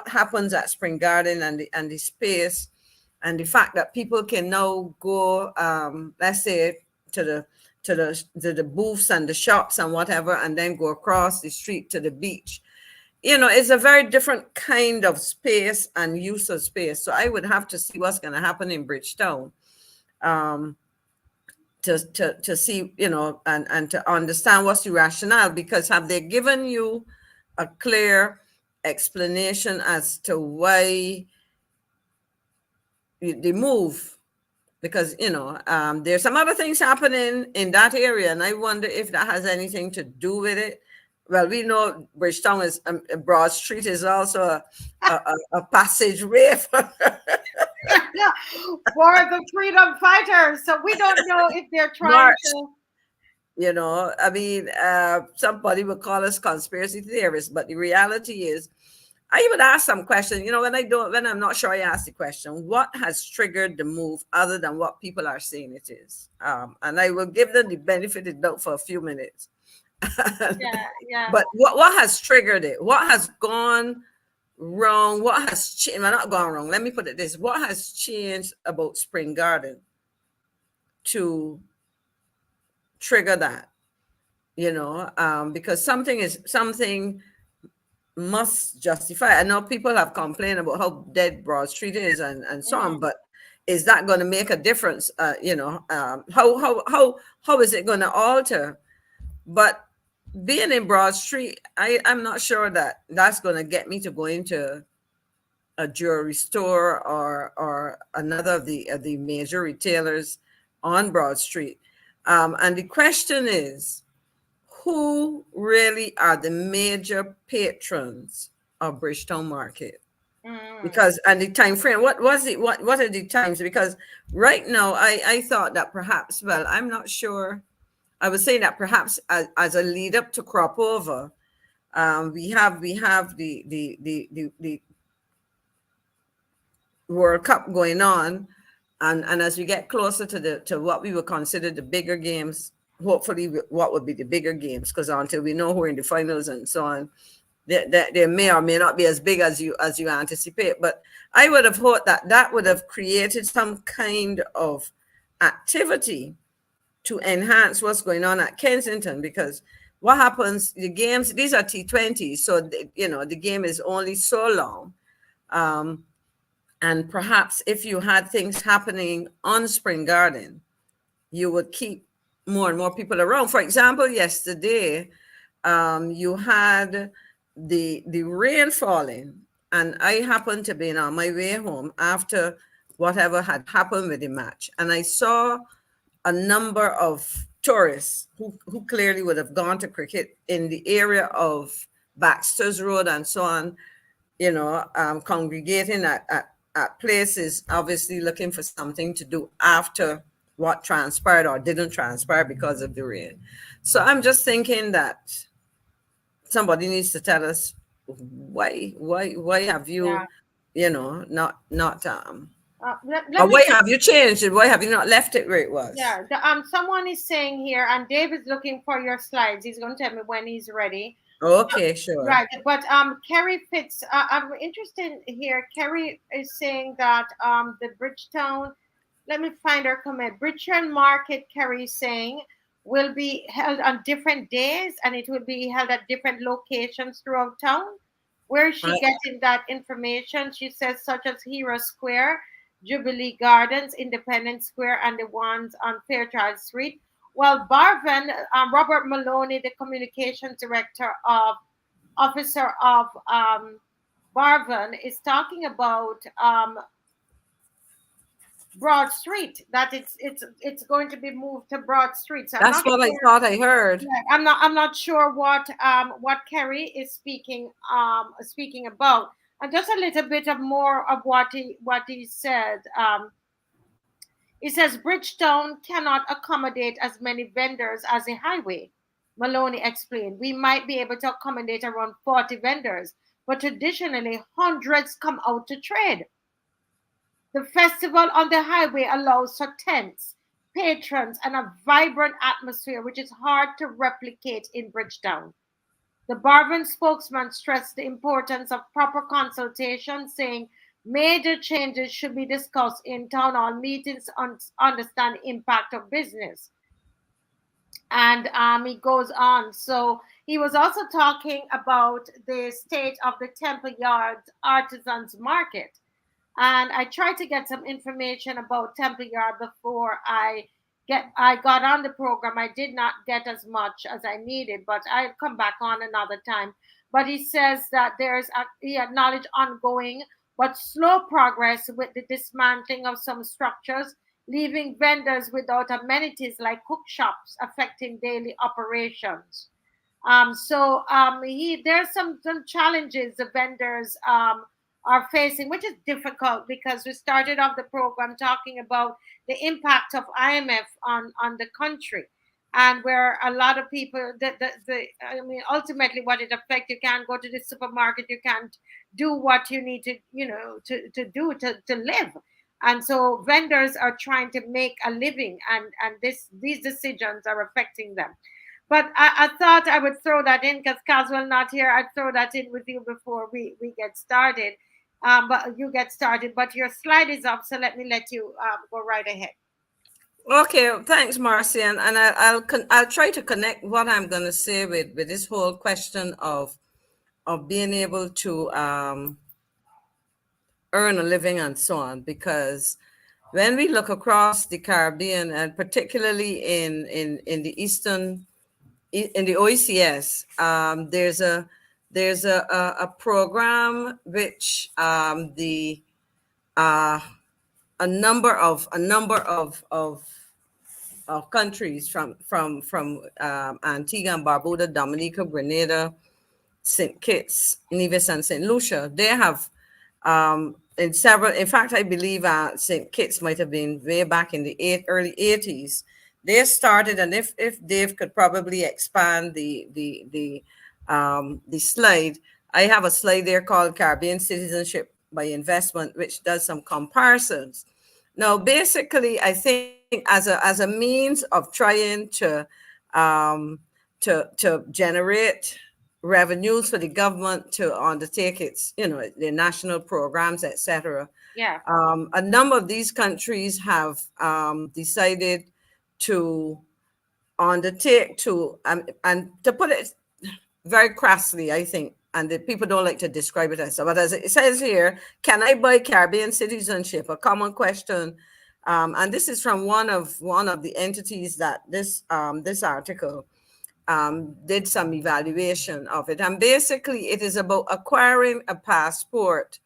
happens at Spring Garden and the space, and the fact that people can now go, let's say, to the booths and the shops and whatever, and then go across the street to the beach. It's a very different kind of space and use of space. So I would have to see what's going to happen in Bridgetown, to see, and to understand what's the rationale, because have they given you a clear explanation as to why they move? Because there's some other things happening in that area, and I wonder if that has anything to do with it. Well, we know Bridgetown is Broad Street is also a passageway for the freedom fighters. So we don't know if they're trying to. Somebody would call us conspiracy theorists, but the reality is, I would ask some questions. When I'm not sure, I ask the question: what has triggeed the move, other than what people are saying it is? And I will give them the benefit of the doubt for a few minutes. Yeah. But what has triggered it? What has gone wrong? What has changed? Well, not gone wrong. Let me put it this: what has changed about Spring Garden to trigger that? Because something must justify. I know people have complained about how dead Broad Street is and so on, but is that going to make a difference? How is it going to alter? But being in Broad Street, I'm not sure that that's going to get me to go into a jewelry store or another of the major retailers on Broad Street. And the question is, who really are the major patrons of Bridgetown Market? Because, and the time frame, what are the times? Because right now I thought that perhaps, well, I'm not sure. I was saying that perhaps as a lead up to crop over, we have the World Cup going on, and as we get closer to what we would consider the bigger games, hopefully what would be the bigger games, because until we know who are in the finals and so on, they may or may not be as big as you anticipate. But I would have thought that would have created some kind of activity to enhance what's going on at Kensington, because what happens, the games, these are T20s, so the game is only so long. And perhaps if you had things happening on Spring Garden, you would keep more and more people around. For example, yesterday, you had the rain falling, and I happened to be on my way home after whatever had happened with the match, and I saw a number of tourists who clearly would have gone to cricket in the area of Baxter's Road and so on, congregating at places, obviously looking for something to do after what transpired or didn't transpire because of the rain. So I'm just thinking that somebody needs to tell us why have you, not why have you changed it? Why have you not left it where it was? Yeah, someone is saying here, and Dave is looking for your slides. He's going to tell me when he's ready. Okay, sure. Right, but Kerry Fitz, I'm interested here. Kerry is saying that the Bridgetown, let me find her comment. Bridgetown Market, Kerry is saying, will be held on different days, and it will be held at different locations throughout town. Where is she getting that information? She says such as Hero Square, Jubilee Gardens, Independence Square, and the ones on Fairchild Street. Well, Barvan, Robert Maloney, the communications officer of Barvan, is talking about Broad Street, that it's going to be moved to Broad Street. So that's what I thought I heard. Yeah, I'm not sure what Kerry is speaking about. And just a little bit of more of what he said. He says Bridgetown cannot accommodate as many vendors as a highway. Maloney explained. We might be able to accommodate around 40 vendors, but traditionally hundreds come out to trade. The festival on the highway allows for tents. patrons, and a vibrant atmosphere which is hard to replicate in Bridgetown. The Barvin spokesman stressed the importance of proper consultation, saying major changes should be discussed in town hall meetings to understand the impact of business. And he goes on. So he was also talking about the state of the Temple Yards Artisans Market. And I tried to get some information about Temple Yard before I got on the program. I did not get as much as I needed, but I'll come back on another time. But he says that he acknowledged ongoing but slow progress with the dismantling of some structures, leaving vendors without amenities like cook shops, affecting daily operations. There's some challenges the vendors are facing, which is difficult because we started off the program talking about the impact of IMF on the country, and where a lot of people ultimately what it affects, you can't go to the supermarket, you can't do what you need to do to live. And so vendors are trying to make a living, and these decisions are affecting them. But I thought I would throw that in because Caswell not here. I'd throw that in with you before we get started. But you get started. But your slide is up, so let me let you go right ahead. Okay, thanks, Marcy, and I'll try to connect what I'm going to say with this whole question of being able to earn a living and so on, because when we look across the Caribbean, and particularly in the Eastern, in the OECS, there's a program which a number of countries from Antigua and Barbuda, Dominica, Grenada, St. Kitts, Nevis, and St. Lucia, they have in fact, I believe St. Kitts might have been way back in the early 80s. They started, and if Dave could probably expand the slide, I have a slide there called Caribbean Citizenship by Investment, which does some comparisons. Now, basically, I think as a means of trying to generate revenues for the government to undertake its, the national programs, etc. Yeah. A number of these countries have decided to undertake to, and to put it very crassly, I think, and the people don't like to describe it as so, but as it says here, can I buy Caribbean citizenship? A common question. And this is from one of the entities that this article did some evaluation of it. And basically it is about acquiring a passport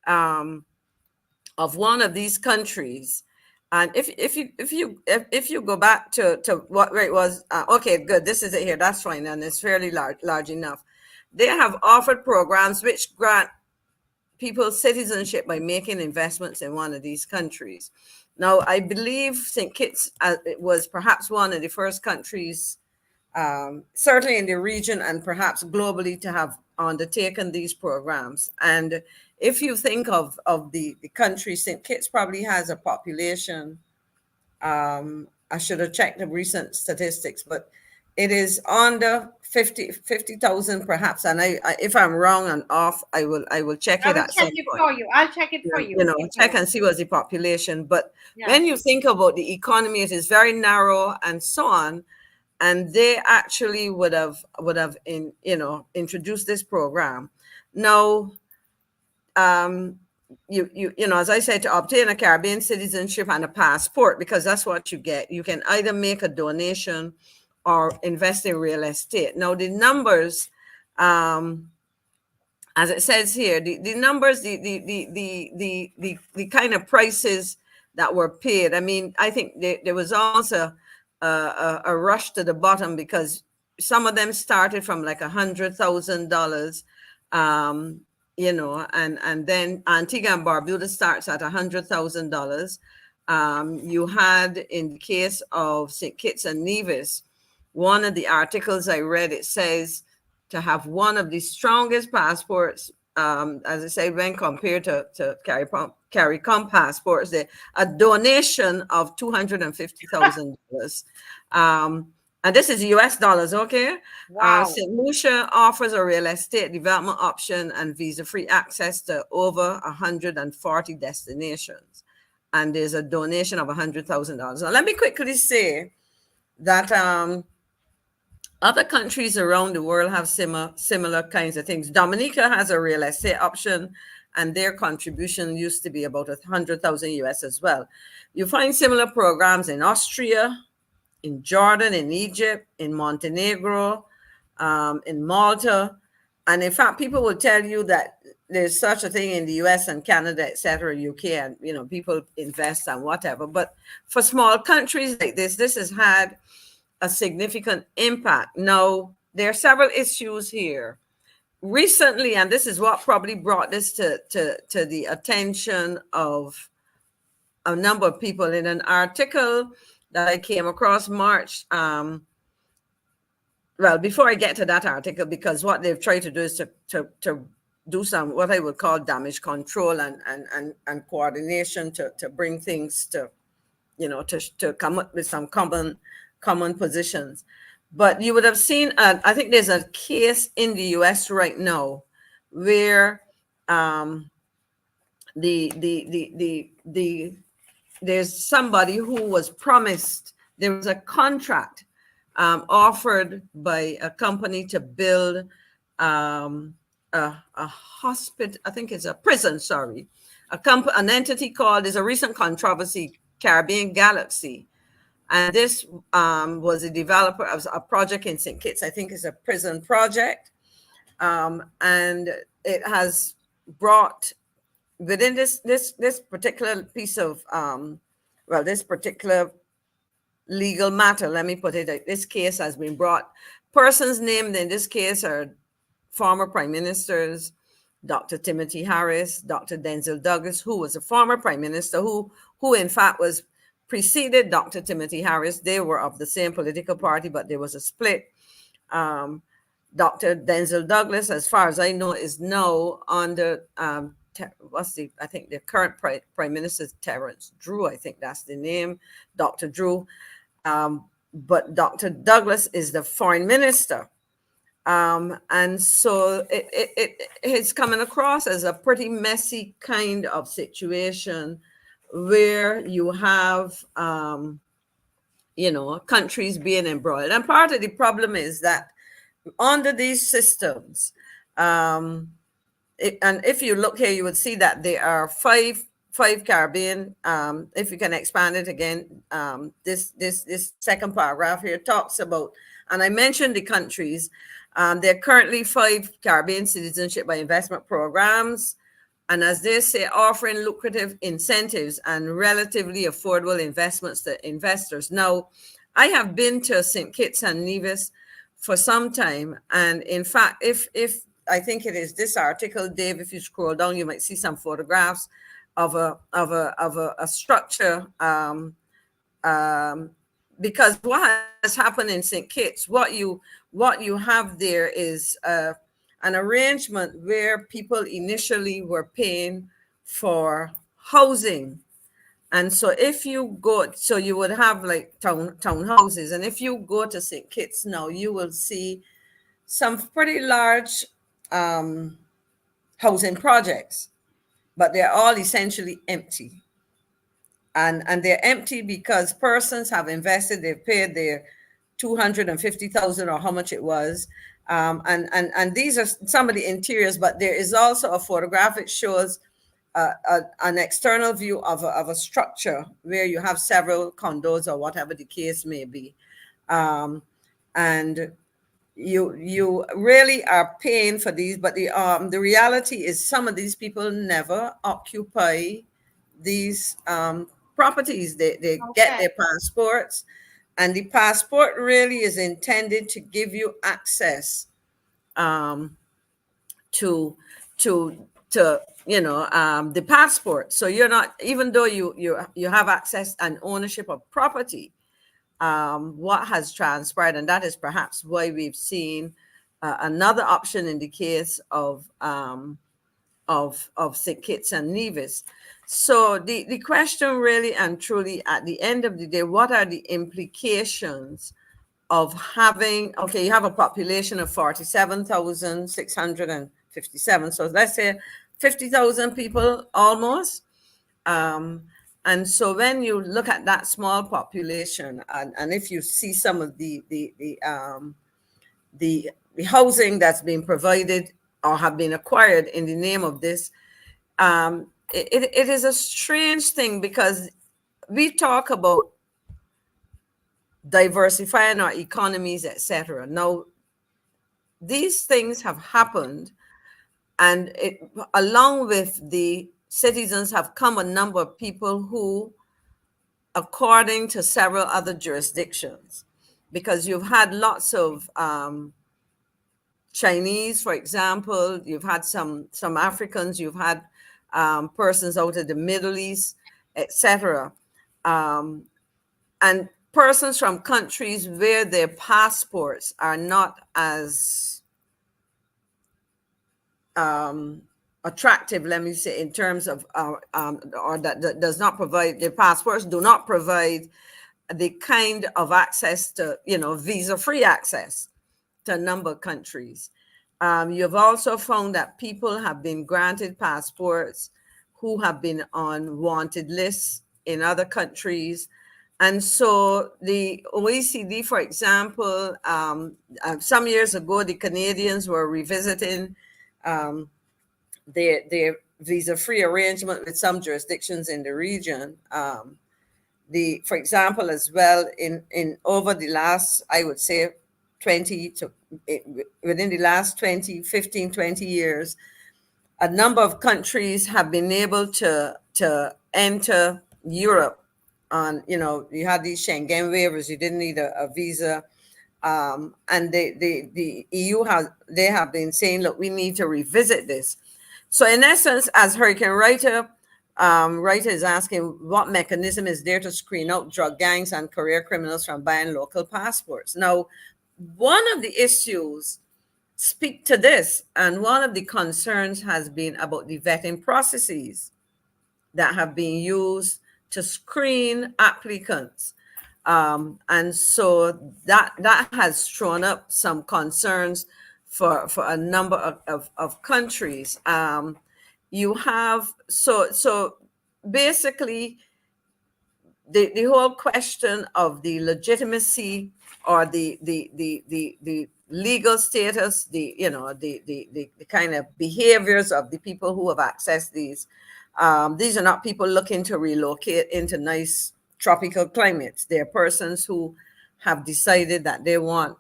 of one of these countries. And if you go back to what it was, okay, good, this is it here, that's fine, and it's fairly large enough. They have offered programs which grant people citizenship by making investments in one of these countries. Now, I believe St. Kitts was perhaps one of the first countries, certainly in the region and perhaps globally, to have undertaken these programs. And if you think of the country, St. Kitts probably has a population, I should have checked the recent statistics, but it is under 50,000 perhaps. And if I'm wrong and off, I will check it at some point. I'll check it for you. Check and see what's the population. But when you think about the economy, it is very narrow and so on. And they actually would have introduced this program. Now, as I said, to obtain a Caribbean citizenship and a passport, because that's what you get, you can either make a donation or invest in real estate. Now, the numbers, as it says here, the numbers, the kind of prices that were paid. I mean, I think there was also a rush to the bottom, because some of them started from like $100,000, and then Antigua and Barbuda starts at $100,000. You had, in the case of St. Kitts and Nevis, one of the articles I read, it says to have one of the strongest passports as I say, when compared to CARICOM passports, a donation of $250,000. And this is US dollars, okay? Wow. St. Lucia offers a real estate development option and visa-free access to over 140 destinations. And there's a donation of $100,000. Now, let me quickly say that other countries around the world have similar kinds of things. Dominica has a real estate option, and their contribution used to be about 100,000 US as well. You find similar programs in Austria, in Jordan, in Egypt, in Montenegro, in Malta. And in fact, people will tell you that there's such a thing in the US and Canada, etc., UK, and people invest and whatever. But for small countries like this has had a significant impact. Now, there are several issues here. Recently, and this is what probably brought this to the attention of a number of people, in an article that I came across March. Well, before I get to that article, because what they've tried to do is to do some what I would call damage control and coordination to bring things to come up with some common positions. But you would have seen, I think there's a case in the US right now where there's somebody who was promised, there was a contract offered by a company to build a hospital, I think it's a prison, sorry. An entity called, there's a recent controversy, Caribbean Galaxy. And this was a developer of a project in St. Kitts, I think it's a prison project. And it has brought, within this particular piece of, this particular legal matter, let me put it, this case has been brought, persons named in this case are former prime ministers, Dr. Timothy Harris, Dr. Denzel Douglas, who was a former prime minister, who in fact was preceded Dr. Timothy Harris. They were of the same political party, but there was a split. Dr. Denzel Douglas, as far as I know, is now under I think the current prime minister, Terrence Drew, I think that's the name, Dr. Drew. But Dr. Douglas is the foreign minister. And so it's coming across as a pretty messy kind of situation where you have, countries being embroiled. And part of the problem is that under these systems, and if you look here, you would see that there are five Caribbean. If you can expand it again, this second paragraph here talks about, and I mentioned the countries. There are currently 5 Caribbean citizenship by investment programs, and as they say, offering lucrative incentives and relatively affordable investments to investors. Now, I have been to St. Kitts and Nevis for some time, and in fact, if I think it is this article, Dave, if you scroll down, you might see some photographs of a structure. Because what has happened in St. Kitts, what you have there is an arrangement where people initially were paying for housing. And so if you go, so you would have like townhouses. And if you go to St. Kitts now, you will see some pretty large housing projects, but they're all essentially empty. And they're empty because persons have invested, they've paid their $250,000 or how much it was. And these are some of the interiors, but there is also a photograph. It shows an external view of a structure where you have several condos or whatever the case may be. And you really are paying for these, but the reality is some of these people never occupy these properties. They get their passports, and the passport really is intended to give you access to the passport. So you're not, even though you have access and ownership of property, what has transpired, and that is perhaps why we've seen another option in the case of of St. Kitts and Nevis. So the question really and truly at the end of the day, what are the implications of having, okay, you have a population of 47,657. So let's say 50,000 people almost. And so when you look at that small population, and if you see some of the housing that's being provided or have been acquired in the name of this, it is a strange thing, because we talk about diversifying our economies, etc. Now, these things have happened, and along with the citizens have come a number of people who, according to several other jurisdictions, because you've had lots of Chinese, for example, you've had some Africans, you've had persons out of the Middle East, etc. And persons from countries where their passports are not as attractive, let me say, in terms of, or that does not provide, their passports do not provide the kind of access to, visa-free access to a number of countries. You've also found that people have been granted passports who have been on wanted lists in other countries. And so the OECD, for example, some years ago, the Canadians were revisiting their visa-free arrangement with some jurisdictions in the region. For example, as well, in over the last, I would say, within the last 15, 20 years, a number of countries have been able to enter Europe on, you had these Schengen waivers, you didn't need a visa. And the EU they have been saying, look, we need to revisit this. So in essence, as Hurricane Writer is asking, what mechanism is there to screen out drug gangs and career criminals from buying local passports? Now, one of the issues speak to this, and one of the concerns has been about the vetting processes that have been used to screen applicants. And so that has thrown up some concerns for a number of countries. You have, so basically, the whole question of the legitimacy or the legal status, the kind of behaviors of the people who have accessed these. These are not people looking to relocate into nice tropical climates. They're persons who have decided that they want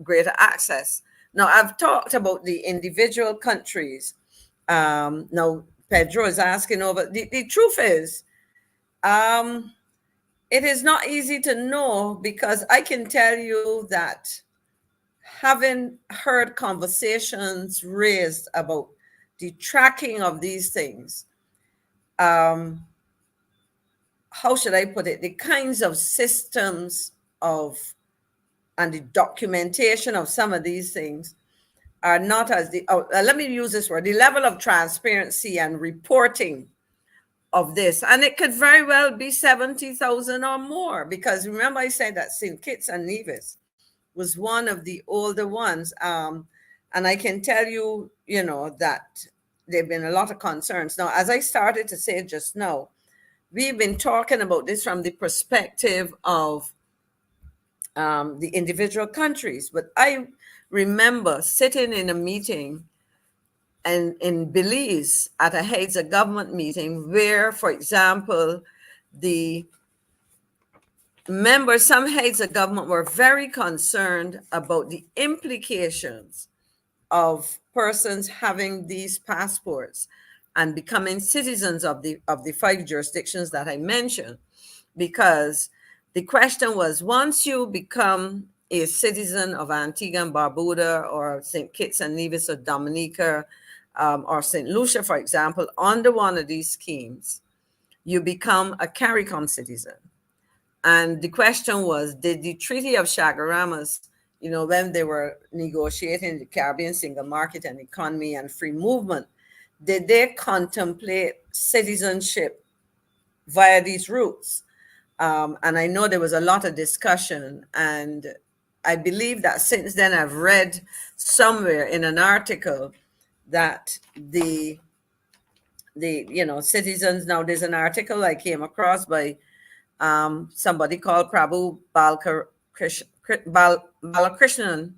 greater access. Now, I've talked about the individual countries. Now, Pedro is asking over. The truth is, it is not easy to know, because I can tell you that having heard conversations raised about the tracking of these things, how should I put it? The kinds of systems and the documentation of some of these things are not as let me use this word, the level of transparency and reporting of this. And it could very well be 70,000 or more, because remember I said that St. Kitts and Nevis was one of the older ones. And I can tell you, that there've been a lot of concerns. Now, as I started to say just now, we've been talking about this from the perspective of the individual countries. But I remember sitting in a meeting and in Belize at a heads of government meeting where, for example, the members, some heads of government were very concerned about the implications of persons having these passports and becoming citizens of the 5 jurisdictions that I mentioned, because the question was, once you become a citizen of Antigua and Barbuda or St. Kitts and Nevis or Dominica or St. Lucia, for example, under one of these schemes, you become a CARICOM citizen. And the question was, did the Treaty of Chaguaramas, when they were negotiating the Caribbean single market and economy and free movement, did they contemplate citizenship via these routes? And I know there was a lot of discussion, and I believe that since then I've read somewhere in an article that the citizens, now there's an article I came across by somebody called Prabhu Balakrishnan,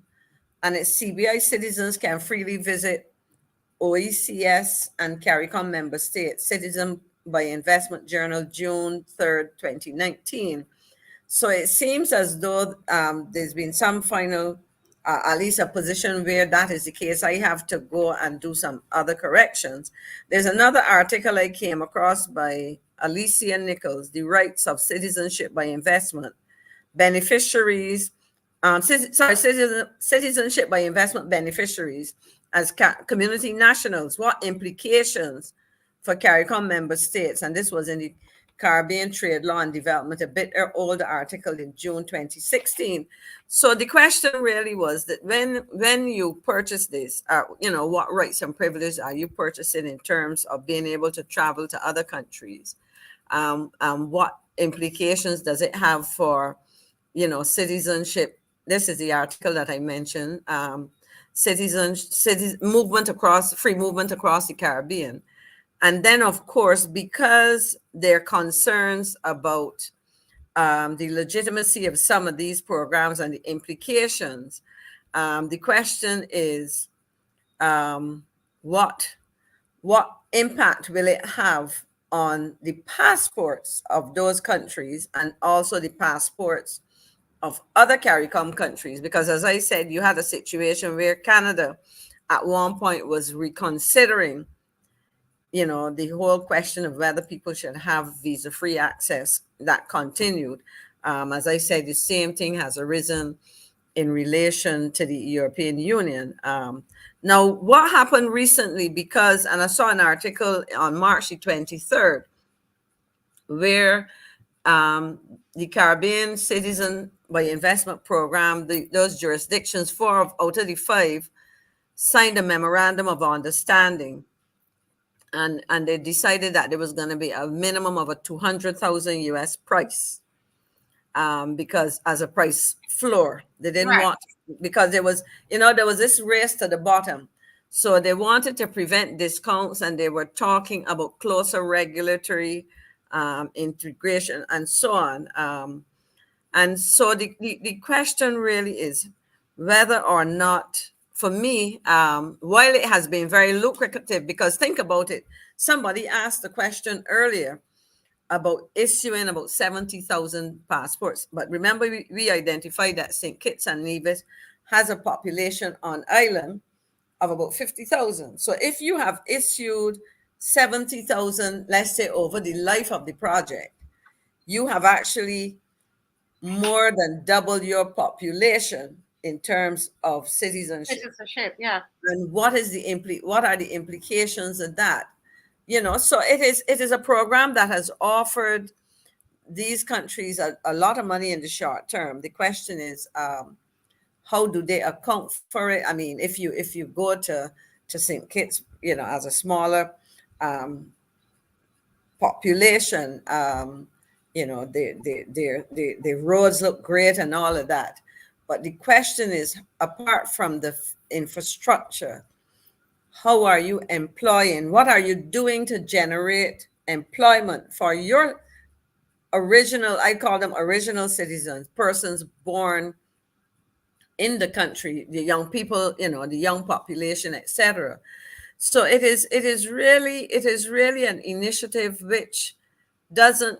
and it's CBI citizens can freely visit OECS and CARICOM member states. Citizen by Investment Journal, June 3rd, 2019. So it seems as though there's been some final, at least a position where that is the case. I have to go and do some other corrections. There's another article I came across by Alicia Nichols, The Rights of Citizenship by Investment Beneficiaries, citizenship by investment beneficiaries as community nationals. What implications for CARICOM member states? And this was in the Caribbean Trade Law and Development, a bit older article in June 2016. So the question really was that when you purchase this, what rights and privileges are you purchasing in terms of being able to travel to other countries? What implications does it have for, citizenship? This is the article that I mentioned. Movement across, free movement across the Caribbean. And then, of course, because there are concerns about the legitimacy of some of these programs and the implications, the question is, what impact will it have on the passports of those countries and also the passports of other CARICOM countries? Because as I said, you had a situation where Canada at one point was reconsidering, the whole question of whether people should have visa-free access. That continued. As I said, the same thing has arisen in relation to the European Union. Now, what happened recently, and I saw an article on March the 23rd, where the Caribbean Citizen by Investment Program, those jurisdictions, 4 out of the 5, signed a memorandum of understanding. And they decided that there was going to be a minimum of a 200,000 US price, because as a price floor, they didn't want, because there was this race to the bottom. So they wanted to prevent discounts, and they were talking about closer regulatory integration and so on. And so the question really is whether or not, for me, while it has been very lucrative, because think about it, somebody asked the question earlier about issuing about 70,000 passports. But remember, we identified that St. Kitts and Nevis has a population on island of about 50,000. So if you have issued 70,000, let's say over the life of the project, you have actually more than double your population in terms of citizenship. Yeah. And what are the implications of that? So it is a program that has offered these countries a lot of money in the short term. The question is, how do they account for it? I mean, if you go to St. Kitts, as a smaller population, the roads look great and all of that. But the question is, apart from the infrastructure, how are you employing? What are you doing to generate employment for your original, I call them original citizens, persons born in the country, the young people, the young population, etc. So it is really an initiative which doesn't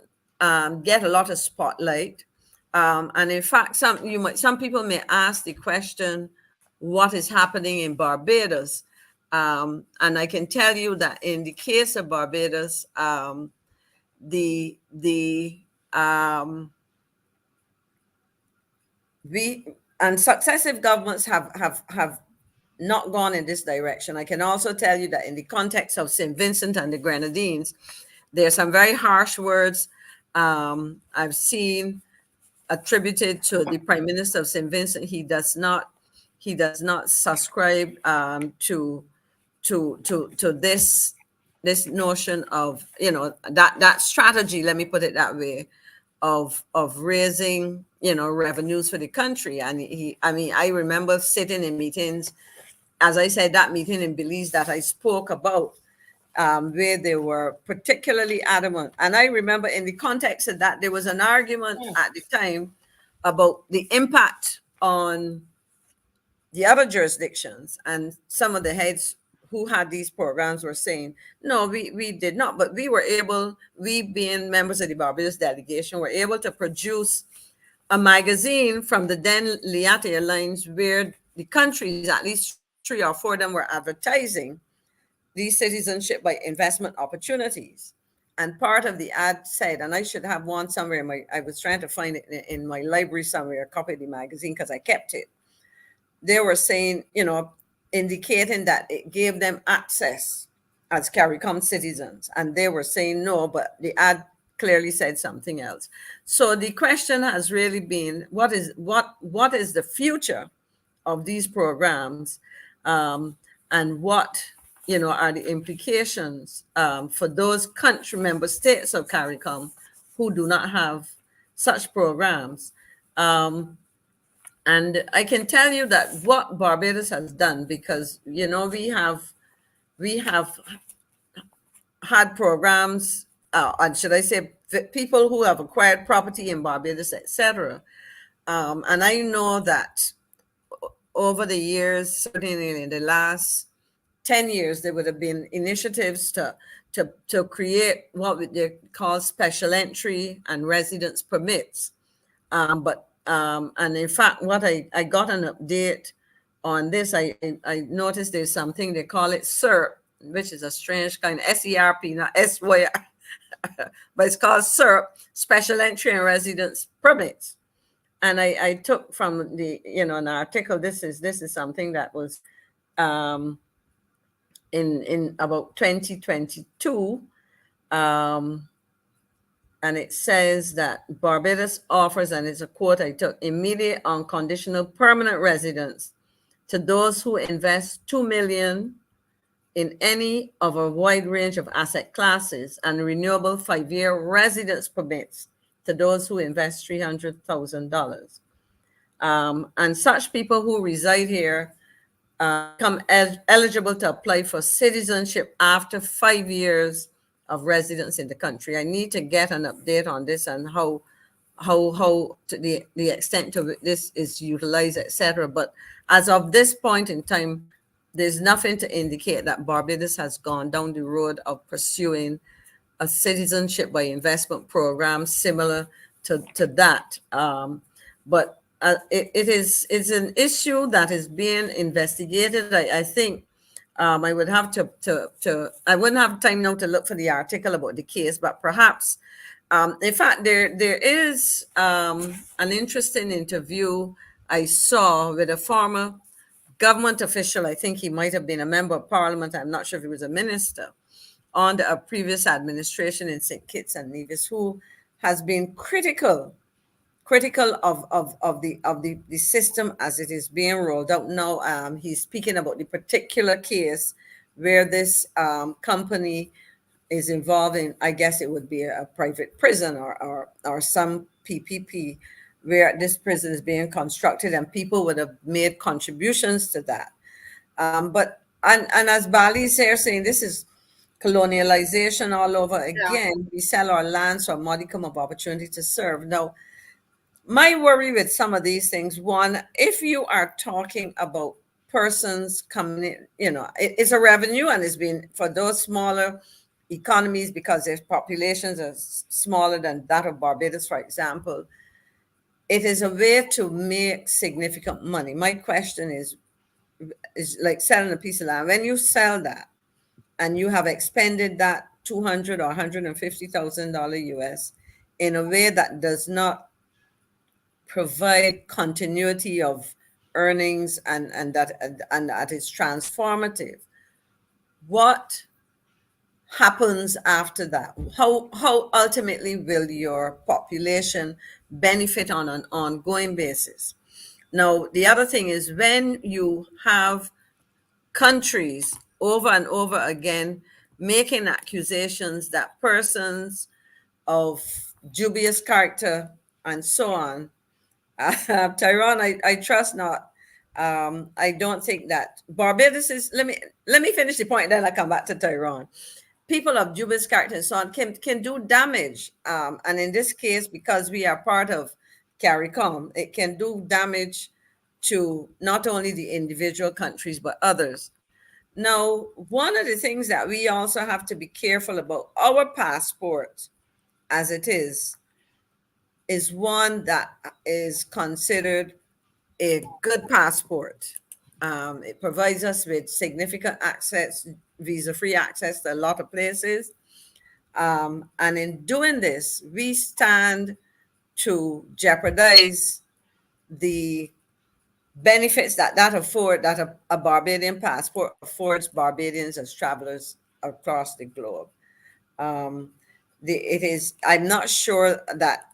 get a lot of spotlight. And in fact, some people may ask the question, what is happening in Barbados? And I can tell you that in the case of Barbados, successive governments have not gone in this direction. I can also tell you that in the context of St. Vincent and the Grenadines, there are some very harsh words I've seen attributed to the Prime Minister of St. Vincent. He does not subscribe to this this notion of, you know, that strategy, let me put it that way, of raising, you know, revenues for the country. And I remember sitting in meetings, as I said, that meeting in Belize that I spoke about, where they were particularly adamant. And I remember in the context of that, there was an argument at the time about the impact on the other jurisdictions, and some of the heads who had these programs were saying, no, we did not, but we being members of the Barbados delegation, were able to produce a magazine from the then Liat Airlines where the countries, at least 3 or 4 of them, were advertising these citizenship by investment opportunities. And part of the ad said, and I should have one somewhere, I was trying to find it in my library somewhere, a copy of the magazine, because I kept it. They were saying, you know, indicating that it gave them access as CARICOM citizens. And they were saying no, but the ad clearly said something else. So the question has really been, what is the future of these programs, and what, you know, are the implications for those country member states of CARICOM who do not have such programs? And I can tell you that what Barbados has done, because, you know, we have had programs, and should I say, people who have acquired property in Barbados, etc. And I know that over the years, certainly in the last 10 years, there would have been initiatives to create what they call special entry and residence permits. And in fact, what I got an update on this, I noticed there's something, they call it SERP, which is a strange kind of SERP, not SYR, but it's called SERP, Special Entry and Residence Permits. And I took from the, you know, an article, this is something that was in about 2022, and it says that Barbados offers, and it's a quote I took, immediate unconditional permanent residence to those who invest $2 million in any of a wide range of asset classes, and renewable 5-year residence permits to those who invest $300,000. And such people who reside here become eligible to apply for citizenship after 5 years of residence in the country. I need to get an update on this and how to the extent to which this is utilized, etc. But as of this point in time, there's nothing to indicate that Barbados has gone down the road of pursuing a citizenship by investment program similar to that. But it's an issue that is being investigated. I think I would have to I wouldn't have time now to look for the article about the case, but perhaps, in fact, there is an interesting interview I saw with a former government official. I think he might have been a member of parliament. I'm not sure if he was a minister on a previous administration in St. Kitts and Nevis, who has been critical of the system as it is being rolled out now. He's speaking about the particular case where this company is involved in, I guess it would be a private prison or some PPP, where this prison is being constructed, and people would have made contributions to that. But as Bali's here saying, this is colonialization all over again. Yeah. We sell our lands for a modicum of opportunity to serve. Now, my worry with some of these things, one, if you are talking about persons coming in, you know, it's a revenue, and it's been for those smaller economies, because their populations are smaller than that of Barbados, for example. It is a way to make significant money. My question is like selling a piece of land. When you sell that and you have expended that $200,000 or $150,000 US in a way that does not provide continuity of earnings and that is transformative, what happens after that? How ultimately will your population benefit on an ongoing basis? Now, the other thing is, when you have countries over and over again making accusations that persons of dubious character and so on. Tyrone, I trust not. I don't think that Barbados is. Let me finish the point, then I come back to Tyrone. People of dubious character and so on can do damage, and in this case, because we are part of CARICOM, it can do damage to not only the individual countries but others. Now, one of the things that we also have to be careful about our passport, as it is one that is considered a good passport. It provides us with significant access, visa-free access to a lot of places. And in doing this, we stand to jeopardize the benefits that a Barbadian passport affords Barbadians as travelers across the globe. I'm not sure that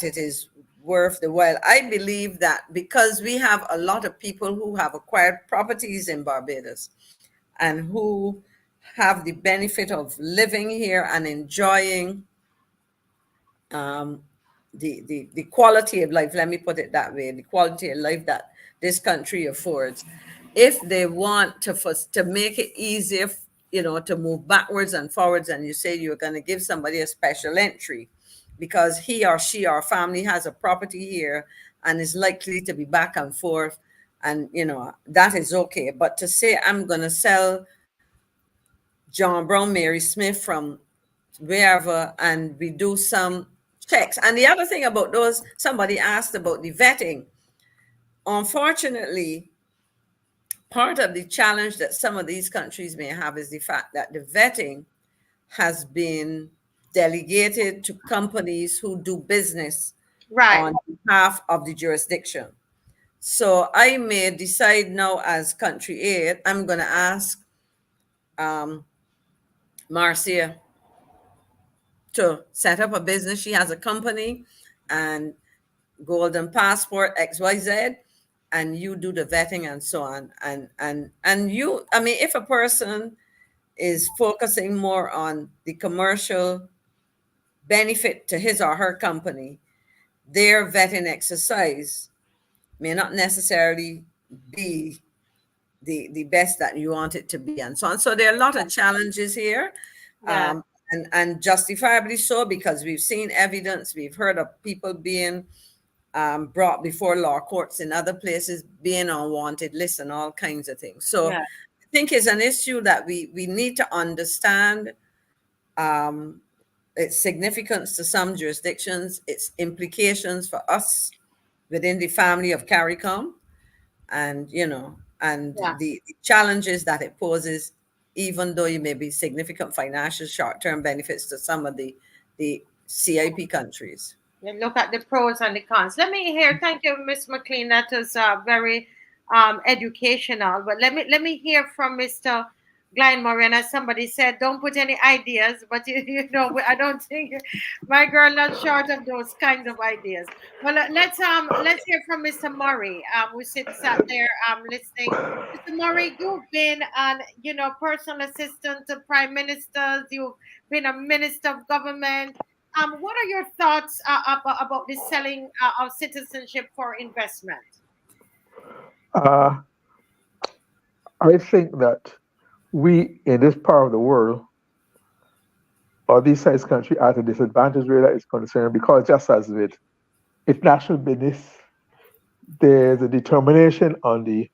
it is worth the while. I believe that because we have a lot of people who have acquired properties in Barbados and who have the benefit of living here and enjoying the quality of life, let me put it that way, the quality of life that this country affords. If they want to make it easier, to move backwards and forwards, and you say you're going to give somebody a special entry because he or she or family has a property here and is likely to be back and forth, and that is okay. But to say I'm going to sell John Brown, Mary Smith from wherever, and we do some checks. And the other thing about those, somebody asked about the vetting. Unfortunately, part of the challenge that some of these countries may have is the fact that the vetting has been delegated to companies who do business on behalf of the jurisdiction. So I may decide now as country aid, I'm going to ask Marcia to set up a business. She has a company and golden passport XYZ, and you do the vetting and so on. And you, if a person is focusing more on the commercial benefit to his or her company, their vetting exercise may not necessarily be the best that you want it to be, and so on. So there are a lot of challenges here. Yeah. And justifiably so, because we've seen evidence, we've heard of people being brought before law courts in other places, being on wanted lists and all kinds of things. So yeah. I think it's an issue that we need to understand its significance to some jurisdictions, its implications for us within the family of CARICOM, and yeah. the challenges that it poses, even though you may be significant financial short-term benefits to some of the CIP countries. Look at the pros and the cons. Let me hear. Thank you, Ms. McLean. That was very educational. But let me hear from Mr. Glyne Morena. Somebody said, "Don't put any ideas," but I don't think my girl not short of those kinds of ideas. Well, let's hear from Mr. Murray, who sits out there listening. Mr. Murray, you've been personal assistant to prime ministers. You've been a minister of government. What are your thoughts about the selling of citizenship for investment? I think that we in this part of the world, or this size country, are at a disadvantage where that is concerned, because just as with international business, there's a determination on the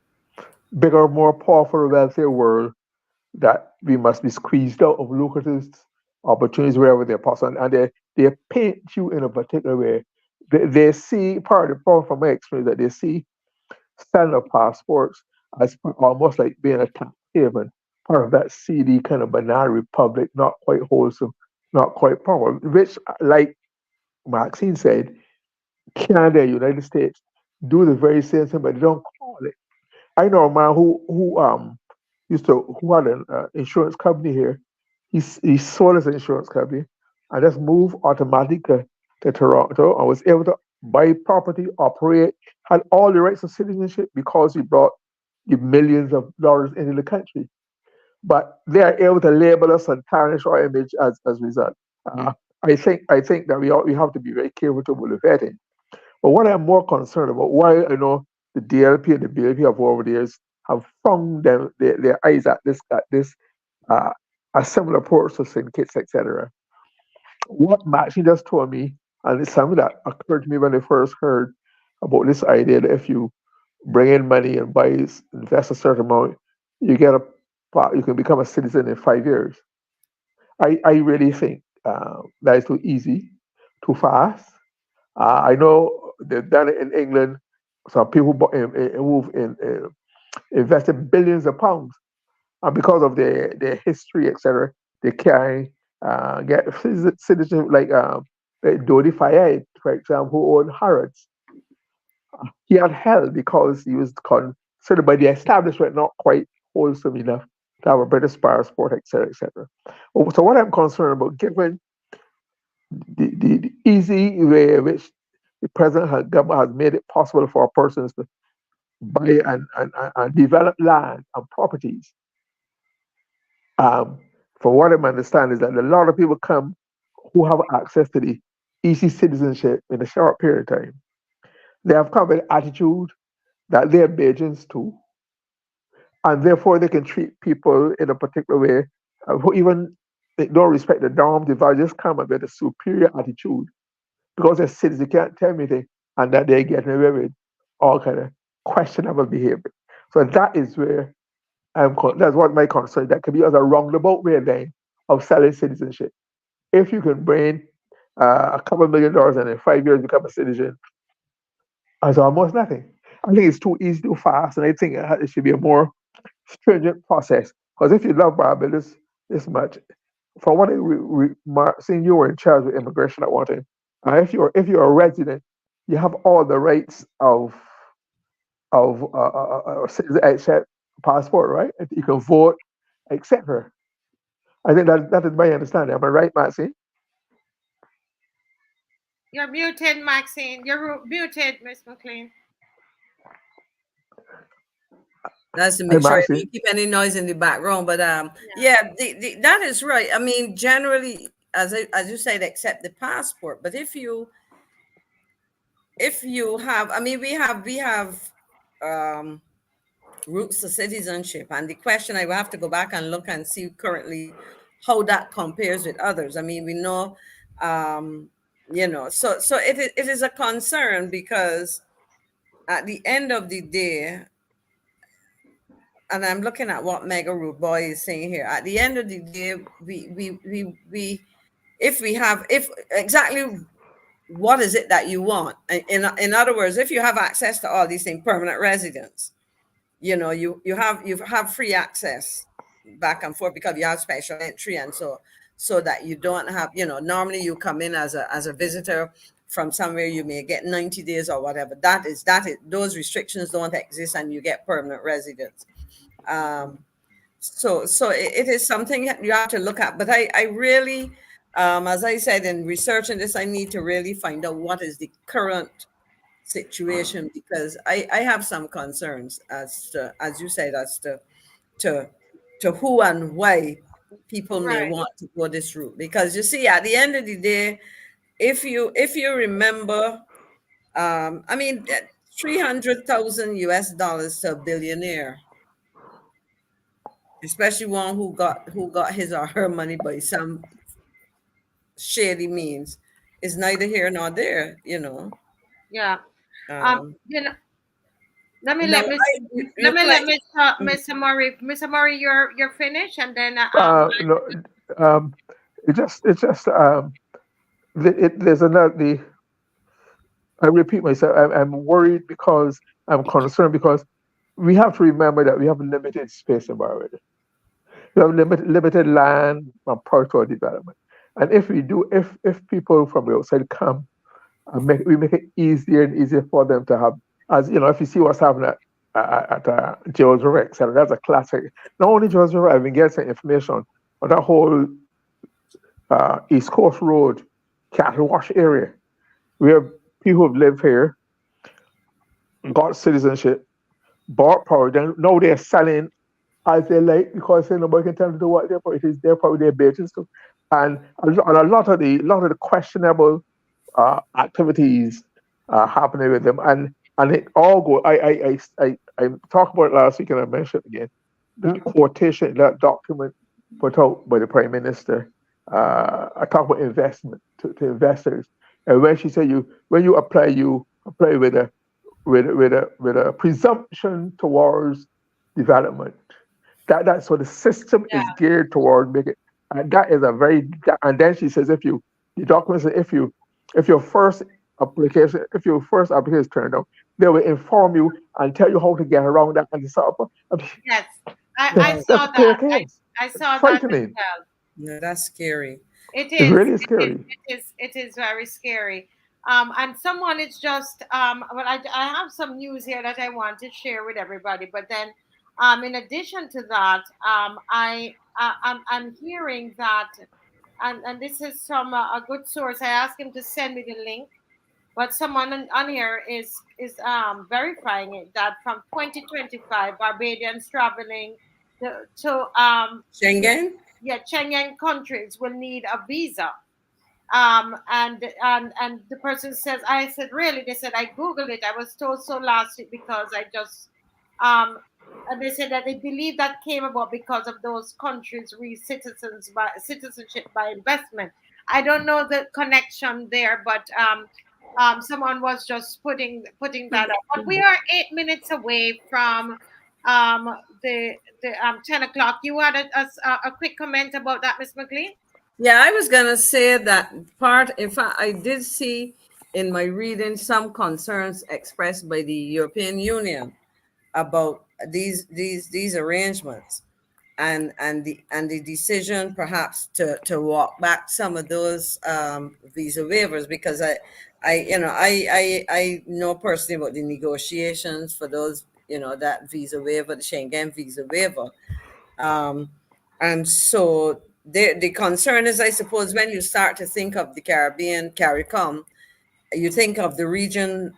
bigger, more powerful, wealthier world that we must be squeezed out of lucrative opportunities wherever they're possible. And they paint you in a particular way. They see, part of the problem from my experience, that they see selling of passports as almost like being a tax haven, part of that seedy kind of banana republic, not quite wholesome, not quite proper, which, like Maxine said, Canada, United States do the very same thing, but they don't call it. I know a man who had an insurance company here. He sold his insurance company and just moved automatically to Toronto and was able to buy property, operate, had all the rights of citizenship because he brought the millions of dollars into the country. but they are able to label us and tarnish our image as a result. I think that we have to be very careful to with the vetting. But what I'm more concerned about, why I know the DLP and the BLP have over the years have found their eyes at this a similar approach to syndicates, etc. What Maxine just told me, and it's something that occurred to me when I first heard about this idea that if you bring in money and invest a certain amount, you can become a citizen in 5 years. I really think that is too easy, too fast. I know they've done it in England. Some people who've invested billions of pounds, and because of their history, etc., they can get citizenship like Dodi Fayed, for example, who owned Harrods. He had held because he was considered by the establishment not quite wholesome enough to have a British passport, etc., etc. So what I'm concerned about, given the easy way in which the government has made it possible for persons to buy and develop land and properties. From what I understand is that a lot of people come who have access to the easy citizenship in a short period of time. They have come with attitude that they're BAJANS too, and therefore they can treat people in a particular way who even they don't respect the norm. They just come with a superior attitude because they're citizens. They can't tell me anything, and that they're getting away with all kind of questionable behavior. So that is where that's what my concern. That could be as a roundabout way then of selling citizenship. If you can bring a couple $1 million and in 5 years become a citizen, as almost nothing. I think it's too easy, too fast, and I think it should be a more stringent process. Because if you love Barbados this much, for what seeing you were in charge of immigration at one time, if you're a resident, you have all the rights of citizen passport, right? You can vote, etc. I think that is my understanding. Am I right, Maxine? You're muted, Maxine. You're muted, Miss McLean. That's to make sure I don't keep any noise in the background. But yeah, that is right. I mean, generally, as you said, accept the passport. But if you have, I mean, we have routes to citizenship, and the question, I will have to go back and look and see currently how that compares with others. I mean, we know, so it is a concern, because at the end of the day, and I'm looking at what Mega Root Boy is saying here. At the end of the day, if exactly what is it that you want? In other words, if you have access to all these things, permanent residence, you have free access back and forth because you have special entry, and so that you don't have, normally you come in as a visitor from somewhere, you may get 90 days or whatever. That is those restrictions don't exist, and you get permanent residence. So it is something you have to look at. But I really, as I said, in researching this, I need to really find out what is the current situation, because I have some concerns as you said, as to who and why people may want to go this route. Because you see, at the end of the day, if you remember, I mean, $300,000 to a billionaire, especially one who got his or her money by some shady means, is neither here nor there, Yeah. Let me let Miss Amari. Miss Amari, you're finished, and then no, there's another. I repeat myself. I'm worried because I'm concerned, because we have to remember that we have limited space in Barbados. We have limited land and partial development, and if people from the outside come, we make it easier and easier for them to have. As you know, if you see what's happening at George River, etc., that's a classic. Not only George River, I've been getting some information on that whole East Coast Road, Cattle Wash area, where people have lived here, got citizenship, bought property. Now they're selling as they like because nobody can tell them to do what it is their probably their business to. And a lot of the questionable activities happening with them, and it all go. I talked about it last week, and I mentioned it again. That quotation, that document put out by the Prime Minister. I talk about investment to investors, and when she said when you apply with a presumption towards development. That's what the system is geared toward making. And that is a very and then she says the document says if your first application is turned down, they will inform you and tell you how to get around that and sort of, Yes, I saw that. I saw that as frightening. well. Yeah, that's scary. It It's is. really scary. It is very scary. And someone is just well, I have some news here that I want to share with everybody. But then, in addition to that, I'm hearing that, and this is from a good source. I asked him to send me the link, but someone on here is verifying it that from 2025, Barbadians traveling to Schengen? yeah, Schengen countries will need a visa. And the person says, I said, really? They said, I Googled it. I was told so last week because I just, and they said that they believe that came about because of those countries citizenship by investment. I don't know the connection there, but someone was just putting that up. But we are 8 minutes away from the 10 o'clock. You had a quick comment about that, Miss McLean? Yeah, I was gonna say that part. In fact, I did see in my reading some concerns expressed by the European Union about these arrangements and the decision perhaps to walk back some of those visa waivers, because I know personally about the negotiations for those, that visa waiver, the Schengen visa waiver. And so the concern is, I suppose, when you start to think of the Caribbean, CARICOM, you think of the region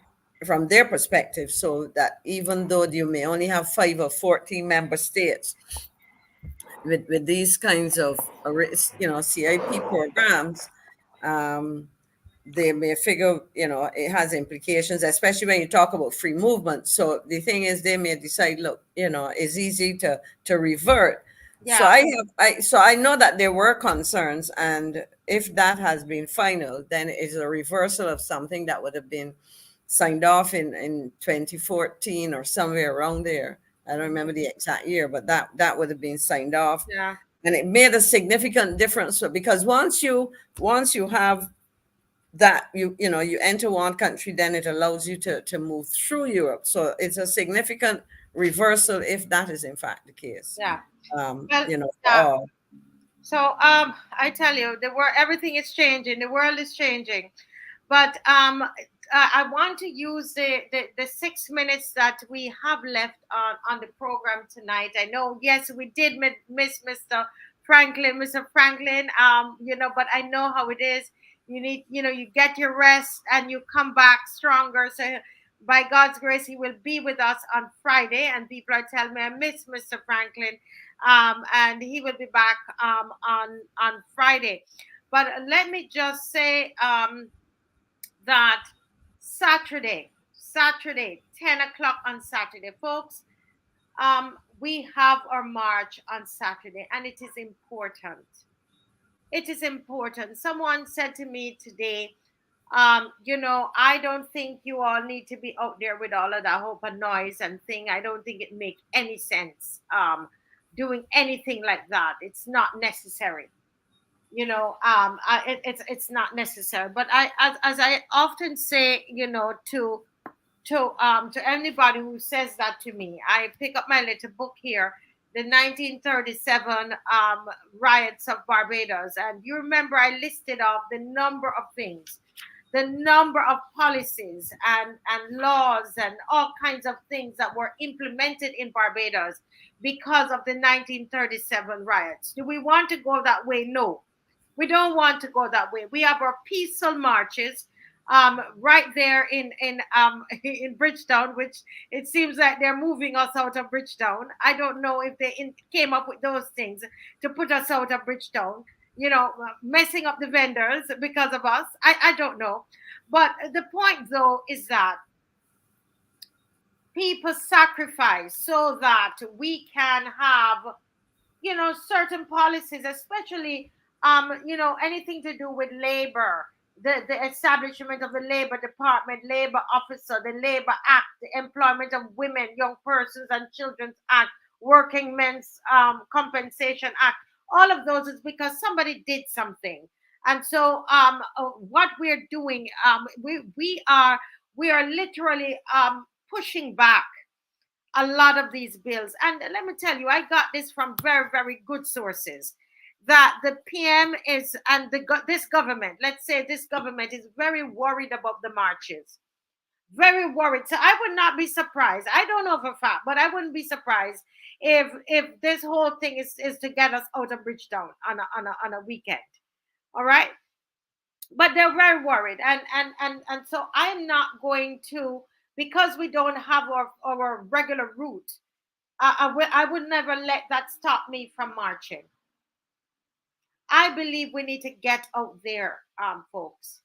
from their perspective, so that even though you may only have 5 or 14 member states with these kinds of CIP programs, they may figure, it has implications, especially when you talk about free movement. So the thing is, they may decide, look, it's easy to revert. Yeah. So I know that there were concerns, and if that has been final, then it's a reversal of something that would have been signed off in 2014 or somewhere around there. I don't remember the exact year, but that would have been signed off. Yeah. And it made a significant difference, because once you have that, you enter one country, then it allows you to move through Europe. So it's a significant reversal if that is in fact the case. Yeah. All. So I tell you, everything is changing. The world is changing, but I want to use the 6 minutes that we have left on the program tonight. I know, yes, we did miss Mr. Franklin, but I know how it is. You need, you get your rest and you come back stronger. So by God's grace, he will be with us on Friday. And people are telling me I miss Mr. Franklin. And he will be back on Friday. But let me just say that Saturday, 10 o'clock on Saturday, folks, we have our march on Saturday, and it is important. It is important. Someone said to me today, I don't think you all need to be out there with all of that hope and noise and thing. I don't think it makes any sense doing anything like that. It's not necessary. It's not necessary. But as I often say, to anybody who says that to me, I pick up my little book here, the 1937 riots of Barbados. And you remember I listed off the number of things, the number of policies and laws and all kinds of things that were implemented in Barbados because of the 1937 riots. Do we want to go that way? No, we don't want to go that way. We have our peaceful marches. right there in Bridgetown, which it seems like they're moving us out of Bridgetown. I don't know if they came up with those things to put us out of Bridgetown, messing up the vendors because of us. I don't know. But the point, though, is that people sacrifice so that we can have, certain policies, especially, anything to do with labor, the establishment of the labor department, labor officer, the labor act, the employment of women, young persons and children's act, working men's compensation act. All of those is because somebody did something. And so what we're doing, we are literally pushing back a lot of these bills. And let me tell you, I got this from very, very good sources, that the PM is, and this government, let's say this government is very worried about the marches. Very worried. So I would not be surprised. I don't know for a fact, but I wouldn't be surprised if this whole thing is to get us out of Bridgetown on a weekend. All right. But they're very worried. And so I'm not going to, because we don't have our regular route, I would never let that stop me from marching. I believe we need to get out there, folks.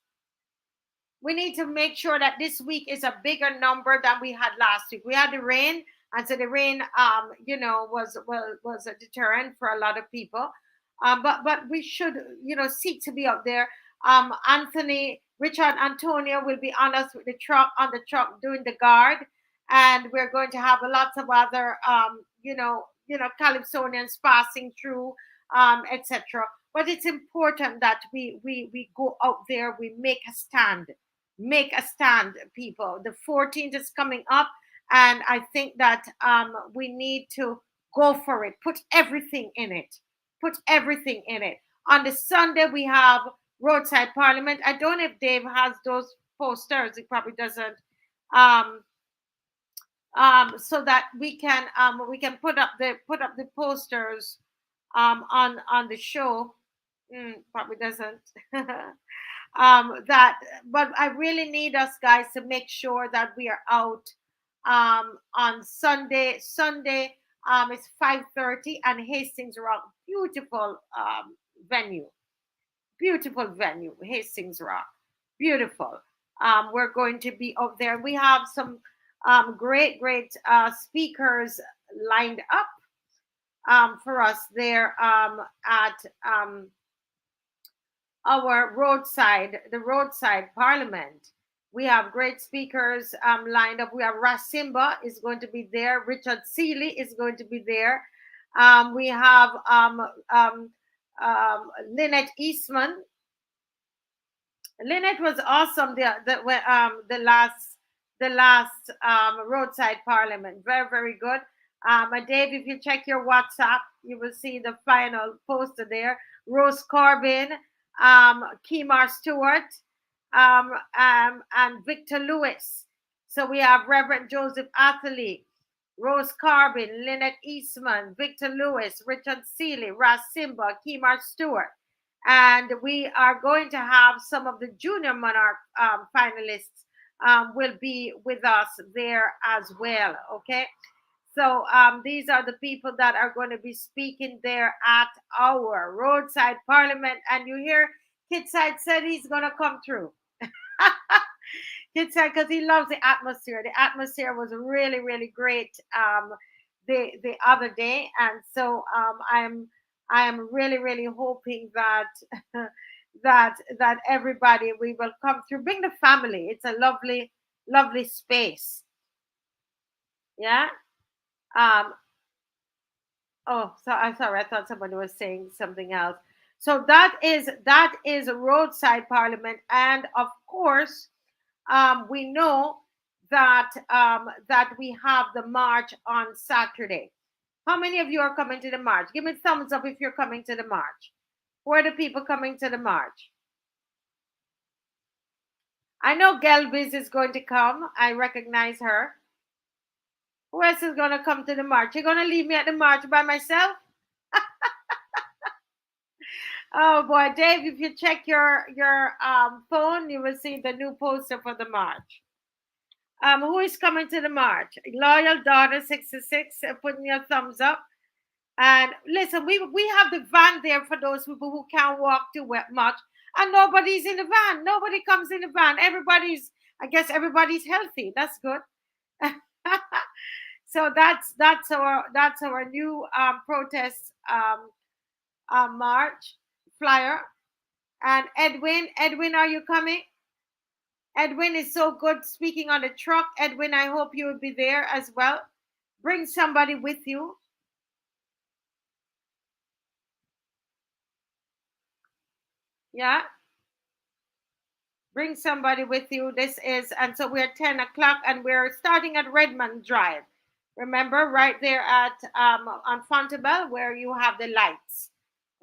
We need to make sure that this week is a bigger number than we had last week. We had the rain, and so the rain, was a deterrent for a lot of people. But we should, seek to be out there. Richard Antonio will be on us with the truck doing the guard, and we're going to have lots of other, Calypsonians passing through, etc. But it's important that we go out there, we make a stand. Make a stand, people. The 14th is coming up, and I think that we need to go for it. Put everything in it. Put everything in it. On the Sunday, we have Roadside Parliament. I don't know if Dave has those posters. He probably doesn't. So that we can put up the posters on the show. Probably doesn't. But I really need us guys to make sure that we are out on Sunday. Sunday is 5:30 and Hastings Rock. Beautiful venue. Beautiful venue, Hastings Rock. Beautiful. We're going to be out there. We have some great speakers lined up for us there at our the roadside parliament. We have great speakers lined up. We have Rasimba is going to be there. Richard Seeley is going to be there. We have Lynette Eastman. Lynette was awesome the last roadside parliament. Very, very good. Dave, if you check your WhatsApp, you will see the final poster there. Rose Corbin, Kemar Stewart, and Victor Lewis. So we have Reverend Joseph Atherley, Rose Corbin, Lynette Eastman, Victor Lewis, Richard Seeley, Ras Simba, Kemar Stewart. And we are going to have some of the Junior Monarch finalists will be with us there as well. Okay. So these are the people that are going to be speaking there at our roadside parliament. And you hear KIDSITE said he's going to come through. KIDSITE, because he loves the atmosphere. The atmosphere was really, really great the other day. And so I am really, really hoping that that everybody, we will come through. Bring the family. It's a lovely, lovely space. Yeah. Oh, so I'm sorry. I thought somebody was saying something else. So that is a roadside parliament, and of course, we know that we have the march on Saturday. How many of you are coming to the march? Give me a thumbs up if you're coming to the march. Who are the people coming to the march? I know Gelbiz is going to come. I recognize her. Who else is going to come to the march? You're going to leave me at the march by myself? Oh boy, Dave, if you check your phone, you will see the new poster for the march. Who is coming to the march? Loyal Daughter 66, putting your thumbs up. And listen, we have the van there for those people who can't walk too much, and nobody's in the van. Nobody comes in the van. I guess everybody's healthy. That's good. So that's our new protest march flyer. And Edwin, are you coming? Edwin is so good speaking on the truck. Edwin, I hope you will be there as well. Bring somebody with you. Yeah. Bring somebody with you. And so we're 10 o'clock and we're starting at Redmond Drive. Remember, right there at on Fontebelle where you have the lights.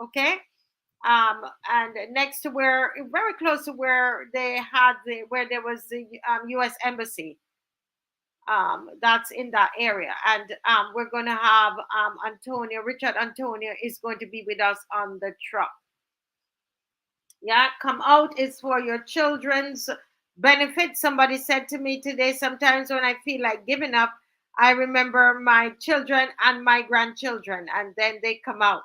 Okay. And next to very close to where there was the U.S. Embassy. That's in that area. And we're going to have Richard Antonio is going to be with us on the truck. Yeah, come out is for your children's benefit. Somebody said to me today, sometimes when I feel like giving up, I remember my children and my grandchildren, and then they come out.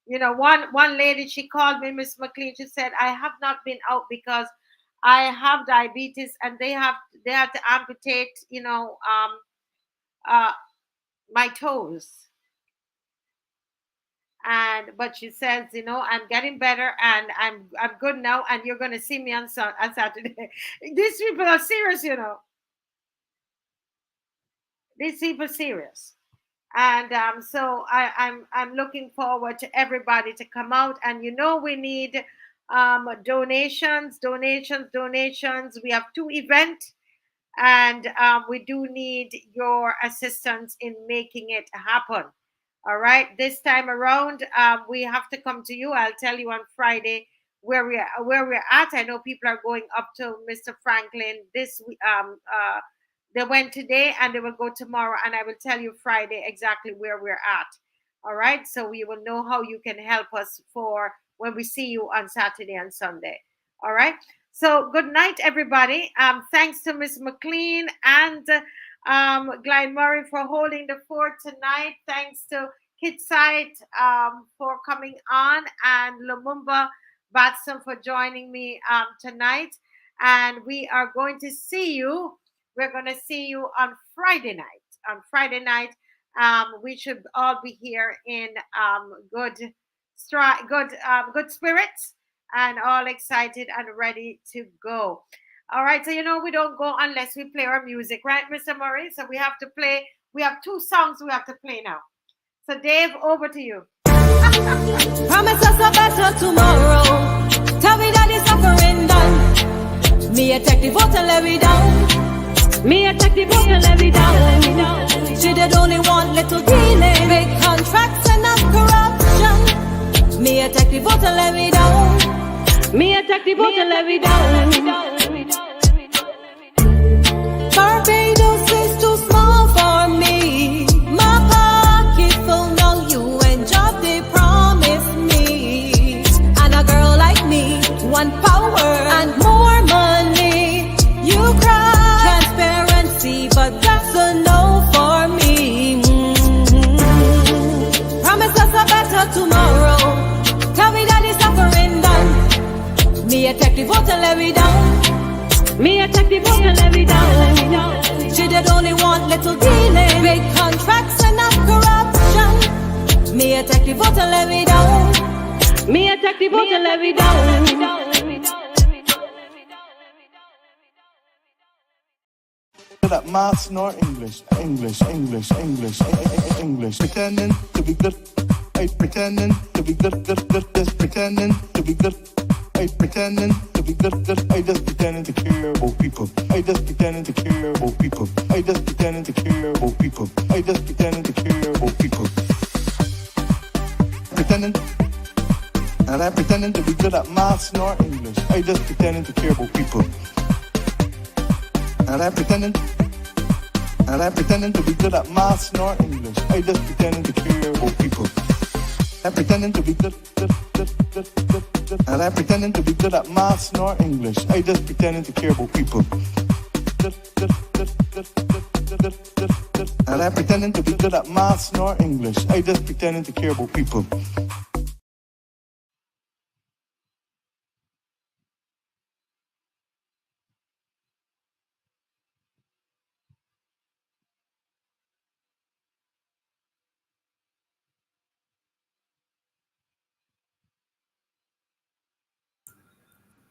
You know, one lady, she called me, Miss McLean, she said, I have not been out because I have diabetes and they had to amputate, my toes. But she says, I'm getting better and I'm good now, and you're going to see me on Saturday. These people are serious, These people are serious. And so I'm looking forward to everybody to come out. And we need donations. We have 2 events, and we do need your assistance in making it happen. All right, this time around, we have to come to you. I'll tell you on Friday where we're at. I know people are going up to Mr. Franklin they went today and they will go tomorrow, and I will tell you Friday exactly where we're at. All right, so you will know how you can help us for when we see you on Saturday and Sunday. All right, so good night, everybody. Thanks to Miss McLean and Glyne Murray for holding the fort tonight. Thanks to KIDSITE for coming on, and Lumumba Batson for joining me tonight. And we are going to see you. We're going to see you on Friday night. On Friday night, we should all be here in good spirits and all excited and ready to go. All right, so we don't go unless we play our music, right, Mr. Murray? So we have to play. We have 2 songs we have to play now. So Dave, over to you. Promise us a better tomorrow. Tell me that it's suffering done. Me attack the vote and let me down. Me attack the vote and let me down. She did only want little dealing, big contracts and not corruption. Me attack the vote and let me down. Me attack the vote and let me down. Barbados is too small for me. My pocket full now, you and job they promise me. And a girl like me, want power and more money. You cry transparency, but that's a no for me. Promise us a better tomorrow. Tell me that it's suffering done. Me attack the vote and let me down. Me attack the vote and let me down. She did only want little dealing, big contracts and not corruption. Me attack the vote and let me down. Me attack the vote and let me down. That maths nor English, pretending to be good, pretending to be good, just pretending to be good, pretending to be good, just pretending to care about people, just pretending to care about people, just pretending to care about people, just pretending to care about people, pretending, and I'm pretending to be good at maths nor English, just pretending to care about people. And I'm pretending to be good at maths nor English. I just pretending to care about people. I'm pretending to be good. And I'm pretending to be good at maths nor English. I just pretending to care about people. And I'm pretending to be good at maths nor English. I just pretending to care about people.